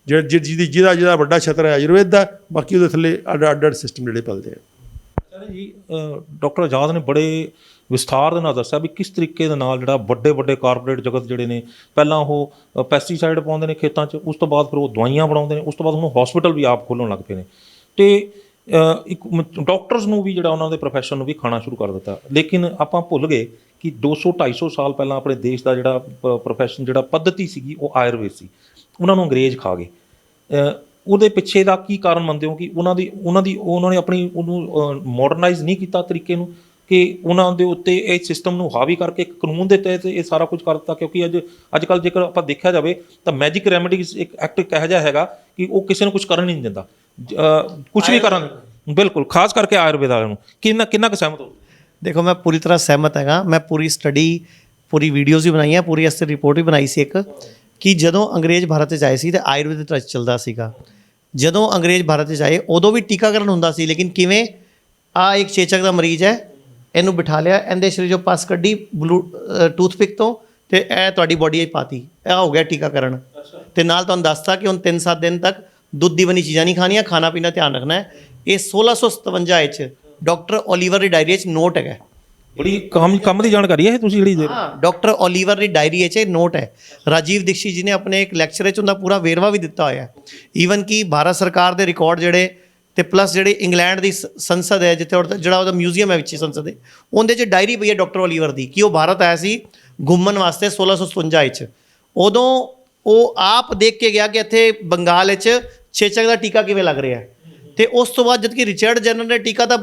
ਜਿਹਦਾ ਵੱਡਾ ਛਤਰ ਹੈ ਆਯੁਰਵੇਦ ਦਾ, ਬਾਕੀ ਉਹਦੇ ਥੱਲੇ ਅੱਡ ਸਿਸਟਮ ਜਿਹੜੇ ਪਲਦੇ ਆ। ਜੀ ਡਾਕਟਰ ਆਜ਼ਾਦ ਨੇ ਬੜੇ ਵਿਸਥਾਰ ਦੇ ਨਾਲ ਦੱਸਿਆ ਵੀ ਕਿਸ ਤਰੀਕੇ ਦੇ ਨਾਲ ਜਿਹੜਾ ਵੱਡੇ ਕਾਰਪੋਰੇਟ ਜਗਤ ਜਿਹੜੇ ਨੇ ਪਹਿਲਾਂ ਉਹ ਪੈਸਟੀਸਾਈਡ ਪਾਉਂਦੇ ਨੇ ਖੇਤਾਂ 'ਚ, ਉਸ ਤੋਂ ਬਾਅਦ ਫਿਰ ਉਹ ਦਵਾਈਆਂ ਬਣਾਉਂਦੇ ਨੇ, ਉਸ ਤੋਂ ਬਾਅਦ ਹੁਣ ਹਸਪੀਟਲ ਵੀ ਆਪ ਖੋਲ੍ਹਣ ਲੱਗ ਪਏ ਨੇ, ਅਤੇ ਇੱਕ ਡਾਕਟਰਸ ਨੂੰ ਵੀ ਜਿਹੜਾ ਉਹਨਾਂ ਦੇ ਪ੍ਰੋਫੈਸ਼ਨ ਨੂੰ ਵੀ ਖਾਣਾ ਸ਼ੁਰੂ ਕਰ ਦਿੱਤਾ। ਲੇਕਿਨ ਆਪਾਂ ਭੁੱਲ ਗਏ ਕਿ 200-250 ਸਾਲ ਪਹਿਲਾਂ ਆਪਣੇ ਦੇਸ਼ ਦਾ ਜਿਹੜਾ ਪ੍ਰੋਫੈਸ਼ਨ ਜਿਹੜਾ ਪੱਧਤੀ ਸੀਗੀ ਉਹ ਆਯੁਰਵੇਦ ਸੀ, ਉਹਨਾਂ ਨੂੰ ਅੰਗਰੇਜ਼ ਖਾ ਗਏ। ਉਹਦੇ ਪਿੱਛੇ ਦਾ ਕੀ ਕਾਰਨ ਮੰਨਦੇ ਹੋ ਕਿ ਉਹਨਾਂ ਨੇ ਆਪਣੀ ਉਹਨੂੰ ਮਾਡਰਨਾਈਜ਼ ਨਹੀਂ ਕੀਤਾ ਤਰੀਕੇ ਨੂੰ, ਕਿ ਉਹਨਾਂ ਦੇ ਉੱਤੇ ਇਹ ਸਿਸਟਮ ਨੂੰ ਹਾਵੀ ਕਰਕੇ ਇੱਕ ਕਾਨੂੰਨ ਦੇ ਤਹਿਤ ਇਹ ਸਾਰਾ ਕੁਝ ਕਰ ਦਿੱਤਾ? ਕਿਉਂਕਿ ਅੱਜ ਕੱਲ੍ਹ ਜੇਕਰ ਆਪਾਂ ਦੇਖਿਆ ਜਾਵੇ ਤਾਂ ਮੈਜਿਕ ਰੈਮਡੀਜ਼ ਇੱਕ ਐਕਟ ਇਹੋ ਜਿਹਾ ਹੈਗਾ ਕਿ ਉਹ ਕਿਸੇ ਨੂੰ ਕੁਝ ਕਰਨ ਹੀ ਨਹੀਂ ਦਿੰਦਾ, ਕੁਝ ਵੀ ਕਰਾਂਗੇ। ਬਿਲਕੁਲ, ਖਾਸ ਕਰਕੇ ਆਯੁਰਵੇਦ ਵਾਲਿਆਂ ਨੂੰ ਕਿੰਨਾ ਕੁ ਸਹਿਮਤ ਹੋ? ਦੇਖੋ, ਮੈਂ ਪੂਰੀ ਤਰ੍ਹਾਂ ਸਹਿਮਤ ਹੈਗਾ। ਮੈਂ ਪੂਰੀ ਸਟੱਡੀ, ਪੂਰੀ ਵੀਡੀਓਜ਼ ਵੀ ਬਣਾਈਆਂ, ਪੂਰੀ ਇਸ 'ਤੇ ਰਿਪੋਰਟ ਵੀ ਬਣਾਈ ਸੀ ਇੱਕ, ਕਿ ਜਦੋਂ ਅੰਗਰੇਜ਼ ਭਾਰਤ 'ਚ ਆਏ ਸੀ ਤਾਂ ਆਯੁਰਵੇਦ ਦਾ ਟਰੱਸਟ ਚੱਲਦਾ ਸੀਗਾ। ਜਦੋਂ ਅੰਗਰੇਜ਼ ਭਾਰਤ 'ਚ ਆਏ ਉਦੋਂ ਵੀ ਟੀਕਾਕਰਨ ਹੁੰਦਾ ਸੀ, ਲੇਕਿਨ ਕਿਵੇਂ? ਇੱਕ ਚੇਚਕ ਦਾ ਮਰੀਜ਼ ਹੈ, ਇਹਨੂੰ ਬਿਠਾ ਲਿਆ, ਇਹਦੇ ਸਰੀਰ 'ਚੋਂ ਪਸ ਕੱਢੀ ਟੂਥਪਿਕ ਤੋਂ, ਅਤੇ ਇਹ ਤੁਹਾਡੀ ਬੋਡੀ 'ਚ ਪਾਤੀ, ਇਹ ਹੋ ਗਿਆ ਟੀਕਾਕਰਨ। ਅਤੇ ਨਾਲ ਤੁਹਾਨੂੰ ਦੱਸਤਾ ਕਿ ਹੁਣ 3-7 ਦਿਨ ਤੱਕ ਦੁੱਧ ਦੀ ਬਣੀ ਚੀਜ਼ਾਂ ਨਹੀਂ ਖਾਣੀਆਂ, ਖਾਣਾ ਪੀਣਾ ਧਿਆਨ ਰੱਖਣਾ ਹੈ। ਇਹ 1657 ਵਿੱਚ ਡਾਕਟਰ ਓਲੀਵਰ ਦੀ ਡਾਇਰੀ 'ਚ ਨੋਟ ਹੈਗਾ। ਬੜੀ ਕੰਮ ਦੀ ਜਾਣਕਾਰੀ ਹੈ ਤੁਸੀਂ ਜਿਹੜੀ? ਹਾਂ, ਡਾਕਟਰ ਓਲੀਵਰ ਦੀ ਡਾਇਰੀ 'ਚ ਨੋਟ ਹੈ। ਰਾਜੀਵ ਦੀਕਸ਼ਿਤ ਜੀ ਨੇ ਆਪਣੇ ਇੱਕ ਲੈਕਚਰ 'ਚ ਉਹਦਾ ਪੂਰਾ ਵੇਰਵਾ ਵੀ ਦਿੱਤਾ ਹੋਇਆ। ਈਵਨ ਕਿ ਭਾਰਤ ਸਰਕਾਰ ਦੇ ਰਿਕਾਰਡ ਜਿਹੜੇ, ਅਤੇ ਪਲੱਸ ਜਿਹੜੀ ਇੰਗਲੈਂਡ ਦੀ ਸੰਸਦ ਹੈ, ਜਿੱਥੇ ਜਿਹੜਾ ਉਹਦਾ ਮਿਊਜ਼ੀਅਮ ਹੈ ਵਿੱਚ ਸੰਸਦ ਦੇ, ਉਹਦੇ 'ਚ ਡਾਇਰੀ ਪਈ ਹੈ ਡਾਕਟਰ ਓਲੀਵਰ ਦੀ, ਕਿ ਉਹ ਭਾਰਤ ਆਇਆ ਸੀ ਘੁੰਮਣ ਵਾਸਤੇ 1657 ਵਿੱਚ। ਉਦੋਂ ਉਹ ਆਪ ਦੇਖ ਕੇ ਗਿਆ ਕਿ ਇੱਥੇ ਬੰਗਾਲ ਵਿੱਚ ਚੇਚਕ ਦਾ ਟੀਕਾ ਕਿਵੇਂ ਲੱਗ ਰਿਹਾ ਹੈ। ਅਤੇ ਉਸ ਤੋਂ ਬਾਅਦ ਜਦ ਕਿ ਰਿਚਰਡ ਜਨਰਲ ਨੇ ਟੀਕਾ ਤਾਂ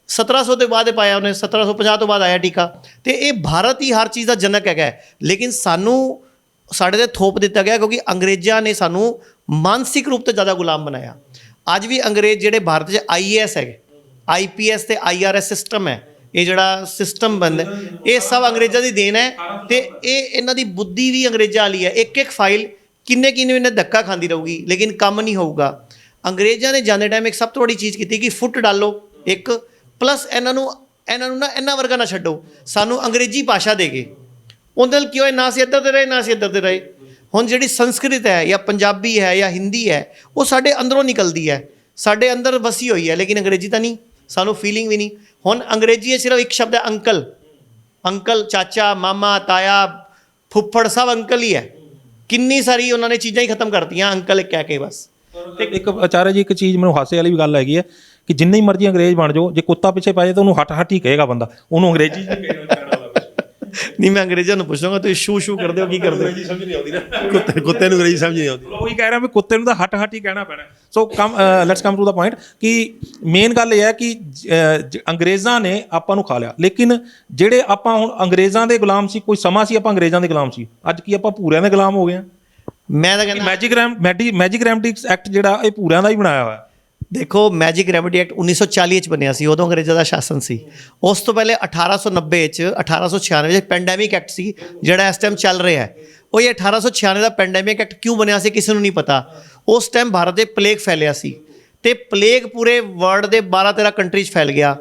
1700 ਤੋਂ ਬਾਅਦ ਪਾਇਆ, ਉਹਨੇ 1750 ਤੋਂ ਬਾਅਦ ਆਇਆ ਟੀਕਾ। ਅਤੇ ਇਹ ਭਾਰਤ ਹੀ ਹਰ ਚੀਜ਼ ਦਾ ਜਨਕ ਹੈਗਾ, ਲੇਕਿਨ ਸਾਡੇ 'ਤੇ ਥੋਪ ਦਿੱਤਾ ਗਿਆ ਕਿਉਂਕਿ ਅੰਗਰੇਜ਼ਾਂ ਨੇ ਸਾਨੂੰ ਮਾਨਸਿਕ ਰੂਪ ਤੋਂ ਜ਼ਿਆਦਾ ਗੁਲਾਮ ਬਣਾਇਆ। ਅੱਜ ਵੀ ਅੰਗਰੇਜ਼ ਜਿਹੜੇ ਭਾਰਤ 'ਚ IAS ਹੈਗੇ, IPS ਅਤੇ IRS ਸਿਸਟਮ ਹੈ, ਇਹ ਜਿਹੜਾ ਸਿਸਟਮ ਬਣਦਾ ਇਹ ਸਭ ਅੰਗਰੇਜ਼ਾਂ ਦੀ ਦੇਣ ਹੈ। ਅਤੇ ਇਹਨਾਂ ਦੀ ਬੁੱਧੀ ਵੀ ਅੰਗਰੇਜ਼ਾਂ ਵਾਲੀ ਹੈ। ਇੱਕ ਫਾਈਲ ਕਿੰਨੇ ਧੱਕਾ ਖਾਂਦੀ ਰਹੂਗੀ, ਲੇਕਿਨ ਕੰਮ ਨਹੀਂ ਹੋਊਗਾ। ਅੰਗਰੇਜ਼ਾਂ ਨੇ ਜਾਂਦੇ ਟਾਈਮ ਇੱਕ ਸਭ ਤੋਂ ਵੱਡੀ ਚੀਜ਼ ਕੀਤੀ ਕਿ ਫੁੱਟ ਡਾਲੋ ਇੱਕ, ਪਲੱਸ ਇਹਨਾਂ ਨੂੰ ਨਾ ਇਹਨਾਂ ਵਰਗਾ ਨਾ ਛੱਡੋ, ਸਾਨੂੰ ਅੰਗਰੇਜ਼ੀ ਭਾਸ਼ਾ ਦੇ ਕੇ। ਉਹਦੇ ਨਾਲ ਕੀ ਹੋਏ, ਨਾ ਅਸੀਂ ਇੱਧਰ ਦੇ ਰਹੇ, ਨਾ ਅਸੀਂ ਇੱਧਰ ਦੇ ਰਹੇ। ਹੁਣ ਜਿਹੜੀ ਸੰਸਕ੍ਰਿਤ ਹੈ ਜਾਂ ਪੰਜਾਬੀ ਹੈ ਜਾਂ ਹਿੰਦੀ ਹੈ, ਉਹ ਸਾਡੇ ਅੰਦਰੋਂ ਨਿਕਲਦੀ ਹੈ, ਸਾਡੇ ਅੰਦਰ ਵਸੀ ਹੋਈ ਹੈ, ਲੇਕਿਨ ਅੰਗਰੇਜ਼ੀ ਤਾਂ ਨਹੀਂ, ਸਾਨੂੰ ਫੀਲਿੰਗ ਵੀ ਨਹੀਂ। ਹੁਣ ਅੰਗਰੇਜ਼ੀ ਸਿਰਫ ਇੱਕ ਸ਼ਬਦ ਹੈ, ਅੰਕਲ, ਚਾਚਾ, ਮਾਮਾ, ਤਾਇਆ, ਫੁੱਫੜ, ਸਭ ਅੰਕਲ ਹੀ ਹੈ। ਕਿੰਨੀ ਸਾਰੀ ਉਹਨਾਂ ਨੇ ਚੀਜ਼ਾਂ ਹੀ ਖਤਮ ਕਰਤੀਆਂ ਅੰਕਲ ਕਹਿ ਕੇ ਬਸ। ਇੱਕ ਆਚਾਰਿਆ ਜੀ, ਇੱਕ ਚੀਜ਼ ਮੈਨੂੰ ਹਾਸੇ ਵਾਲੀ ਵੀ ਗੱਲ ਹੈਗੀ ਹੈ ਕਿ ਜਿੰਨੀ ਮਰਜ਼ੀ ਅੰਗਰੇਜ਼ ਬਣ ਜਾਓ, ਜੇ ਕੁੱਤਾ ਪਿੱਛੇ ਪੈ ਜਾਏ ਤਾਂ ਉਹਨੂੰ ਹੱਟ ਹੀ ਕਹੇਗਾ ਬੰਦਾ, ਉਹਨੂੰ ਅੰਗਰੇਜ਼ੀ 'ਚ ਨਹੀਂ ਮੈਂ ਅੰਗਰੇਜ਼ਾਂ ਨੂੰ ਪੁੱਛ ਲਵਾਂਗਾ ਤੁਸੀਂ ਸ਼ੂ ਕਰਦੇ ਹੋ ਕੀ ਕਰਦੇ ਹੋ? ਸਮਝ ਨਹੀਂ ਆਉਂਦੀ ਨਾ ਕੁੱਤੇ ਨੂੰ ਅੰਗਰੇਜ਼ੀ ਸਮਝ ਨਹੀਂ ਆਉਂਦੀ। ਉਹੀ ਕਹਿ ਰਿਹਾ ਵੀ ਕੁੱਤੇ ਨੂੰ ਤਾਂ ਹੱਟ ਹੀ ਕਹਿਣਾ ਪੈਣਾ। So let's come to the point ਕਿ ਮੇਨ ਗੱਲ ਇਹ ਹੈ ਕਿ ਅੰਗਰੇਜ਼ਾਂ ਨੇ ਆਪਾਂ ਨੂੰ ਖਾ ਲਿਆ, ਲੇਕਿਨ ਜਿਹੜੇ ਆਪਾਂ ਹੁਣ ਅੰਗਰੇਜ਼ਾਂ ਦੇ ਗੁਲਾਮ ਸੀ, ਕੋਈ ਸਮਾਂ ਸੀ ਆਪਾਂ ਅੰਗਰੇਜ਼ਾਂ ਦੇ ਗੁਲਾਮ ਸੀ, ਅੱਜ ਕੀ ਆਪਾਂ ਭੂਰਿਆਂ ਦੇ ਗੁਲਾਮ ਹੋ ਗਏ ਆ? ਮੈਂ ਤਾਂ ਕਹਿੰਦਾ ਮੈਜਿਕ ਰੈਮਡੀਜ਼ ਐਕਟ ਜਿਹੜਾ ਇਹ ਭੂਰਿਆਂ ਦਾ ਹੀ ਬਣਾਇਆ ਹੋਇਆ। ਦੇਖੋ ਮੈਜਿਕ ਰੈਮਡੀ ਐਕਟ 1940 ਚ ਬਣਿਆ ਸੀ, ਉਦੋਂ ਅੰਗਰੇਜ਼ਾਂ ਦਾ ਸ਼ਾਸਨ ਸੀ। ਉਸ ਤੋਂ ਪਹਿਲੇ 1890 ਚ 1896 ਚ ਪੈਂਡੈਮਿਕ ਐਕਟ ਸੀ ਜਿਹੜਾ ਇਸ ਟਾਈਮ ਚੱਲ ਰਿਹਾ ਹੈ। ਉਹ ਇਹ 1896 ਦਾ ਪੈਂਡੈਮਿਕ ਐਕਟ ਕਿਉਂ ਬਣਿਆ ਸੀ ਕਿਸੇ ਨੂੰ ਨਹੀਂ ਪਤਾ। ਉਸ ਟਾਈਮ ਭਾਰਤ ਦੇ ਪਲੇਗ ਫੈਲਿਆ ਸੀ ਤੇ ਪਲੇਗ ਪੂਰੇ ਵਰਲਡ ਦੇ 12-13 ਕੰਟਰੀ 'ਚ ਫੈਲ ਗਿਆ।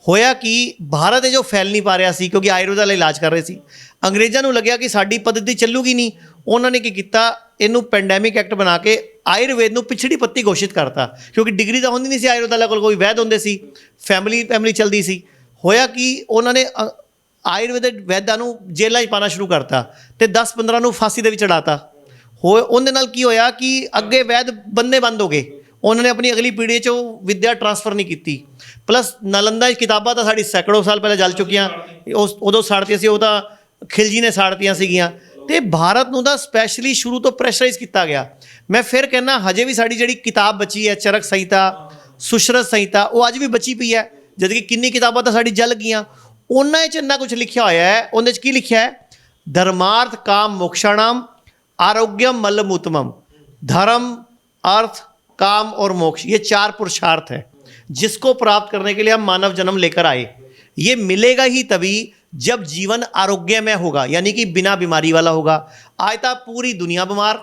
ਹੋਇਆ ਕਿ ਭਾਰਤ ਇਹ ਜੋ ਫੈਲ ਨਹੀਂ ਪਾ ਰਿਹਾ ਸੀ ਕਿਉਂਕਿ ਆਯੁਰਵੇਦ ਵਾਲਾ ਇਲਾਜ ਕਰ ਰਹੇ ਸੀ। ਅੰਗਰੇਜ਼ਾਂ ਨੂੰ ਲੱਗਿਆ ਕਿ ਸਾਡੀ ਪੱਧਤੀ ਚੱਲੂਗੀ ਨਹੀਂ। ਉਹਨਾਂ ਨੇ ਕੀ ਕੀਤਾ, ਇਹਨੂੰ ਪੈਂਡੈਮਿਕ ਐਕਟ ਬਣਾ ਕੇ ਆਯੁਰਵੇਦ ਨੂੰ ਪਿਛੜੀ ਪੱਤੀ ਘੋਸ਼ਿਤ ਕਰਤਾ, ਕਿਉਂਕਿ ਡਿਗਰੀ ਤਾਂ ਹੁੰਦੀ ਨਹੀਂ ਸੀ ਆਯੁਰਵੇਦ ਵਾਲਾ ਕੋਲ, ਕੋਈ ਵੈਦ ਹੁੰਦੇ ਸੀ, ਫੈਮਿਲੀ ਚੱਲਦੀ ਸੀ। ਹੋਇਆ ਕਿ ਉਹਨਾਂ ਨੇ ਆਯੁਰਵੇਦ ਵੈਦਾਂ ਨੂੰ ਜੇਲ੍ਹਾਂ 'ਚ ਪਾਣਾ ਸ਼ੁਰੂ ਕਰਤਾ ਤੇ 10-15 ਨੂੰ ਫਾਂਸੀ ਦੇ ਵਿੱਚ ਚੜਾਤਾ। ਉਹਦੇ ਨਾਲ ਕੀ ਹੋਇਆ ਕਿ ਅੱਗੇ ਵੈਦ ਬੰਨੇ ਬੰਦ ਹੋ ਗਏ। ਉਹਨਾਂ ਨੇ ਆਪਣੀ ਅਗਲੀ ਪੀੜ੍ਹੀ 'ਚ ਉਹ ਵਿੱਦਿਆ ਟ੍ਰਾਂਸਫਰ ਨਹੀਂ ਕੀਤੀ। ਪਲੱਸ ਨਾਲੰਦਾ 'ਚ ਕਿਤਾਬਾਂ ਤਾਂ ਸਾਡੀ ਸੈਂਕੜੋਂ ਸਾਲ ਪਹਿਲਾਂ ਜਲ ਚੁੱਕੀਆਂ, ਉਦੋਂ ਸਾੜਤੀਆਂ ਸੀ, ਉਹ ਤਾਂ ਖਿਲਜੀ ਨੇ ਸਾੜਤੀਆਂ ਸੀਗੀਆਂ। ਤੇ ਭਾਰਤ ਨੂੰ ਤਾਂ ਸਪੈਸ਼ਲੀ ਸ਼ੁਰੂ ਤੋਂ ਪ੍ਰੈਸ਼ਰਾਈਜ਼ ਕੀਤਾ ਗਿਆ। ਮੈਂ ਫਿਰ ਕਹਿੰਦਾ ਹਜੇ ਵੀ ਸਾਡੀ ਜਿਹੜੀ ਕਿਤਾਬ ਬਚੀ ਹੈ ਚਰਕ ਸੰਹਿਤਾ, ਸੁਸ਼ਰਤ ਸੰਹਿਤਾ, ਉਹ ਅੱਜ ਵੀ ਬਚੀ ਪਈ ਹੈ, ਜਦ ਕਿ ਕਿੰਨੀ ਕਿਤਾਬਾਂ ਤਾਂ ਸਾਡੀ ਜਲ ਗਈਆਂ। ਉਹਨਾਂ 'ਚ ਇੰਨਾ ਕੁਝ ਲਿਖਿਆ ਹੋਇਆ ਹੈ। ਉਹਦੇ 'ਚ ਕੀ ਲਿਖਿਆ ਹੈ? ਧਰਮਾਰਥ ਕਾਮ ਮੋक्षाणाम आरोग्यम मल्लम उत्तमम। धर्म, अर्थ, काम और मोक्ष, ये 4 पुरुषार्थ है जिसको प्राप्त करने के लिए हम मानव जन्म लेकर आए। ये मिलेगा ही तभी जब जीवन आरोग्यमय होगा, यानी कि बिना बीमारी वाला होगा। आज तो पूरी दुनिया बीमार,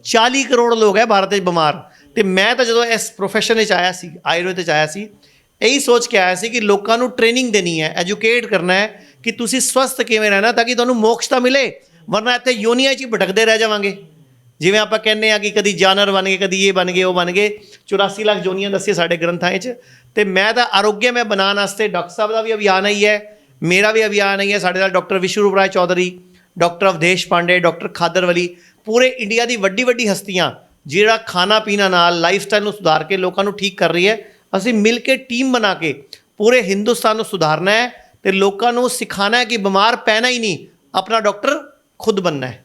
40 करोड़ लोग है भारत में बीमार। तो मैं तो जो इस प्रोफैशन आया सी, आयुर्वेद आया सी, यही सोच के आया सी कि लोगों को ट्रेनिंग देनी है, एजुकेट करना है कि तुसी स्वस्थ किवें रहना ताकि तुहानूं मोक्ष तां मिले, वरना इत्थे योनियां 'ਚ ही भटकते रह जावांगे। जिवें आपां कहने आ कि कदी जानवर बन गए, कदी ये बन गए, वो बन गए। 84 लाख जोनियां दस्सियां साडे ग्रंथां 'ਚ। ते मैं तां आरोग्यमय बनाउण वास्ते डॉक्टर साहब दा भी अभियान आई है, मेरा भी अभियान आई है। साडे नाल डॉक्टर विश्वरूप राय चौधरी, डॉक्टर अवधेश पांडे, डॉक्टर खादरवली, पूरे इंडिया की वड्डी हस्तियां जिहड़ा खाना पीना नाल लाइफस्टाइल नूं सुधार के लोगों को ठीक कर रही है। असीं मिल के टीम बना के पूरे हिंदुस्तान को सुधारना है तो लोगों को सिखाना है कि बीमार पैना ही नहीं, अपना डॉक्टर खुद बनना है।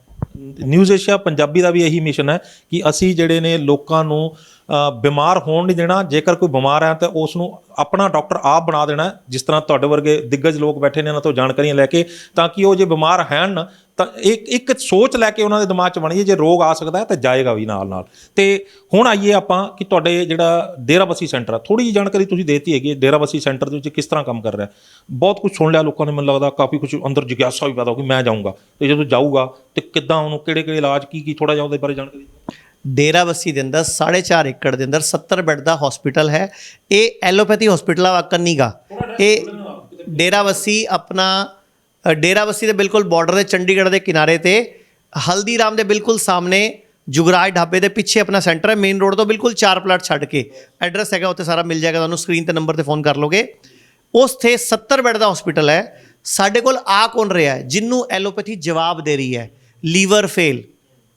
ਨਿਊਜ਼ ਏਸ਼ੀਆ ਪੰਜਾਬੀ ਦਾ ਵੀ ਇਹੀ ਮਿਸ਼ਨ ਹੈ ਕਿ ਅਸੀਂ ਜਿਹੜੇ ਨੇ ਲੋਕਾਂ ਨੂੰ ਬਿਮਾਰ ਹੋਣ ਨਹੀਂ ਦੇਣਾ। ਜੇਕਰ ਕੋਈ ਬਿਮਾਰ ਹੈ ਤਾਂ ਉਸ ਨੂੰ ਆਪਣਾ ਡਾਕਟਰ ਆਪ ਬਣਾ ਦੇਣਾ, ਜਿਸ ਤਰ੍ਹਾਂ ਤੁਹਾਡੇ ਵਰਗੇ ਦਿੱਗਜ ਲੋਕ ਬੈਠੇ ਨੇ ਇਹਨਾਂ ਤੋਂ ਜਾਣਕਾਰੀਆਂ ਲੈ ਕੇ, ਤਾਂ ਕਿ ਉਹ ਜੇ ਬਿਮਾਰ ਹਨ ਤਾਂ ਇੱਕ ਸੋਚ ਲੈ ਕੇ ਉਹਨਾਂ ਦੇ ਦਿਮਾਗ 'ਚ ਬਣੀ ਜੇ ਰੋਗ ਆ ਸਕਦਾ ਹੈ ਤਾਂ ਜਾਏਗਾ ਵੀ ਨਾਲ। ਤੇ ਹੁਣ ਆਈਏ ਆਪਾਂ ਕਿ ਤੁਹਾਡੇ ਜਿਹੜਾ ਡੇਰਾਬੱਸੀ ਸੈਂਟਰ ਆ, ਥੋੜ੍ਹੀ ਜਿਹੀ ਜਾਣਕਾਰੀ ਤੁਸੀਂ ਦੇਤੀ ਹੈਗੀ ਡੇਰਾਬੱਸੀ ਸੈਂਟਰ ਦੇ ਵਿੱਚ ਕਿਸ ਤਰ੍ਹਾਂ ਕੰਮ ਕਰ ਰਿਹਾ। ਬਹੁਤ ਕੁਝ ਸੁਣ ਲਿਆ ਲੋਕਾਂ ਨੇ, ਮੈਨੂੰ ਲੱਗਦਾ ਕਾਫੀ ਕੁਝ ਅੰਦਰ ਜਿਗਿਆਸਾ ਵੀ ਪੈਦਾ ਹੋ ਗਈ, ਮੈਂ ਜਾਊਂਗਾ ਤੇ ਜਦੋਂ ਜਾਊਗਾ ਤੇ ਕਿੱਦਾਂ ਉਹਨੂੰ ਕਿਹੜੇ ਇਲਾਜ ਕੀ ਥੋੜ੍ਹਾ ਜਿਹਾ ਉਹਦੇ ਬਾਰੇ ਜਾਣਕਾਰੀ। डेराबस्सी के अंदर 4.5 एकड़ के अंदर 70 बैड का हॉस्पिटल है। ये एलोपैथी हॉस्पिटल वाकन नहीं गा। ये डेराबस्सी अपना डेराबस्सी के बिल्कुल बॉर्डर से चंडीगढ़ के किनारे ते हल्दीराम के बिल्कुल सामने जुगराज ढाबे के पिछे अपना सेंटर है। मेन रोड तो बिल्कुल 4 प्लाट छड़ के एड्रैस है, उत्थे सारा मिल जाएगा, तुहानूं स्क्रीन ते नंबर ते फोन कर लोगे। उस थे 70 बैड का हॉस्पिटल है। साडे कोल आ कौन रहा है जिन्हों एलोपैथी जवाब दे रही है? लीवर फेल,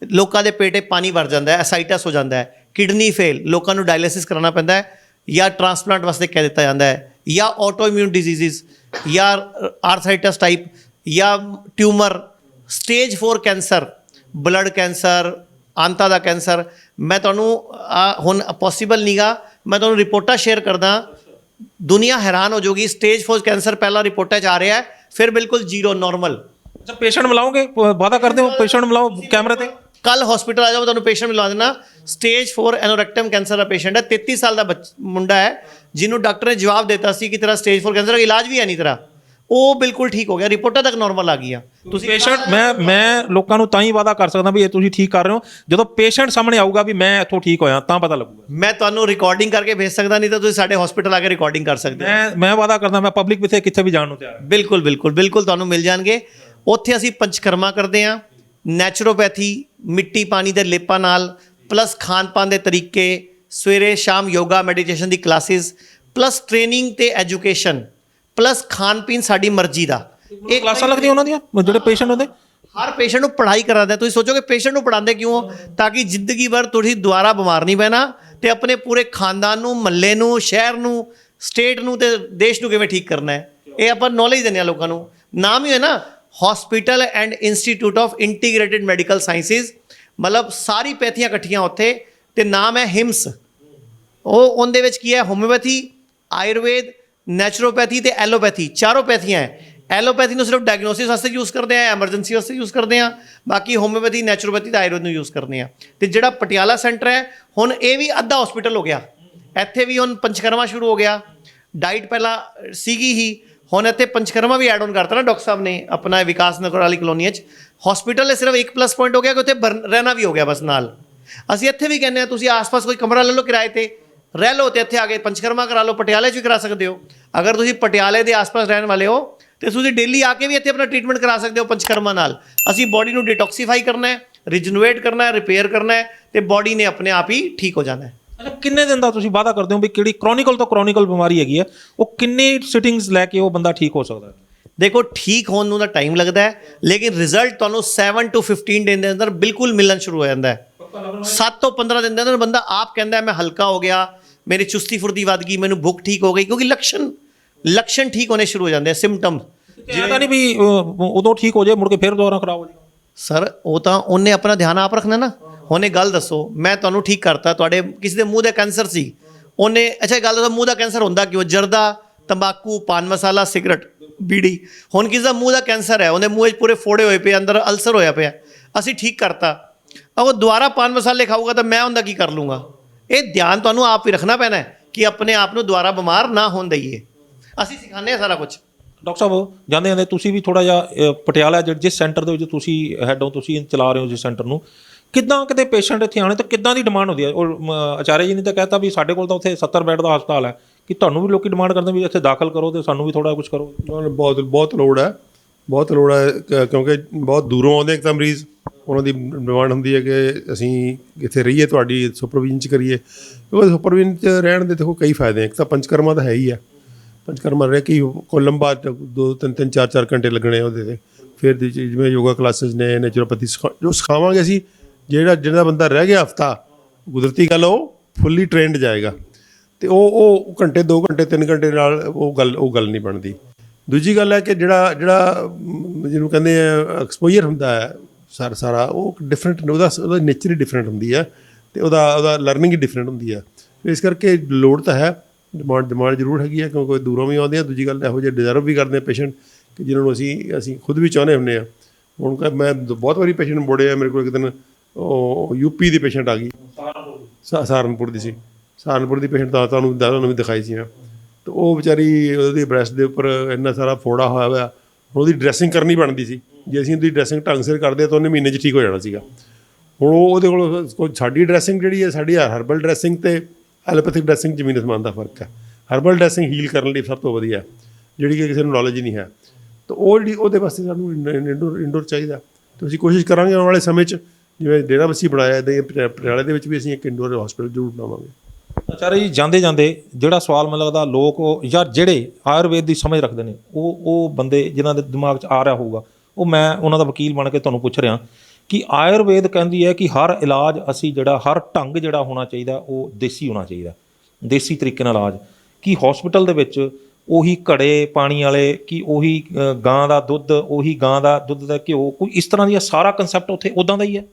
लोगों के पेटे पानी भर जाता है, एसाइटस हो जाता है, किडनी फेल, लोगों को डायलिसिस कराना पैंदा है, या ट्रांसप्लांट वास्ते कह दिता जाता है, या ऑटो इम्यून डिजीज़, या आर्थराइटिस टाइप, या tumour, stage 4 cancer, blood cancer, आंता का कैंसर। मैं तुहानूं हुण पॉसीबल नहीं गा, मैं तुहानूं रिपोर्टां शेयर करदा, दुनिया हैरान हो जाएगी। स्टेज 4 कैंसर पहला रिपोर्टां 'च आ रहा है, फिर बिल्कुल जीरो नॉर्मल। अच्छा, पेशेंट मिलाओगे, वादा करते हो पेशेंट मिलाओ कैमरे ते? कल हॉस्पिटल आ जाओ, तुहानूं पेशेंट मिलवा देना। स्टेज 4 एनोरेक्टम कैंसर का पेशेंट है, 33 साल का मुंडा है, जिन्होंने डॉक्टर ने जवाब देता सी कि तेरा स्टेज 4 कैंसर का इलाज भी है नहीं तेरा, वो बिल्कुल ठीक हो गया, रिपोर्टां तक नॉर्मल आ गई। तुसीं पेशेंट मैं लोगों को तां ही वादा कर सकदा भी ये तुसीं ठीक कर रहे हो, ਜਦੋਂ पेशेंट सामने आऊगा भी मैं इत्थों ठीक होया तां पता लगूगा। मैं तुहानूं रिकॉर्डिंग करके भेज सकदा, नहीं तो तुसीं साडे हॉस्पिटल आके रिकॉर्डिंग कर सकदे हो। मैं वादा करदा मैं पब्लिक विथे किथे भी जाण ਨੂੰ ਤਿਆਰ ਹਾਂ। बिल्कुल तुहानूं मिल जाणगे। ਉੱਥੇ ਅਸੀਂ ਪੰਚਕਰਮਾ ਕਰਦੇ ਹਾਂ, ਨੈਚੁਰੋਪੈਥੀ, ਮਿੱਟੀ ਪਾਣੀ ਦੇ ਲੇਪਾਂ ਨਾਲ, ਪਲੱਸ ਖਾਣ ਪਾਣ ਦੇ ਤਰੀਕੇ, ਸਵੇਰੇ ਸ਼ਾਮ ਯੋਗਾ ਮੈਡੀਟੇਸ਼ਨ ਦੀ ਕਲਾਸਿਸ, ਪਲੱਸ ਟ੍ਰੇਨਿੰਗ ਤੇ ਐਜੂਕੇਸ਼ਨ, ਪਲੱਸ ਖਾਣ ਪੀਣ ਸਾਡੀ ਮਰਜ਼ੀ ਦਾ। ਇਹ ਕਲਾਸਾਂ ਲੱਗਦੀਆਂ ਉਹਨਾਂ ਦੀਆਂ ਜਿਹੜੇ ਪੇਸ਼ੈਂਟ ਹੁੰਦੇ? ਹਰ ਪੇਸ਼ੈਂਟ ਨੂੰ ਪੜ੍ਹਾਈ ਕਰਾਉਂਦੇ। ਤੁਸੀਂ ਸੋਚੋਗੇ ਪੇਸ਼ੈਂਟ ਨੂੰ ਪੜ੍ਹਾਉਂਦੇ ਕਿਉਂ ਹੋ? ਤਾਂ ਕਿ ਜ਼ਿੰਦਗੀ ਭਰ ਤੁਸੀਂ ਦੁਬਾਰਾ ਬਿਮਾਰ ਨਹੀਂ ਪੈਣਾ ਤੇ ਆਪਣੇ ਪੂਰੇ ਖਾਨਦਾਨ ਨੂੰ, ਮਹੱਲੇ ਨੂੰ, ਸ਼ਹਿਰ ਨੂੰ, ਸਟੇਟ ਨੂੰ ਤੇ ਦੇਸ਼ ਨੂੰ ਕਿਵੇਂ ਠੀਕ ਕਰਨਾ ਹੈ, ਇਹ ਆਪਾਂ ਨੌਲੇਜ ਦਿੰਦੇ ਹਾਂ ਲੋਕਾਂ ਨੂੰ। ਨਾਮ ਹੀ ਹੈ ਨਾ hospital and institute of integrated medical sciences, ਮਤਲਬ ਸਾਰੀ ਪੈਥੀਆਂ ਇਕੱਠੀਆਂ ਉੱਥੇ, ਤੇ ਨਾਮ ਹੈ ਹਿਮਸ। ਉਹ ਉਹਦੇ ਵਿੱਚ ਕੀ ਹੈ, ਹੋਮਿਓਪੈਥੀ, ਆਯੁਰਵੇਦ, ਨੈਚੁਰੋਪੈਥੀ ਤੇ ਐਲੋਪੈਥੀ, ਚਾਰੋਂ ਪੈਥੀਆਂ ਹੈ। ਐਲੋਪੈਥੀ ਨੂੰ ਸਿਰਫ ਡਾਇਗਨੋਸਿਸ ਵਾਸਤੇ ਯੂਜ਼ ਕਰਦੇ ਆ, ਐਮਰਜੈਂਸੀ ਵਾਸਤੇ ਯੂਜ਼ ਕਰਦੇ ਆ, ਬਾਕੀ ਹੋਮਿਓਪੈਥੀ, ਨੈਚੁਰੋਪੈਥੀ ਤੇ ਆਯੁਰਵੇਦ ਨੂੰ ਯੂਜ਼ ਕਰਦੇ ਆ। ਤੇ ਜਿਹੜਾ ਪਟਿਆਲਾ ਸੈਂਟਰ ਹੈ ਹੁਣ ਇਹ ਵੀ ਅੱਧਾ ਹਸਪੀਟਲ ਹੋ ਗਿਆ, ਇੱਥੇ ਵੀ ਹੁਣ ਪੰਚਕਰਮਾ ਸ਼ੁਰੂ ਹੋ ਗਿਆ। ਡਾਈਟ ਪਹਿਲਾਂ ਸੀਗੀ ਹੀ, ਹੁਣ ਇੱਥੇ ਪੰਚਕਰਮਾ ਵੀ ਐਡ ਆਨ ਕਰਤਾ ਨਾ ਡਾਕਟਰ ਸਾਹਿਬ ਨੇ ਆਪਣਾ ਵਿਕਾਸ ਨਗਰ ਵਾਲੀ ਕਲੋਨੀ 'ਚ। ਹਸਪੀਟਲ ਸਿਰਫ ਇੱਕ ਪਲੱਸ ਪੁਆਇੰਟ ਹੋ ਗਿਆ ਕਿ ਉੱਥੇ ਰਹਿਣਾ ਵੀ ਹੋ ਗਿਆ ਬਸ ਨਾਲ। ਅਸੀਂ ਇੱਥੇ ਵੀ ਕਹਿੰਦੇ ਹਾਂ ਤੁਸੀਂ ਆਸ-ਪਾਸ ਕੋਈ ਕਮਰਾ ਲੈ ਲਓ ਕਿਰਾਏ ਤੇ, ਰਹਿ ਲਓ ਤੇ ਇੱਥੇ ਆ ਕੇ ਪੰਚਕਰਮਾ ਕਰਾ ਲਓ, ਪਟਿਆਲੇ 'ਚ ਵੀ ਕਰਾ ਸਕਦੇ ਹੋ। ਅਗਰ ਤੁਸੀਂ ਪਟਿਆਲੇ ਦੇ ਆਸ-ਪਾਸ ਰਹਿਣ ਵਾਲੇ ਹੋ ਤੇ ਤੁਸੀਂ ਡੇਲੀ ਆ ਕੇ ਵੀ ਇੱਥੇ ਆਪਣਾ ਟ੍ਰੀਟਮੈਂਟ ਕਰਾ ਸਕਦੇ ਹੋ ਪੰਚਕਰਮਾ ਨਾਲ। ਅਸੀਂ ਬੋਡੀ ਨੂੰ ਡਿਟੌਕਸੀਫਾਈ ਕਰਨਾ ਹੈ, ਰਿਜਨੂਏਟ ਕਰਨਾ ਹੈ, ਰਿਪੇਅਰ ਕਰਨਾ ਹੈ ਤੇ ਬੋਡੀ ਨੇ ਆਪਣੇ ਆਪ ਹੀ ਠੀਕ ਹੋ ਜਾਣਾ ਹੈ। ਅੱਛਾ, ਕਿੰਨੇ ਦਿਨ ਦਾ ਤੁਸੀਂ ਵਾਅਦਾ ਕਰਦੇ ਹੋ ਵੀ ਕਿਹੜੀ ਕ੍ਰੋਨਿਕਲ ਤੋਂ ਕ੍ਰੋਨਿਕਲ ਬਿਮਾਰੀ ਹੈਗੀ ਹੈ, ਉਹ ਕਿੰਨੇ ਸਿਟਿੰਗਸ ਲੈ ਕੇ ਉਹ ਬੰਦਾ ਠੀਕ ਹੋ ਸਕਦਾ ਹੈ? ਦੇਖੋ, ਠੀਕ ਹੋਣ ਨੂੰ ਤਾਂ ਟਾਈਮ ਲੱਗਦਾ ਹੈ, ਲੇਕਿਨ ਰਿਜ਼ਲਟ ਤੁਹਾਨੂੰ 7 to 15 ਦਿਨ ਦੇ ਅੰਦਰ ਬਿਲਕੁਲ ਮਿਲਣ ਸ਼ੁਰੂ ਹੋ ਜਾਂਦਾ ਹੈ। 7 ਤੋਂ 15 ਦਿਨ ਦੇ ਅੰਦਰ ਬੰਦਾ ਆਪ ਕਹਿੰਦਾ ਹੈ ਮੈਂ ਹਲਕਾ ਹੋ ਗਿਆ, ਮੇਰੀ ਚੁਸਤੀ ਫੁਰਤੀ ਵੱਧ ਗਈ, ਮੈਨੂੰ ਭੁੱਖ ਠੀਕ ਹੋ ਗਈ, ਕਿਉਂਕਿ ਲੱਛਣ ਠੀਕ ਹੋਣੇ ਸ਼ੁਰੂ ਹੋ ਜਾਂਦੇ ਆ, ਸਿੰਪਟਮ। ਇਹ ਤਾਂ ਨਹੀਂ ਵੀ ਉਦੋਂ ਠੀਕ ਹੋ ਜਾਏ ਮੁੜ ਕੇ ਫਿਰ ਦੁਬਾਰਾ ਖਰਾਬ ਹੋ ਜਾਏ। ਸਰ ਉਹ ਤਾਂ ਉਹਨੇ ਆਪਣਾ ਧਿਆਨ ਆਪ ਰੱਖਣਾ ਨਾ। ਹੁਣ ਇਹ ਗੱਲ ਦੱਸੋ, ਮੈਂ ਤੁਹਾਨੂੰ ਠੀਕ ਕਰਤਾ, ਤੁਹਾਡੇ ਕਿਸੇ ਦੇ ਮੂੰਹ ਦਾ ਕੈਂਸਰ ਸੀ, ਉਹਨੇ ਅੱਛਾ ਇਹ ਗੱਲ ਦੱਸੋ ਮੂੰਹ ਦਾ ਕੈਂਸਰ ਹੁੰਦਾ ਕਿਉਂ? ਜਰਦਾ, ਤੰਬਾਕੂ, ਪਾਨ ਮਸਾਲਾ, ਸਿਗਰਟ, ਬੀੜੀ। ਹੁਣ ਕਿਸੇ ਦਾ ਮੂੰਹ ਦਾ ਕੈਂਸਰ ਹੈ, ਉਹਦੇ ਮੂੰਹ 'ਚ ਪੂਰੇ ਫੋੜੇ ਹੋਏ ਪਏ, ਅੰਦਰ ਅਲਸਰ ਹੋਇਆ ਪਿਆ, ਅਸੀਂ ਠੀਕ ਕਰਤਾ। ਉਹ ਦੁਬਾਰਾ ਪਾਨ ਮਸਾਲੇ ਖਾਊਗਾ ਤਾਂ ਮੈਂ ਉਹਦਾ ਕੀ ਕਰ ਲੂੰਗਾ? ਇਹ ਧਿਆਨ ਤੁਹਾਨੂੰ ਆਪ ਹੀ ਰੱਖਣਾ ਪੈਣਾ ਹੈ ਕਿ ਆਪਣੇ ਆਪ ਨੂੰ ਦੁਬਾਰਾ ਬਿਮਾਰ ਨਾ ਹੋਣ ਦਈਏ। ਅਸੀਂ ਸਿਖਾਉਂਦੇ ਹਾਂ ਸਾਰਾ ਕੁਝ। ਡਾਕਟਰ ਸਾਹਿਬ, ਜਾਂਦੇ ਜਾਂਦੇ ਤੁਸੀਂ ਵੀ ਥੋੜ੍ਹਾ ਜਿਹਾ ਪਟਿਆਲਾ ਜਿਸ ਸੈਂਟਰ ਦੇ ਵਿੱਚ ਤੁਸੀਂ ਹੈਡ ਹੋ, ਤੁਸੀਂ ਚਲਾ ਰਹੇ ਹੋ ਜਿਸ ਸੈਂਟਰ ਨੂੰ, ਕਿੱਦਾਂ ਕਿਤੇ ਪੇਸ਼ੈਂਟ ਇੱਥੇ ਆਉਣੇ ਤਾਂ ਕਿੱਦਾਂ ਦੀ ਡਿਮਾਂਡ ਹੁੰਦੀ ਹੈ? ਉਹ ਆਚਾਰਿਆ ਜੀ ਨੇ ਤਾਂ ਕਹਿਤਾ ਵੀ ਸਾਡੇ ਕੋਲ ਤਾਂ ਉੱਥੇ 70 ਬੈੱਡ ਦਾ ਹਸਪਤਾਲ ਹੈ, ਕਿ ਤੁਹਾਨੂੰ ਵੀ ਲੋਕੀ ਡਿਮਾਂਡ ਕਰਦੇ ਵੀ ਇੱਥੇ ਦਾਖਲ ਕਰੋ ਤੇ ਸਾਨੂੰ ਵੀ ਥੋੜ੍ਹਾ ਕੁਝ ਕਰੋ? ਬਹੁਤ ਲੋੜ ਹੈ, ਬਹੁਤ ਲੋੜ ਹੈ, ਕਿਉਂਕਿ ਬਹੁਤ ਦੂਰੋਂ ਆਉਂਦੇ ਇੱਕ ਤਾਂ ਮਰੀਜ਼, ਉਹਨਾਂ ਦੀ ਡਿਮਾਂਡ ਹੁੰਦੀ ਹੈ ਕਿ ਅਸੀਂ ਇੱਥੇ ਰਹੀਏ, ਤੁਹਾਡੀ ਸੁਪਰਵਿਜ਼ਨ 'ਚ ਕਰੀਏ। ਕਿਉਂਕਿ ਸੁਪਰਵਿਜ਼ਨ 'ਚ ਰਹਿਣ ਦੇ ਦੇਖੋ ਕਈ ਫਾਇਦੇ, ਇੱਕ ਤਾਂ ਪੰਚਕਰਮਾ ਤਾਂ ਹੈ ਹੀ ਹੈ, ਪੰਚਕਰਮਾ ਰਹਿ ਕੇ ਕੋਈ ਲੰਬਾ 2-3 4 ਘੰਟੇ ਲੱਗਣੇ ਉਹਦੇ 'ਤੇ। ਫਿਰ ਜਿਵੇਂ ਯੋਗਾ ਕਲਾਸਿਸ ਨੇ, ਨੈਚੁਰੋਪੈਥੀ ਜੋ ਸਿਖਾਵਾਂਗੇ ਅਸੀਂ, ਜਿਹੜਾ ਬੰਦਾ ਰਹਿ ਗਿਆ ਹਫਤਾ, ਕੁਦਰਤੀ ਗੱਲ ਉਹ ਫੁੱਲੀ ਟ੍ਰੇਨਡ ਜਾਏਗਾ, ਅਤੇ ਉਹ ਘੰਟੇ 2 ਘੰਟੇ 3 ਘੰਟੇ ਨਾਲ ਉਹ ਗੱਲ ਨਹੀਂ ਬਣਦੀ। ਦੂਜੀ ਗੱਲ ਹੈ ਕਿ ਜਿਹੜਾ ਜਿਹਨੂੰ ਕਹਿੰਦੇ ਆ ਐਕਸਪੋਜਰ ਹੁੰਦਾ ਹੈ ਸਾਰਾ ਉਹ ਡਿਫਰੈਂਟ, ਉਹਦਾ ਨੇਚਰ ਹੀ ਡਿਫਰੈਂਟ ਹੁੰਦੀ ਹੈ, ਅਤੇ ਉਹਦਾ ਲਰਨਿੰਗ ਹੀ ਡਿਫਰੈਂਟ ਹੁੰਦੀ ਹੈ। ਇਸ ਕਰਕੇ ਲੋੜ ਤਾਂ ਹੈ, ਡਿਮਾਂਡ ਜ਼ਰੂਰ ਹੈਗੀ ਹੈ, ਕਿਉਂਕਿ ਦੂਰੋਂ ਵੀ ਆਉਂਦੇ ਆ। ਦੂਜੀ ਗੱਲ ਇਹੋ ਜਿਹੇ ਡਿਜ਼ਰਵ ਵੀ ਕਰਦੇ ਆ ਪੇਸ਼ੈਂਟ, ਕਿ ਜਿਹਨਾਂ ਨੂੰ ਅਸੀਂ ਖੁਦ ਵੀ ਚਾਹੁੰਦੇ ਹੁੰਦੇ ਹਾਂ। ਹੁਣ ਮੈਂ ਬਹੁਤ ਵਾਰੀ ਪੇਸ਼ੈਂਟ ਮੋੜੇ ਆ ਮੇਰੇ ਕੋਲ। ਇੱਕ ਦਿਨ ਉਹ ਯੂਪੀ ਦੀ ਪੇਸ਼ੈਂਟ ਆ ਗਈ, ਸਹਾਰਨਪੁਰ ਦੀ ਸੀ, ਸਹਾਰਨਪੁਰ ਦੀ ਪੇਸ਼ੈਂਟ ਤਾਂ ਤੁਹਾਨੂੰ ਵੀ ਦਿਖਾਈ ਸੀ ਮੈਂ। ਅਤੇ ਉਹ ਵਿਚਾਰੀ, ਉਹਦੀ ਬ੍ਰੈਸਟ ਦੇ ਉੱਪਰ ਇੰਨਾ ਸਾਰਾ ਫੋੜਾ ਹੋਇਆ ਹੋਇਆ, ਉਹਦੀ ਡਰੈਸਿੰਗ ਕਰਨੀ ਬਣਦੀ ਸੀ। ਜੇ ਅਸੀਂ ਉਹਦੀ ਡਰੈਸਿੰਗ ਢੰਗ ਸਿਰ ਕਰਦੇ ਤਾਂ ਉਹਨੇ ਮਹੀਨੇ 'ਚ ਠੀਕ ਹੋ ਜਾਣਾ ਸੀਗਾ। ਹੁਣ ਉਹਦੇ ਕੋਲ ਸਾਡੀ ਡਰੈਸਿੰਗ ਜਿਹੜੀ ਹੈ, ਸਾਡੀ ਹਰਬਲ ਡਰੈਸਿੰਗ ਅਤੇ ਐਲੋਪੈਥਿਕ ਡਰੈਸਿੰਗ ਜ਼ਮੀਨ ਅਸਮਾਨ ਦਾ ਫਰਕ ਹੈ। ਹਰਬਲ ਡਰੈਸਿੰਗ ਹੀਲ ਕਰਨ ਲਈ ਸਭ ਤੋਂ ਵਧੀਆ, ਜਿਹੜੀ ਕਿ ਕਿਸੇ ਨੂੰ ਨੌਲੇਜ ਹੀ ਨਹੀਂ ਹੈ। ਤਾਂ ਉਹਦੇ ਵਾਸਤੇ ਸਾਨੂੰ ਇੰਡੋਰ ਚਾਹੀਦਾ। ਅਤੇ ਅਸੀਂ ਕੋਸ਼ਿਸ਼ ਕਰਾਂਗੇ ਆਉਣ ਵਾਲੇ ਸਮੇਂ 'ਚ, ਜਿਵੇਂ ਡੇਰਾਬੱਸੀ ਬਣਾਇਆ, ਇੱਦਾਂ ਹੀ ਪਟਿਆਲੇ ਦੇ ਵਿੱਚ ਵੀ ਅਸੀਂ ਇੱਕ ਇੰਡੋਰ ਹਸਪੀਟਲ ਜ਼ਰੂਰ ਬਣਾਵਾਂਗੇ। ਆਚਾਰਿਆ ਜੀ, ਜਾਂਦੇ ਜਾਂਦੇ ਜਿਹੜਾ ਸਵਾਲ ਮੈਨੂੰ ਲੱਗਦਾ ਲੋਕ ਯਾਰ ਜਿਹੜੇ ਆਯੁਰਵੇਦ ਦੀ ਸਮਝ ਰੱਖਦੇ ਨੇ, ਉਹ ਬੰਦੇ ਜਿਨ੍ਹਾਂ ਦੇ ਦਿਮਾਗ 'ਚ ਆ ਰਿਹਾ ਹੋਊਗਾ, ਉਹ ਮੈਂ ਉਹਨਾਂ ਦਾ ਵਕੀਲ ਬਣ ਕੇ ਤੁਹਾਨੂੰ ਪੁੱਛ ਰਿਹਾ ਕਿ ਆਯੁਰਵੇਦ ਕਹਿੰਦੀ ਹੈ ਕਿ ਹਰ ਇਲਾਜ ਅਸੀਂ ਹਰ ਢੰਗ ਜਿਹੜਾ ਹੋਣਾ ਚਾਹੀਦਾ ਉਹ ਦੇਸੀ ਹੋਣਾ ਚਾਹੀਦਾ, ਦੇਸੀ ਤਰੀਕੇ ਨਾਲ ਇਲਾਜ। ਕਿ ਹਸਪੀਟਲ ਦੇ ਵਿੱਚ ਉਹੀ ਘੜੇ ਪਾਣੀ ਵਾਲੇ, ਕਿ ਉਹੀ ਗਾਂ ਦਾ ਦੁੱਧ, ਉਹੀ ਗਾਂ ਦਾ ਦੁੱਧ ਦਾ ਘਿਓ, ਕੋਈ ਇਸ ਤਰ੍ਹਾਂ ਦੀ ਸਾਰਾ ਕੰਸੈਪਟ ਉੱਥੇ ਉੱਦਾਂ ਦਾ ਹੀ ਹੈ?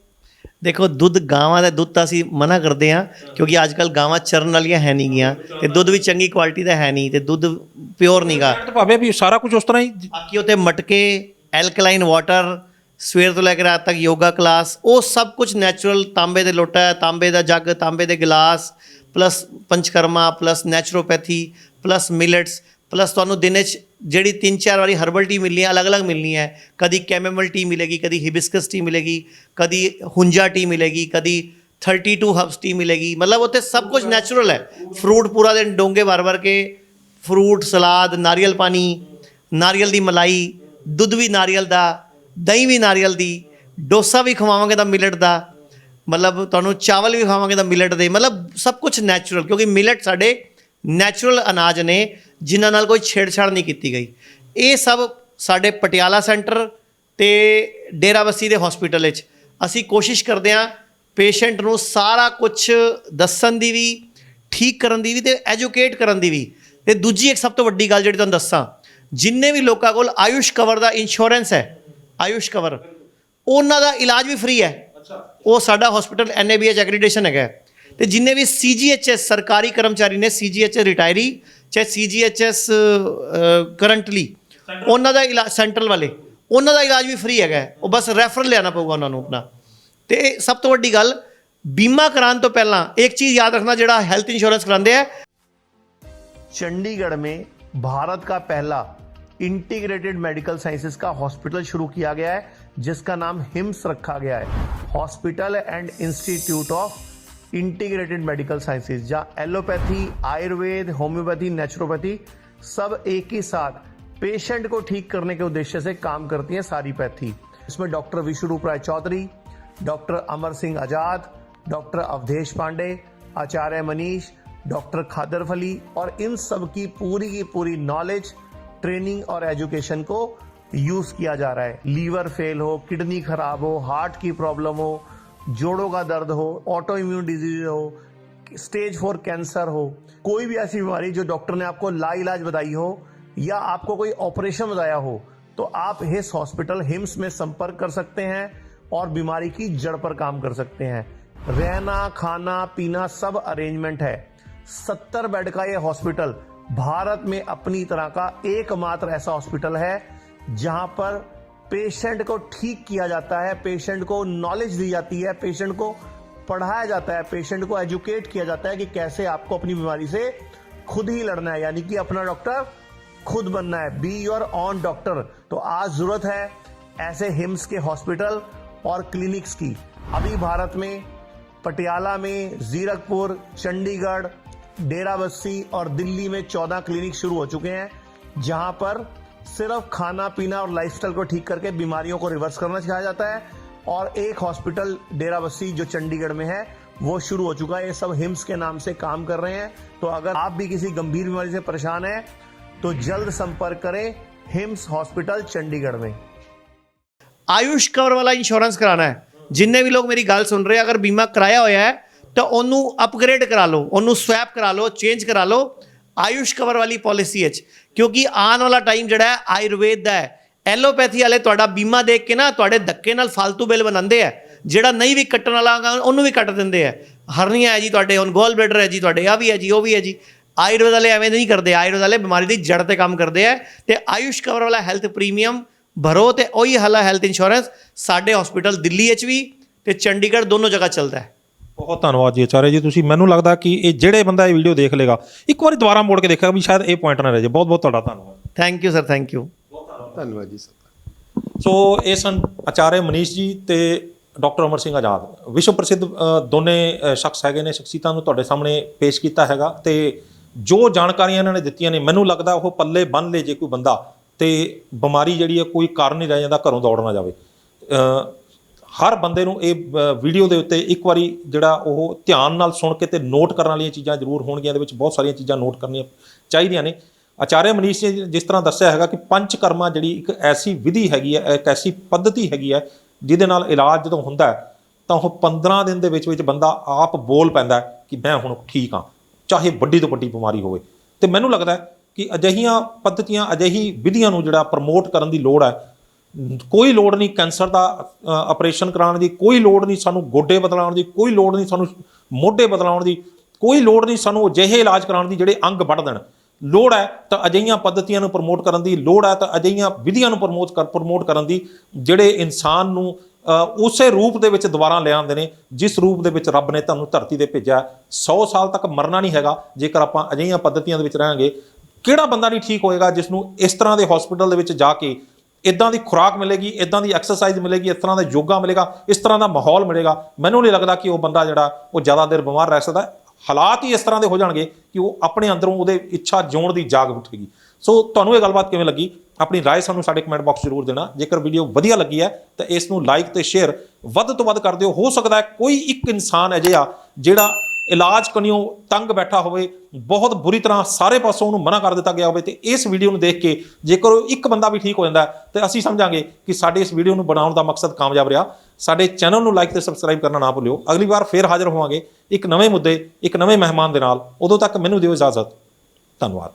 ਦੇਖੋ, ਦੁੱਧ ਗਾਵਾਂ ਦਾ ਦੁੱਧ ਤਾਂ ਅਸੀਂ ਮਨਾ ਕਰਦੇ ਹਾਂ, ਕਿਉਂਕਿ ਅੱਜ ਕੱਲ੍ਹ ਗਾਵਾਂ ਚਰਨ ਵਾਲੀਆਂ ਹੈ ਨਹੀਂ ਗੀਆਂ, ਅਤੇ ਦੁੱਧ ਵੀ ਚੰਗੀ ਕੁਆਲਿਟੀ ਦਾ ਹੈ ਨਹੀਂ, ਅਤੇ ਦੁੱਧ ਪਿਓਰ ਨਹੀਂ ਗਾ। ਭਾਵੇਂ ਵੀ ਸਾਰਾ ਕੁਝ ਉਸ ਤਰ੍ਹਾਂ ਹੀ, ਬਾਕੀ ਉੱਥੇ ਮਟਕੇ, ਐਲਕਲਾਈਨ ਵਾਟਰ, ਸਵੇਰ ਤੋਂ ਲੈ ਕੇ ਰਾਤ ਤੱਕ ਯੋਗਾ ਕਲਾਸ, ਉਹ ਸਭ ਕੁਝ ਨੈਚੁਰਲ। ਤਾਂਬੇ ਦੇ ਲੋਟਾ, ਤਾਂਬੇ ਦਾ ਜੱਗ, ਤਾਂਬੇ ਦੇ glass, plus Panchakarma, plus naturopathy, plus millets, plus ਤੁਹਾਨੂੰ ਦਿਨ 'ਚ ਜਿਹੜੀ 3-4 ਵਾਰੀ ਹਰਬਲ ਟੀ ਮਿਲਣੀ ਹੈ, ਅਲੱਗ-ਅਲੱਗ ਮਿਲਣੀ ਹੈ। ਕਦੀ ਕੈਮੇਮਲ ਟੀ ਮਿਲੇਗੀ, ਕਦੀ ਹਿਬਿਸਕਸ ਟੀ ਮਿਲੇਗੀ, ਕਦੀ ਹੁੰਜਾ ਟੀ ਮਿਲੇਗੀ, ਕਦੀ 32 ਹਰਬਸ ਟੀ ਮਿਲੇਗੀ। ਮਤਲਬ ਉੱਥੇ ਸਭ ਕੁਝ ਨੈਚੁਰਲ ਹੈ। ਫਰੂਟ ਪੂਰਾ ਦਿਨ ਡੋਂਗੇ ਭਰ ਕੇ, ਫਰੂਟ ਸਲਾਦ, ਨਾਰੀਅਲ ਪਾਣੀ, ਨਾਰੀਅਲ ਦੀ ਮਲਾਈ, ਦੁੱਧ ਵੀ ਨਾਰੀਅਲ ਦਾ, ਦਹੀਂ ਵੀ ਨਾਰੀਅਲ ਦੀ, ਡੋਸਾ ਵੀ ਖਵਾਵਾਂਗੇ ਤਾਂ ਮਿਲਟ ਦਾ, ਮਤਲਬ ਤੁਹਾਨੂੰ ਚਾਵਲ ਵੀ ਖਾਵਾਂਗੇ ਤਾਂ ਮਿਲਟ ਦੇ, ਮਤਲਬ ਸਭ ਕੁਝ ਨੈਚੁਰਲ, ਕਿਉਂਕਿ ਮਿਲਟ ਸਾਡੇ ਨੈਚੁਰਲ ਅਨਾਜ ਨੇ ਜਿਨ੍ਹਾਂ ਨਾਲ ਕੋਈ ਛੇੜਛਾੜ ਨਹੀਂ ਕੀਤੀ ਗਈ। ਇਹ ਸਭ ਸਾਡੇ ਪਟਿਆਲਾ ਸੈਂਟਰ ਅਤੇ ਡੇਰਾਬੱਸੀ ਦੇ ਹਸਪੀਟਲ ਵਿੱਚ ਅਸੀਂ ਕੋਸ਼ਿਸ਼ ਕਰਦੇ ਹਾਂ ਪੇਸ਼ੈਂਟ ਨੂੰ ਸਾਰਾ ਕੁਛ ਦੱਸਣ ਦੀ ਵੀ, ਠੀਕ ਕਰਨ ਦੀ ਵੀ, ਅਤੇ ਐਜੂਕੇਟ ਕਰਨ ਦੀ ਵੀ। ਅਤੇ ਦੂਜੀ ਇੱਕ ਸਭ ਤੋਂ ਵੱਡੀ ਗੱਲ ਜਿਹੜੀ ਤੁਹਾਨੂੰ ਦੱਸਾਂ, ਜਿੰਨੇ ਵੀ ਲੋਕਾਂ ਕੋਲ ਆਯੁਸ਼ ਕਵਰ ਦਾ ਇੰਸ਼ੋਰੈਂਸ ਹੈ, ਆਯੁਸ਼ ਕਵਰ, ਉਹਨਾਂ ਦਾ ਇਲਾਜ ਵੀ ਫ੍ਰੀ ਹੈ। ਉਹ ਸਾਡਾ ਹਸਪੀਟਲ NABH ਐਕ੍ਰੀਡੇਸ਼ਨ ਹੈਗਾ। ਤੇ ਜਿੰਨੇ ਵੀ CGHS ਸਰਕਾਰੀ ਕਰਮਚਾਰੀ ਨੇ, CGHS ਰਿਟਾਇਰੀ ਚਾਹੇ CGHS ਕਰੰਟਲੀ, ਉਹਨਾਂ ਦਾ ਇਲਾਜ ਸੈਂਟਰਲ ਵਾਲੇ, ਉਹਨਾਂ ਦਾ ਇਲਾਜ ਵੀ ਫ੍ਰੀ ਹੈਗਾ। ਉਹ ਬਸ ਰੈਫਰਲ ਲਿਆਉਣਾ ਪਊਗਾ ਉਹਨਾਂ ਨੂੰ ਆਪਣਾ। ਤੇ ਸਭ ਤੋਂ ਵੱਡੀ ਗੱਲ, बीमा कराने तो पहला एक चीज याद रखना, जेड़ा हेल्थ इंश्योरेंस कराते हैं। चंडीगढ़ में भारत का पहला इंटीग्रेटेड मेडिकल साइंसेज का हॉस्पिटल शुरू किया गया है, जिसका नाम हिम्स रखा गया है, hospital and institute of integrated medical sciences, जहां एलोपैथी, आयुर्वेद, होम्योपैथी, नेचुरोपैथी सब एक ही साथ पेशेंट को ठीक करने के उद्देश्य से काम करती है सारी पैथी। इसमें डॉक्टर विश्वरूप राय चौधरी, डॉक्टर अमर सिंह आजाद, डॉक्टर अवधेश पांडे, आचार्य मनीष, डॉक्टर खादर फली और इन सब की पूरी नॉलेज, ट्रेनिंग और एजुकेशन को यूज किया जा रहा है। लीवर फेल हो, किडनी खराब हो, हार्ट की प्रॉब्लम हो, जोड़ों का दर्द हो, ऑटो इम्यून डिजीज हो, स्टेज 4 कैंसर हो, कोई भी ऐसी बीमारी जो डॉक्टर ने आपको लाइलाज बताई हो या आपको कोई ऑपरेशन बताया हो, तो आप इस हॉस्पिटल हिम्स में संपर्क कर सकते हैं और बीमारी की जड़ पर काम कर सकते हैं। रहना, खाना, पीना सब अरेंजमेंट है। 70 बेड का यह हॉस्पिटल भारत में अपनी तरह का एकमात्र ऐसा हॉस्पिटल है जहां पर पेशेंट को ठीक किया जाता है, पेशेंट को नॉलेज दी जाती है, पेशेंट को पढ़ाया जाता है, पेशेंट को एजुकेट किया जाता है कि कैसे आपको अपनी बीमारी से खुद ही लड़ना है, यानी कि अपना डॉक्टर खुद बनना है। Be your on doctor. तो आज जरूरत है ऐसे हिम्स के हॉस्पिटल और क्लिनिक्स की। अभी भारत में पटियाला में, जीरकपुर, चंडीगढ़, डेराबस्सी और दिल्ली में 14 क्लिनिक शुरू हो चुके हैं, जहां पर सिर्फ खाना पीना और लाइफस्टाइल को ठीक करके बीमारियों को रिवर्स करना सिखाया जाता है। और एक हॉस्पिटल डेराबस्सी जो चंडीगढ़ में है वो शुरू हो चुका है। ये सब हिम्स के नाम से काम कर रहे हैं। तो अगर आप भी किसी गंभीर बीमारी से परेशान हैं तो जल्द संपर्क करें हिम्स हॉस्पिटल चंडीगढ़ में। आयुष कवर वाला इंश्योरेंस कराना है, जिन्ने भी लोग मेरी गल सुन रहे हैं, अगर बीमा कराया होया है तो ਉਹਨੂੰ ਅਪਗ੍ਰੇਡ ਕਰਾ ਲਓ, ਉਹਨੂੰ ਸਵੈਪ ਕਰਾ ਲਓ, ਚੇਂਜ ਕਰਾ ਲਓ ਆਯੁਸ਼ ਕਵਰ ਵਾਲੀ ਪੋਲਿਸੀ ਵਿੱਚ, ਕਿਉਂਕਿ ਆਉਣ ਵਾਲਾ ਟਾਈਮ ਜਿਹੜਾ ਹੈ ਆਯੁਰਵੇਦ ਦਾ ਹੈ। ਐਲੋਪੈਥੀ ਵਾਲੇ ਤੁਹਾਡਾ ਬੀਮਾ ਦੇਖ ਕੇ ਨਾ ਤੁਹਾਡੇ ਧੱਕੇ ਨਾਲ ਫालतू ਬਿੱਲ ਬਣਾਉਂਦੇ ਆ, ਜਿਹੜਾ ਨਹੀਂ ਵੀ ਕੱਟਣ ਵਾਲਾ ਉਹਨੂੰ ਵੀ ਕੱਟ ਦਿੰਦੇ ਆ। ਹਰਨੀਆਂ ਹੈ ਜੀ ਤੁਹਾਡੇ, ਹੁਣ ਗੋਲ ਬਲੈਡਰ ਹੈ ਜੀ ਤੁਹਾਡੇ, ਆ ਵੀ ਹੈ ਜੀ, ਉਹ ਵੀ ਹੈ ਜੀ। ਆਯੁਰਵੇਦ ਵਾਲੇ ਐਵੇਂ ਨਹੀਂ ਕਰਦੇ, ਆਯੁਰਵੇਦ ਵਾਲੇ ਬਿਮਾਰੀ ਦੀ ਜੜ ਤੇ ਕੰਮ ਕਰਦੇ ਆ। ਤੇ ਆਯੁਸ਼ ਕਵਰ ਵਾਲਾ ਹੈਲਥ ਪ੍ਰੀਮੀਅਮ ਭਰੋ ਤੇ ਉਹੀ ਹਾਲਾ ਹੈਲਥ ਇੰਸ਼ੋਰੈਂਸ ਸਾਡੇ ਹਸਪੀਟਲ ਦਿੱਲੀ ਵਿੱਚ ਵੀ ਤੇ ਚੰਡੀਗੜ੍ਹ ਦੋਨੋਂ ਜਗ੍ਹਾ ਚੱਲਦਾ ਹੈ। ਬਹੁਤ ਧੰਨਵਾਦ ਜੀ ਆਚਾਰਿਆ ਜੀ। ਤੁਸੀਂ, ਮੈਨੂੰ ਲੱਗਦਾ ਕਿ ਇਹ ਜਿਹੜੇ ਬੰਦਾ ਇਹ ਵੀਡੀਓ ਦੇਖ ਲੇਗਾ ਇੱਕ ਵਾਰੀ ਦੁਬਾਰਾ ਮੋੜ ਕੇ ਦੇਖੇਗਾ ਵੀ ਸ਼ਾਇਦ ਇਹ ਪੁਆਇੰਟ ਨਾ ਰਹਿ ਜਾਏ। ਬਹੁਤ ਬਹੁਤ ਤੁਹਾਡਾ ਧੰਨਵਾਦ। Thank you sir, thank you. ਧੰਨਵਾਦ ਜੀ ਸਰ। ਸੋ ਇਹ ਸਨ ਆਚਾਰਿਆ ਮਨੀਸ਼ ਜੀ ਤੇ ਡਾਕਟਰ ਅਮਰ ਸਿੰਘ ਆਜ਼ਾਦ, ਵਿਸ਼ਵ ਪ੍ਰਸਿੱਧ ਦੋਨੇ ਸ਼ਖਸ ਹੈਗੇ ਨੇ। ਸ਼ਖਸੀਅਤਾਂ ਨੂੰ ਤੁਹਾਡੇ ਸਾਹਮਣੇ ਪੇਸ਼ ਕੀਤਾ ਹੈਗਾ ਤੇ ਜੋ ਜਾਣਕਾਰੀਆਂ ਇਹਨਾਂ ਨੇ ਦਿੱਤੀਆਂ ਨੇ, ਮੈਨੂੰ ਲੱਗਦਾ ਉਹ ਪੱਲੇ ਬੰਨ੍ਹ ਲੇ ਜੇ ਕੋਈ ਬੰਦਾ, ਤੇ ਬਿਮਾਰੀ ਜਿਹੜੀ ਹੈ ਕੋਈ ਕਾਰਨ ਨਹੀਂ ਰਹਿ ਜਾਂਦਾ, ਘਰੋਂ ਦੌੜ ਨਾ ਜਾਵੇ। ਹਰ ਬੰਦੇ ਨੂੰ ਇਹ ਵੀਡੀਓ ਦੇ ਉੱਤੇ ਇੱਕ ਵਾਰੀ ਜਿਹੜਾ ਉਹ ਧਿਆਨ ਨਾਲ ਸੁਣ ਕੇ ਤੇ ਨੋਟ ਕਰਨ ਵਾਲੀਆਂ ਚੀਜ਼ਾਂ ਜ਼ਰੂਰ ਹੋਣਗੀਆਂ। ਇਹਦੇ ਵਿੱਚ ਬਹੁਤ ਸਾਰੀਆਂ ਚੀਜ਼ਾਂ ਨੋਟ ਕਰਨੀਆਂ ਚਾਹੀਦੀਆਂ ਨੇ। ਆਚਾਰਿਆ ਮਨੀਸ਼ ਜੀ ਜਿਸ ਤਰ੍ਹਾਂ ਦੱਸਿਆ ਹੈਗਾ ਕਿ ਪੰਚਕਰਮਾ ਜਿਹੜੀ ਇੱਕ ਐਸੀ ਵਿਧੀ ਹੈਗੀ ਹੈ, ਇੱਕ ਐਸੀ ਪੱਧਤੀ ਹੈਗੀ ਹੈ ਜਿਹਦੇ ਨਾਲ ਇਲਾਜ ਜਦੋਂ ਹੁੰਦਾ ਤਾਂ ਉਹ 15 ਦਿਨ ਦੇ ਵਿੱਚ ਬੰਦਾ ਆਪ ਬੋਲ ਪੈਂਦਾ ਕਿ ਮੈਂ ਹੁਣ ਠੀਕ ਹਾਂ, ਚਾਹੇ ਵੱਡੀ ਤੋਂ ਵੱਡੀ ਬਿਮਾਰੀ ਹੋਵੇ। ਤੇ ਮੈਨੂੰ ਲੱਗਦਾ ਕਿ ਅਜਿਹੀਆਂ ਪੱਧਤੀਆਂ, ਅਜਿਹੀ ਵਿਧੀਆਂ ਨੂੰ ਜਿਹੜਾ ਪ੍ਰਮੋਟ ਕਰਨ ਦੀ ਲੋੜ ਹੈ। ਕੋਈ ਲੋੜ ਨਹੀਂ ਕੈਂਸਰ ਦਾ ਆਪਰੇਸ਼ਨ ਕਰਾਉਣ ਦੀ, ਕੋਈ ਲੋੜ ਨਹੀਂ ਸਾਨੂੰ ਗੋਡੇ ਬਦਲਾਉਣ ਦੀ, ਕੋਈ ਲੋੜ ਨਹੀਂ ਸਾਨੂੰ ਮੋਢੇ ਬਦਲਾਉਣ ਦੀ, ਕੋਈ ਲੋੜ ਨਹੀਂ ਸਾਨੂੰ ਅਜਿਹੇ ਇਲਾਜ ਕਰਾਉਣ ਦੀ ਜਿਹੜੇ ਅੰਗ ਵੱਢ ਦੇਣ। ਲੋੜ ਹੈ ਤਾਂ ਅਜਿਹੀਆਂ ਪੱਧਤੀਆਂ ਨੂੰ ਪ੍ਰਮੋਟ ਕਰਨ ਦੀ, ਲੋੜ ਹੈ ਤਾਂ ਅਜਿਹੀਆਂ ਵਿਧੀਆਂ ਨੂੰ ਪ੍ਰਮੋਟ ਕਰਨ ਦੀ ਜਿਹੜੇ ਇਨਸਾਨ ਨੂੰ ਉਸੇ ਰੂਪ ਦੇ ਵਿੱਚ ਦੁਬਾਰਾ ਲਿਆਉਂਦੇ ਨੇ ਜਿਸ ਰੂਪ ਦੇ ਵਿੱਚ ਰੱਬ ਨੇ ਤੁਹਾਨੂੰ ਧਰਤੀ 'ਤੇ ਭੇਜਿਆ। 100 ਸਾਲ ਤੱਕ ਮਰਨਾ ਨਹੀਂ ਹੈਗਾ ਜੇਕਰ ਆਪਾਂ ਅਜਿਹੀਆਂ ਪੱਧਤੀਆਂ ਦੇ ਵਿੱਚ ਰਹਾਂਗੇ। ਕਿਹੜਾ ਬੰਦਾ ਨਹੀਂ ਠੀਕ ਹੋਏਗਾ ਜਿਸ ਨੂੰ ਇਸ ਤਰ੍ਹਾਂ ਦੇ ਹਸਪੀਟਲ ਦੇ ਵਿੱਚ ਜਾ ਕੇ ਇੱਦਾਂ ਦੀ ਖੁਰਾਕ ਮਿਲੇਗੀ, ਇੱਦਾਂ ਦੀ ਐਕਸਰਸਾਈਜ਼ ਮਿਲੇਗੀ, ਇਸ ਤਰ੍ਹਾਂ ਦਾ ਯੋਗਾ ਮਿਲੇਗਾ, ਇਸ ਤਰ੍ਹਾਂ ਦਾ ਮਾਹੌਲ ਮਿਲੇਗਾ। ਮੈਨੂੰ ਨਹੀਂ ਲੱਗਦਾ ਕਿ ਉਹ ਬੰਦਾ ਜਿਹੜਾ ਉਹ ਜ਼ਿਆਦਾ ਦੇਰ ਬਿਮਾਰ ਰਹਿ ਸਕਦਾ। ਹਾਲਾਤ ਹੀ ਇਸ ਤਰ੍ਹਾਂ ਦੇ ਹੋ ਜਾਣਗੇ ਕਿ ਉਹ ਆਪਣੇ ਅੰਦਰੋਂ ਉਹਦੇ ਇੱਛਾ ਜਿਉਣ ਦੀ ਜਾਗ ਉੱਠੇਗੀ। ਸੋ ਤੁਹਾਨੂੰ ਇਹ ਗੱਲਬਾਤ ਕਿਵੇਂ ਲੱਗੀ? ਆਪਣੀ ਰਾਏ ਸਾਨੂੰ ਸਾਡੇ ਕਮੈਂਟ ਬਾਕਸ ਜ਼ਰੂਰ ਦੇਣਾ। ਜੇਕਰ ਵੀਡੀਓ ਵਧੀਆ ਲੱਗੀ ਹੈ ਤਾਂ ਇਸ ਨੂੰ ਲਾਈਕ ਤੇ ਸ਼ੇਅਰ ਵੱਧ ਤੋਂ ਵੱਧ ਕਰ ਦਿਓ। ਹੋ ਸਕਦਾ ਹੈ ਕੋਈ ਇੱਕ ਇਨਸਾਨ ਅਜਿਹਾ ਜਿਹੜਾ ਇਲਾਜ ਕਨੀਓ ਤੰਗ ਬੈਠਾ ਹੋਵੇ, ਬਹੁਤ ਬੁਰੀ ਤਰ੍ਹਾਂ ਸਾਰੇ ਪਾਸੋਂ ਉਹਨੂੰ ਮਨਾ ਕਰ ਦਿੱਤਾ ਗਿਆ ਹੋਵੇ, ਤੇ ਇਸ ਵੀਡੀਓ ਨੂੰ ਦੇਖ ਕੇ ਜੇਕਰ ਉਹ ਇੱਕ ਬੰਦਾ ਵੀ ਠੀਕ ਹੋ ਜਾਂਦਾ ਤਾਂ ਅਸੀਂ ਸਮਝਾਂਗੇ ਕਿ ਸਾਡੇ ਇਸ ਵੀਡੀਓ ਨੂੰ ਬਣਾਉਣ ਦਾ ਮਕਸਦ ਕਾਮਯਾਬ ਰਿਹਾ। ਸਾਡੇ ਚੈਨਲ ਨੂੰ ਲਾਈਕ ਤੇ ਸਬਸਕ੍ਰਾਈਬ ਕਰਨਾ ਨਾ ਭੁੱਲਿਓ। ਅਗਲੀ ਵਾਰ ਫੇਰ ਹਾਜ਼ਰ ਹੋਵਾਂਗੇ ਇੱਕ ਨਵੇਂ ਮੁੱਦੇ, ਇੱਕ ਨਵੇਂ ਮਹਿਮਾਨ ਦੇ ਨਾਲ। ਉਦੋਂ ਤੱਕ ਮੈਨੂੰ ਦਿਓ ਇਜਾਜ਼ਤ। ਧੰਨਵਾਦ।